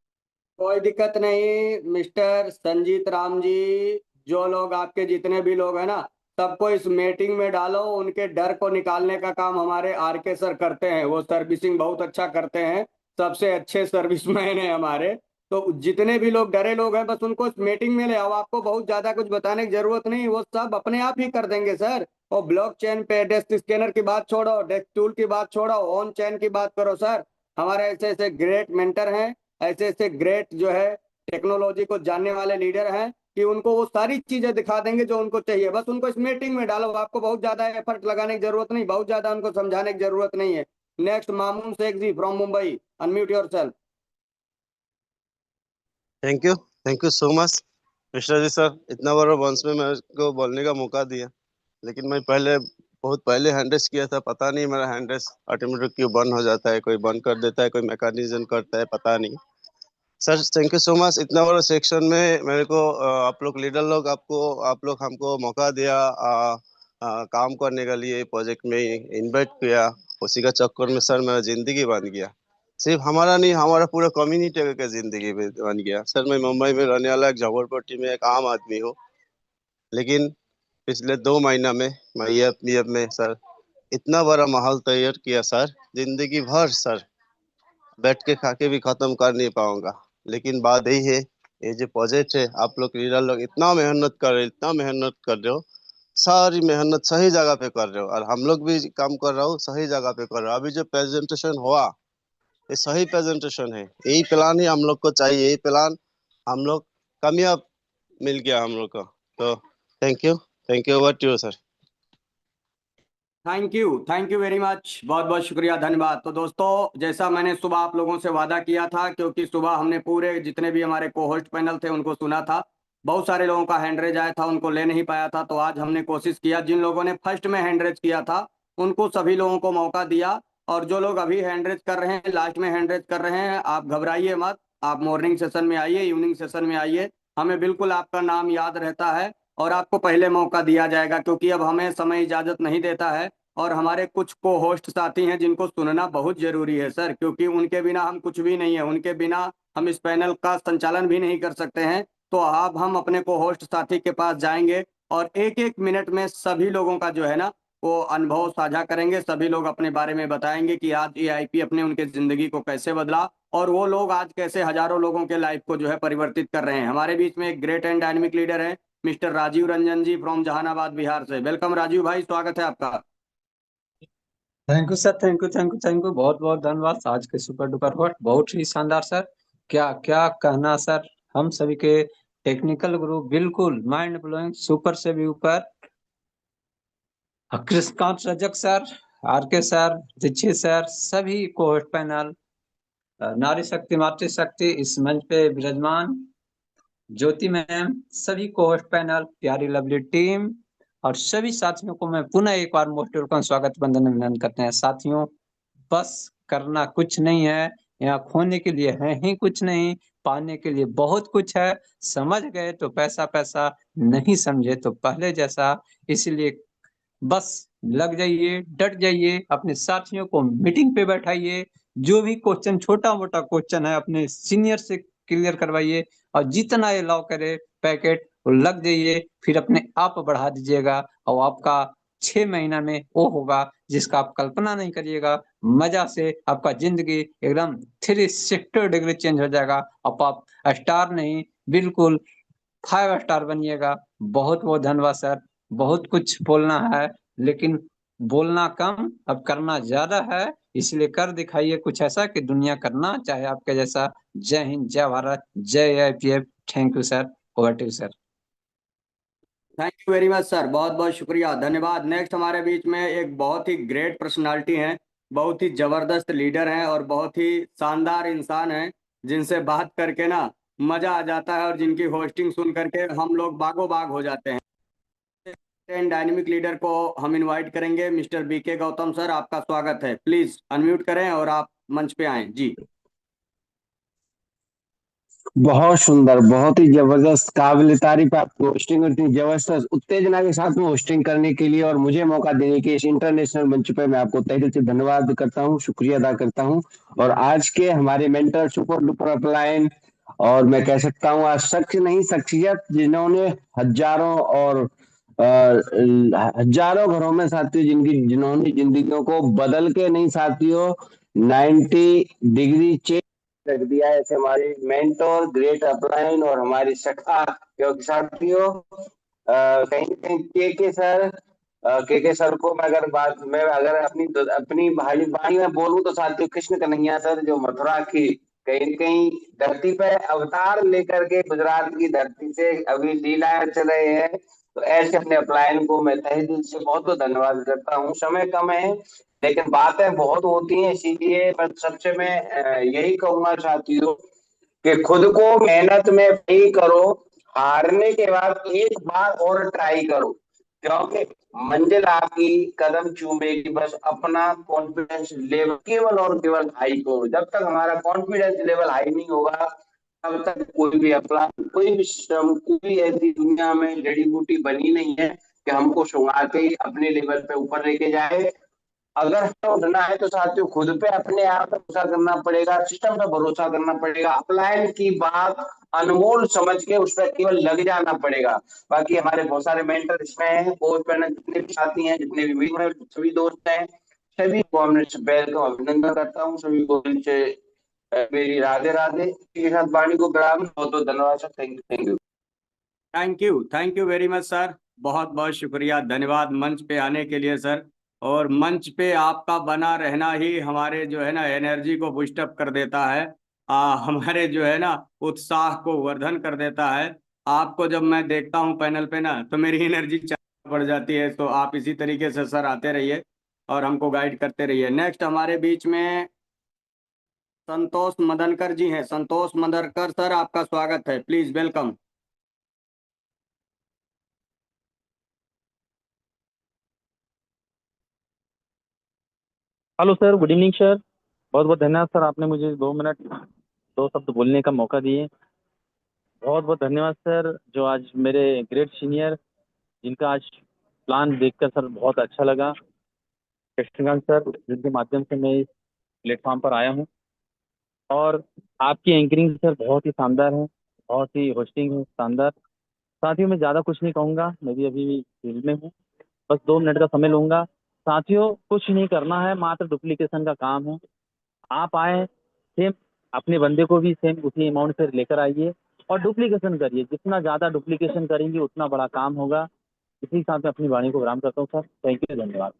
कोई दिक्कत नहीं मिस्टर संजीत राम जी, जो लोग आपके जितने भी लोग हैं ना, सबको इस मीटिंग में डालो। उनके डर को निकालने का काम हमारे आर के सर करते हैं, वो सर्विसिंग बहुत अच्छा करते हैं, सबसे अच्छे सर्विसमैन हैं हमारे। तो जितने भी लोग डरे लोग हैं, बस उनको इस मीटिंग में ले आओ। आपको बहुत ज्यादा कुछ बताने की जरूरत नहीं, वो सब अपने आप ही कर देंगे सर। और ब्लॉकचेन पे डेस्क स्कैनर की बात छोड़ो, डेस्क टूल की बात छोड़ो, ऑन चेन की बात करो सर। हमारे ऐसे ऐसे ग्रेट मेंटर हैं, ऐसे ऐसे ग्रेट जो है टेक्नोलॉजी को जानने वाले लीडर हैं, कि उनको वो सारी चीजें दिखा देंगे जो उनको चाहिए। बस उनको इस मीटिंग में डालो, आपको बहुत ज्यादा एफर्ट लगाने की जरूरत नहीं, बहुत ज्यादा उनको समझाने की जरूरत नहीं है। Next Mamun Sheikh ji from Mumbai, unmute yourself. Thank you so much Mishra ji sir, इतना बड़ा वंश में मेरे को बोलने का मौका दिया। लेकिन मैं पहले बहुत पहले हैंड रेस किया था, पता नहीं मेरा हैंड रेस ऑटोमेटिक क्यों बंद हो जाता है, कोई बंद कर देता है, कोई मैकेनिज्म करता है, पता नहीं। Sir thank you so much, इतना बड़ा सेक्शन में मेरे को आप लोग लीडर लोग आप लोग हमको मौका दिया, काम करने के लिए प्रोजेक्ट में इनवाइट किया। उसी का चक्कर में सर मेरा जिंदगी बन गया। सिर्फ हमारा नहीं, हमारा पूरा कम्युनिटी का जिंदगी बन गया। सर मैं मुंबई में रहने वाला एक झोपड़पट्टी में एक आम आदमी हूँ, लेकिन पिछले 2 महीना में मैं ये में सर इतना बड़ा माहौल तैयार किया सर, जिंदगी भर सर बैठ के खा के भी खत्म कर नहीं पाऊंगा। लेकिन बात यही है, ये जो प्रोजेक्ट है, आप लोग लीडर लोग इतना मेहनत कर रहे हो, इतना मेहनत कर रहे हो, सारी मेहनत सही जगह पे कर रहे हो, और हम लोग भी काम कर रहा हूँ सही जगह पे कर रहा हूँ। अभी जो प्रेजेंटेशन हुआ, ये सही प्रेजेंटेशन है। यही प्लान ही हम लोग को चाहिए, यही प्लान हम लोग कामयाब मिल गया हम लोग को। तो thank you over to you sir. Thank you very much, बहुत बहुत शुक्रिया, धन्यवाद। तो दोस्तों, जैसा मैंने सुबह आप लोगों से वादा किया था, क्योंकि सुबह हमने पूरे जितने भी हमारे को होस्ट पैनल थे उनको सुना था, बहुत सारे लोगों का हैंड रेज आया था, उनको ले नहीं पाया था। तो आज हमने कोशिश किया, जिन लोगों ने फर्स्ट में हैंड रेज किया था उनको सभी लोगों को मौका दिया। और जो लोग अभी हैंड रेज कर रहे हैं, लास्ट में हैंड रेज कर रहे हैं, आप घबराइए मत। आप मॉर्निंग सेशन में आइए, इवनिंग सेशन में आइए, हमें बिल्कुल आपका नाम याद रहता है और आपको पहले मौका दिया जाएगा, क्योंकि अब हमें समय इजाजत नहीं देता है। और हमारे कुछ को होस्ट साथी हैं जिनको सुनना बहुत जरूरी है सर, क्योंकि उनके बिना हम कुछ भी नहीं है, उनके बिना हम इस पैनल का संचालन भी नहीं कर सकते हैं। तो अब हम अपने को होस्ट साथी के पास जाएंगे और एक एक मिनट में सभी लोगों का जो है ना वो अनुभव साझा करेंगे। सभी लोग अपने बारे में बताएंगे कि आज एआईपी अपने उनके जिंदगी को कैसे बदला, और वो लोग आज कैसे हजारों लोगों के लाइफ को जो है परिवर्तित कर रहे हैं। हमारे बीच में एक ग्रेट एंड डायनेमिक लीडर है मिस्टर राजीव रंजन जी फ्रॉम जहानाबाद बिहार से। वेलकम राजीव भाई, स्वागत है आपका। Thank you sir, thank you, बहुत बहुत धन्यवाद। आज के सुपर डुपर हॉट बहुत ही शानदार सर, क्या क्या कहना सर। हम सभी के टेक्निकल गुरु बिल्कुल माइंड ब्लोइंग, सुपर से भी ऊपर। कृष्णकांत रजक सर, आर के सर, दीक्षित सर, सभी को होस्ट पैनल, नारी शक्ति मातृशक्ति इस मंच पे विराजमान, ज्योति मैम, सभी को होस्ट पैनल, प्यारी लवली टीम, और सभी साथियों को मैं पुनः एक बार मोस्ट वेलकम, स्वागत, वंदन, अभिनंदन करते हैं। साथियों, बस करना कुछ नहीं है, यहाँ खोने के लिए है ही कुछ नहीं, पाने के लिए बहुत कुछ है। समझ गए तो पैसा पैसा, नहीं समझे तो पहले जैसा। इसलिए बस लग जाइए, डट जाइए, अपने साथियों को मीटिंग पे बैठाइए, जो भी क्वेश्चन, छोटा मोटा क्वेश्चन है अपने सीनियर से क्लियर करवाइए, और जितना ये अलाउ करे पैकेट वो लग जाइए, फिर अपने आप बढ़ा दीजिएगा, और आपका 6 महीना में वो होगा जिसका आप कल्पना नहीं करिएगा। मजा से आपका जिंदगी एकदम 360 डिग्री चेंज हो जाएगा। अब आप स्टार नहीं, बिल्कुल 5 स्टार बनिएगा। बहुत बहुत धन्यवाद सर। बहुत कुछ बोलना है, लेकिन बोलना कम, अब करना ज्यादा है। इसलिए कर दिखाइए कुछ ऐसा कि दुनिया करना चाहे आपके जैसा। जय हिंद, जय भारत, जय IPF. Thank you sir. Over to you sir. Thank you very much sir, बहुत बहुत शुक्रिया, धन्यवाद। नेक्स्ट हमारे बीच में एक बहुत ही ग्रेट पर्सनालिटी हैं, बहुत ही जबरदस्त लीडर हैं और बहुत ही शानदार इंसान हैं, जिनसे बात करके ना मजा आ जाता है और जिनकी होस्टिंग सुन करके हम लोग बागो बाग हो जाते हैं। डायनेमिक लीडर को हम इनवाइट करेंगे। मिस्टर बीके गौतम सर, आपका स्वागत है। प्लीज अनम्यूट करें और आप मंच पे आएं जी। बहुत सुंदर, बहुत ही जबरदस्त, काबिल तारीफ आपकी होस्टिंग, इतनी जबरदस्त उत्तेजना के साथ में होस्टिंग करने के लिए और मुझे मौका देने के इस इंटरनेशनल मंच पे मैं आपको तहे दिल से धन्यवाद करता हूँ, शुक्रिया अदा करता हूँ। और आज के हमारे मेंटर सुपर डुपर अपलाइन, और मैं कह सकता हूँ आज शख्स नहीं शख्सियत, जिन्होंने हजारों और हजारों घरों में साथियों जिन्होंने जिंदगियों को बदल के नहीं साथियों 90 डिग्री चेंज रख दिया है, ऐसे हमारे मेंटोर ग्रेट अपलाइन और हमारी शाखा। क्योंकि साथियों कहीं न कहीं के सर को मैं अगर अपनी अपनी भाई बाणी में बोलूं तो साथियों कृष्ण कन्हैया सर, जो मथुरा की कहीं न कहीं धरती पे अवतार लेकर के गुजरात की धरती से अभी लीलाएं चल रहे हैं। तो ऐसे अपने अपलायन को मैं तहे दिल से बहुत बहुत धन्यवाद करता हूँ। समय कम है लेकिन बातें बहुत होती हैं, इसीलिए बस सबसे मैं यही कहूंगा साथियों कि खुद को मेहनत में फ्री करो, हारने के बाद एक बार और ट्राई करो, क्योंकि मंजिल आपकी कदम चूमेगी। बस अपना कॉन्फिडेंस लेवल केवल और केवल हाई करो। जब तक हमारा कॉन्फिडेंस लेवल हाई नहीं होगा तब तक कोई भी अप्लाई, कोई भी श्रम, कोई ऐसी दुनिया में जड़ी बूटी बनी नहीं है कि हमको सुंघा के अपने लेवल पे ऊपर लेके जाए। अगर हमें उठना है तो साथियों खुद पे, अपने आप पे भरोसा करना पड़ेगा, सिस्टम पे भरोसा करना पड़ेगा, अपलायन की बात अनमोल समझ के उस पर केवल लग जाना पड़ेगा। बाकी हमारे बहुत सारे मेंटर इसमें हैं, कोच पैनल जितने भी साथी हैं, जितने भी मीट सभी दोस्त हैं, सभी को हमने वेलकम, अभिनंदन करता हूँ। सभी को दिल से मेरी राधे राधे के साथ वाणी को विराम। बहुत बहुत धन्यवाद sir. Thank you, thank you. Thank you very much sir, बहुत बहुत शुक्रिया, धन्यवाद मंच पे आने के लिए सर। और मंच पे आपका बना रहना ही हमारे जो है ना एनर्जी को बूस्टअप कर देता है, हमारे जो है ना उत्साह को वर्धन कर देता है। आपको जब मैं देखता हूँ पैनल पे ना तो मेरी एनर्जी बढ़ जाती है। तो आप इसी तरीके से सर आते रहिए और हमको गाइड करते रहिए। नेक्स्ट हमारे बीच में संतोष मदनकर जी हैं। संतोष मदनकर सर, आपका स्वागत है, please welcome. Hello sir, good evening sir. बहुत बहुत धन्यवाद सर, आपने मुझे 2 मिनट 2 शब्द बोलने का मौका दिए। बहुत बहुत धन्यवाद सर, जो आज मेरे ग्रेट सीनियर, जिनका आज प्लान देखकर सर बहुत अच्छा लगा। कृष्णकांत सर, जिनके माध्यम से मैं इस प्लेटफॉर्म पर आया हूँ, और आपकी एंकरिंग सर बहुत ही शानदार है, बहुत ही होस्टिंग है शानदार। साथियों, मैं ज़्यादा कुछ नहीं कहूँगा, मैं भी अभी फील्ड में हूँ, बस 2 मिनट का समय लूँगा। साथियों, कुछ नहीं करना है, मात्र डुप्लीकेशन का काम है। आप आए, सेम अपने बंदे को भी सेम उसी अमाउंट से लेकर आइए और डुप्लीकेशन करिए। जितना ज़्यादा डुप्लीकेशन करेंगे उतना बड़ा काम होगा। इसी के साथ मैं अपनी वाणी को विराम करता हूँ सर। थैंक यू, धन्यवाद।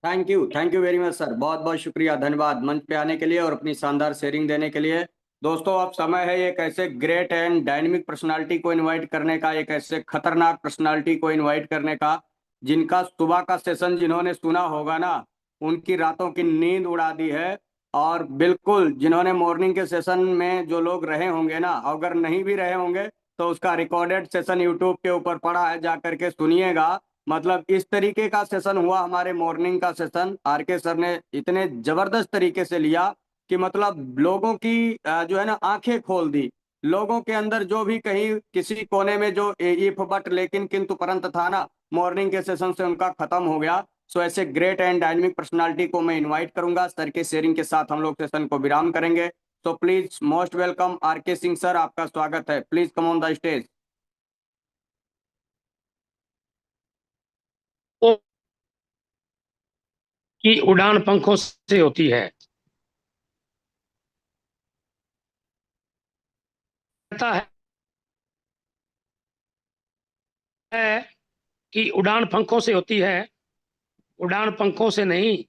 Thank you very much sir, बहुत बहुत शुक्रिया, धन्यवाद मंच पे आने के लिए और अपनी शानदार शेयरिंग देने के लिए। दोस्तों, अब समय है एक ऐसे ग्रेट एंड डायनेमिक पर्सनालिटी को इनवाइट करने का, एक ऐसे खतरनाक पर्सनालिटी को इनवाइट करने का, जिनका सुबह का सेशन जिन्होंने सुना होगा ना, उनकी रातों की नींद उड़ा दी है। और बिल्कुल जिन्होंने मॉर्निंग के सेशन में जो लोग रहे होंगे ना, अगर नहीं भी रहे होंगे तो उसका रिकॉर्डेड सेशन यूट्यूब के ऊपर पड़ा है, जा करके सुनिएगा। मतलब इस तरीके का सेशन हुआ हमारे मॉर्निंग का सेशन। आरके सर ने इतने जबरदस्त तरीके से लिया कि मतलब लोगों की जो है ना आंखें खोल दी। लोगों के अंदर जो भी कहीं किसी कोने में जो इफ बट लेकिन किंतु परंत था ना, मॉर्निंग के सेशन से उनका खत्म हो गया। सो ऐसे ग्रेट एंड डायनेमिक पर्सनालिटी को मैं इनवाइट करूंगा। सर के शेयरिंग के साथ हम लोग सेशन को विराम करेंगे। तो please most welcome RK Singh sir, आपका स्वागत है। Please come on the stage. की उड़ान पंखों से होती है। कहता है कि उड़ान पंखों से होती है, उड़ान पंखों से नहीं,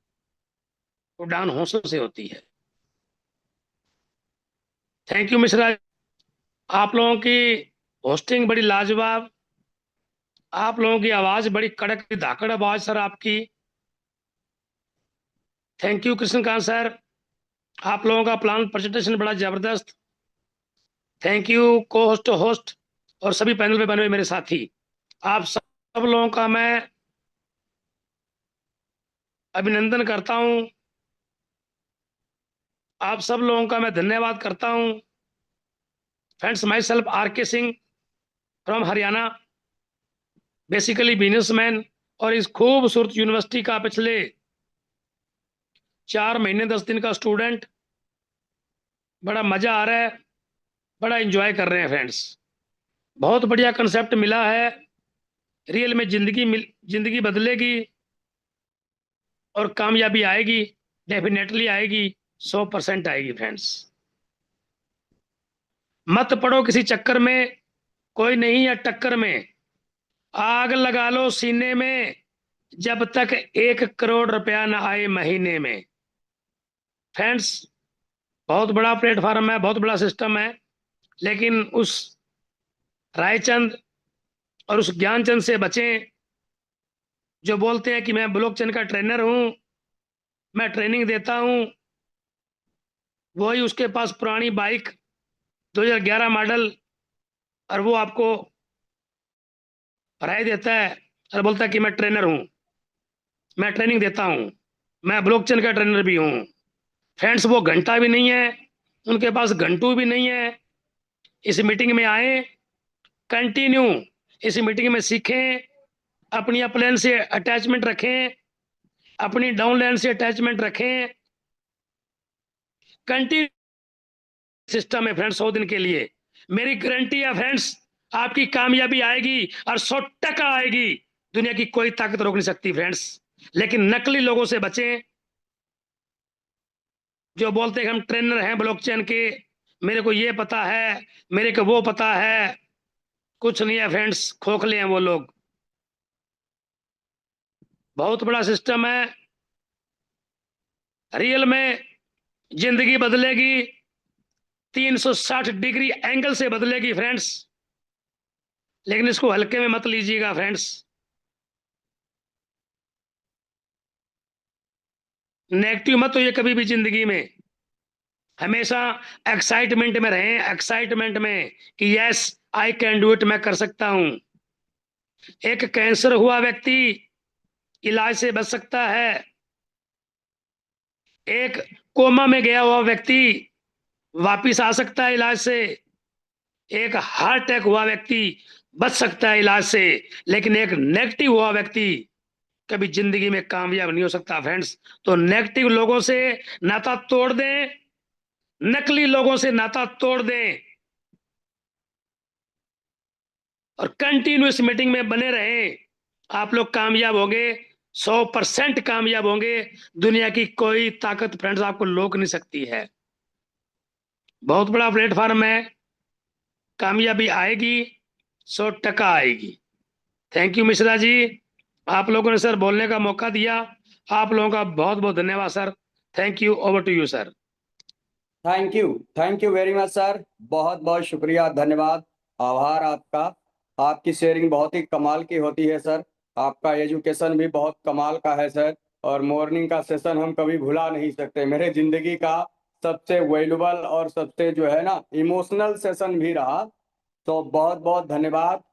उड़ान हौसलों से होती है। थैंक यू मिश्रा, आप लोगों की होस्टिंग बड़ी लाजवाब, आप लोगों की आवाज बड़ी कड़क धाकड़ आवाज सर आपकी। थैंक यू कृष्णकांत सर, आप लोगों का प्लान प्रेजेंटेशन बड़ा जबरदस्त। थैंक यू को होस्ट होस्ट और सभी पैनल पे बने हुए मेरे साथी, आप सब लोगों का मैं अभिनंदन करता हूं, आप सब लोगों का मैं धन्यवाद करता हूं। Friends, myself RK Singh from Haryana, basically businessman, और इस खूबसूरत यूनिवर्सिटी का पिछले 4 महीने 10 दिन का स्टूडेंट। बड़ा मजा आ रहा है, बड़ा एंजॉय कर रहे हैं फ्रेंड्स। बहुत बढ़िया कंसेप्ट मिला है। रियल में जिंदगी बदलेगी और कामयाबी आएगी, डेफिनेटली आएगी, 100% आएगी फ्रेंड्स। मत पड़ो किसी चक्कर में, कोई नहीं है टक्कर में, आग लगा लो सीने में, जब तक 1 करोड़ रुपया ना आए महीने में। फ्रेंड्स, बहुत बड़ा प्लेटफॉर्म है, बहुत बड़ा सिस्टम है, लेकिन उस रायचंद और उस ज्ञानचंद से बचें जो बोलते हैं कि मैं ब्लॉकचेन का ट्रेनर हूं, मैं ट्रेनिंग देता हूं। वही उसके पास पुरानी बाइक 2011 मॉडल, और वो आपको राय देता है और बोलता है कि मैं ट्रेनर हूं, मैं ट्रेनिंग देता हूं, मैं ब्लॉकचेन का ट्रेनर भी हूं। फ्रेंड्स, वो घंटा भी नहीं है, उनके पास घंटू भी नहीं है। इस मीटिंग में आए, कंटिन्यू इस मीटिंग में सीखें, अपनी अपलाइन से अटैचमेंट रखें, अपनी डाउनलाइन से अटैचमेंट रखें। कंटिन्यू सिस्टम है फ्रेंड्स, 100 दिन के लिए। मेरी गारंटी है फ्रेंड्स, आपकी कामयाबी आएगी और 100% आएगी। दुनिया की कोई ताकत रोक नहीं सकती फ्रेंड्स। लेकिन नकली लोगों से बचें जो बोलते हैं हम ट्रेनर हैं ब्लॉकचेन के, मेरे को ये पता है, मेरे को वो पता है। कुछ नहीं है फ्रेंड्स, खोखले हैं वो लोग। बहुत बड़ा सिस्टम है, रियल में जिंदगी बदलेगी, 360 डिग्री एंगल से बदलेगी फ्रेंड्स। लेकिन इसको हल्के में मत लीजिएगा फ्रेंड्स। नेगेटिव मत होइए कभी भी जिंदगी में, हमेशा एक्साइटमेंट में रहें, एक्साइटमेंट में कि yes I can do it, मैं कर सकता हूं। एक कैंसर हुआ व्यक्ति इलाज से बच सकता है, एक कोमा में गया हुआ व्यक्ति वापिस आ सकता है इलाज से, एक हार्ट अटैक हुआ व्यक्ति बच सकता है इलाज से, लेकिन एक नेगेटिव हुआ व्यक्ति कभी जिंदगी में कामयाब नहीं हो सकता फ्रेंड्स। तो नेगेटिव लोगों से नाता तोड़ दें, नकली लोगों से नाता तोड़ दें, और कंटिन्यूस मीटिंग में बने रहें। आप लोग कामयाब होंगे, 100% कामयाब होंगे। दुनिया की कोई ताकत फ्रेंड्स आपको रोक नहीं सकती है। बहुत बड़ा प्लेटफॉर्म है, कामयाबी आएगी, 100% आएगी। थैंक यू मिश्रा जी, आप लोगों ने सर बोलने का मौका दिया, आप लोगों का बहुत बहुत धन्यवाद sir. Thank you, over to you sir. Thank you very much sir, बहुत बहुत शुक्रिया, धन्यवाद, आभार आपका। आपकी शेयरिंग बहुत ही कमाल की होती है सर, आपका एजुकेशन भी बहुत कमाल का है सर, और मॉर्निंग का सेशन हम कभी भुला नहीं सकते। मेरे जिंदगी का सबसे वैल्यूबल और सबसे जो है ना इमोशनल सेशन भी रहा। तो बहुत बहुत धन्यवाद।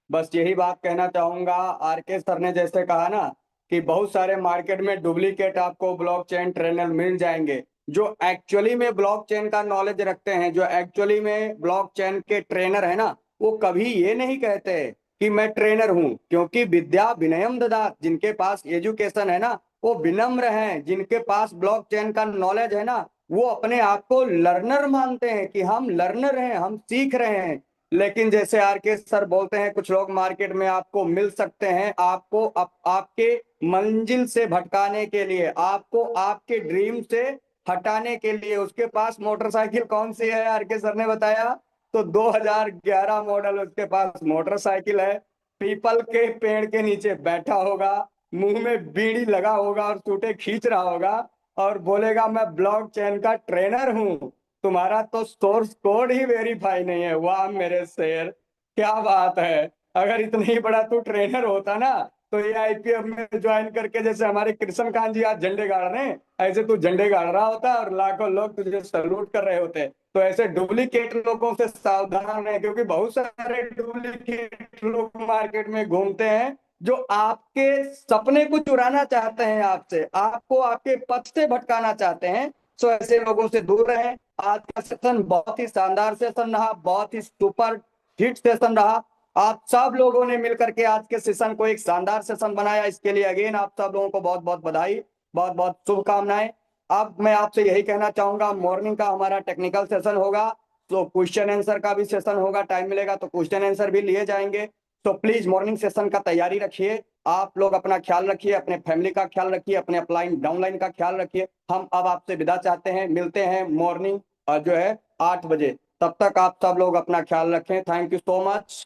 बस यही बात कहना चाहूंगा। आरके सर ने जैसे कहा ना कि बहुत सारे मार्केट में डुप्लीकेट आपको ब्लॉकचेन ट्रेनर मिल जाएंगे, जो एक्चुअली में ब्लॉकचेन का नॉलेज रखते हैं, जो एक्चुअली में ब्लॉकचेन के ट्रेनर है ना, वो कभी ये नहीं कहते कि मैं ट्रेनर हूं, क्योंकि विद्या विनयम ददात, जिनके पास एजुकेशन है ना वो विनम्र हैं, जिनके पास ब्लॉकचेन का नॉलेज है ना वो अपने आप को लर्नर मानते हैं कि हम लर्नर हैं, हम सीख रहे हैं। लेकिन जैसे आरके सर बोलते हैं कुछ लोग मार्केट में आपको मिल सकते हैं, आपको आपके मंजिल से भटकाने के लिए, आपको आपके ड्रीम से हटाने के लिए। उसके पास मोटरसाइकिल कौन सी है आरके सर ने बताया, तो 2011 मॉडल उसके पास मोटरसाइकिल है, पीपल के पेड़ के नीचे बैठा होगा, मुंह में बीड़ी लगा होगा और सूटे खींच रहा होगा और बोलेगा मैं ब्लॉकचेन का ट्रेनर हूं। तुम्हारा तो सोर्स कोड ही वेरीफाई नहीं है। वाह मेरे शेर, क्या बात है। अगर इतना ही बड़ा तू ट्रेनर होता ना तो ये आईपीएफ में ज्वाइन करके, जैसे हमारे कृष्ण कांत जी आज झंडे गाड़ रहे हैं, ऐसे तू झंडे गाड़ रहा होता और लाखों लोग तुझे सैल्यूट कर रहे होते। तो ऐसे डुप्लीकेट लोगों से सावधान है, क्योंकि बहुत सारे डुप्लीकेट लोग मार्केट में घूमते हैं जो आपके सपने को चुराना चाहते हैं आपसे, आपको आपके पथ से भटकाना चाहते हैं। सो ऐसे लोगों से दूर रहें। आज का सेशन बहुत ही शानदार सेशन रहा, बहुत ही सुपर हिट सेशन रहा। आप सब लोगों ने मिलकर के आज के सेशन को एक शानदार सेशन बनाया, इसके लिए अगेन आप सब लोगों को बहुत बहुत बधाई, बहुत बहुत शुभकामनाएं। अब मैं आपसे यही कहना चाहूंगा, मॉर्निंग का हमारा टेक्निकल सेशन होगा, तो क्वेश्चन आंसर का भी सेशन होगा, टाइम मिलेगा तो क्वेश्चन आंसर भी लिए जाएंगे। तो प्लीज मॉर्निंग सेशन का तैयारी रखिए। आप लोग अपना ख्याल रखिए, अपने फैमिली का ख्याल रखिए, अपने अपलाइन डाउनलाइन का ख्याल रखिए। हम अब आपसे विदा चाहते हैं, मिलते हैं मॉर्निंग जो है 8 बजे। तब तक आप सब लोग अपना ख्याल रखें। Thank you so much.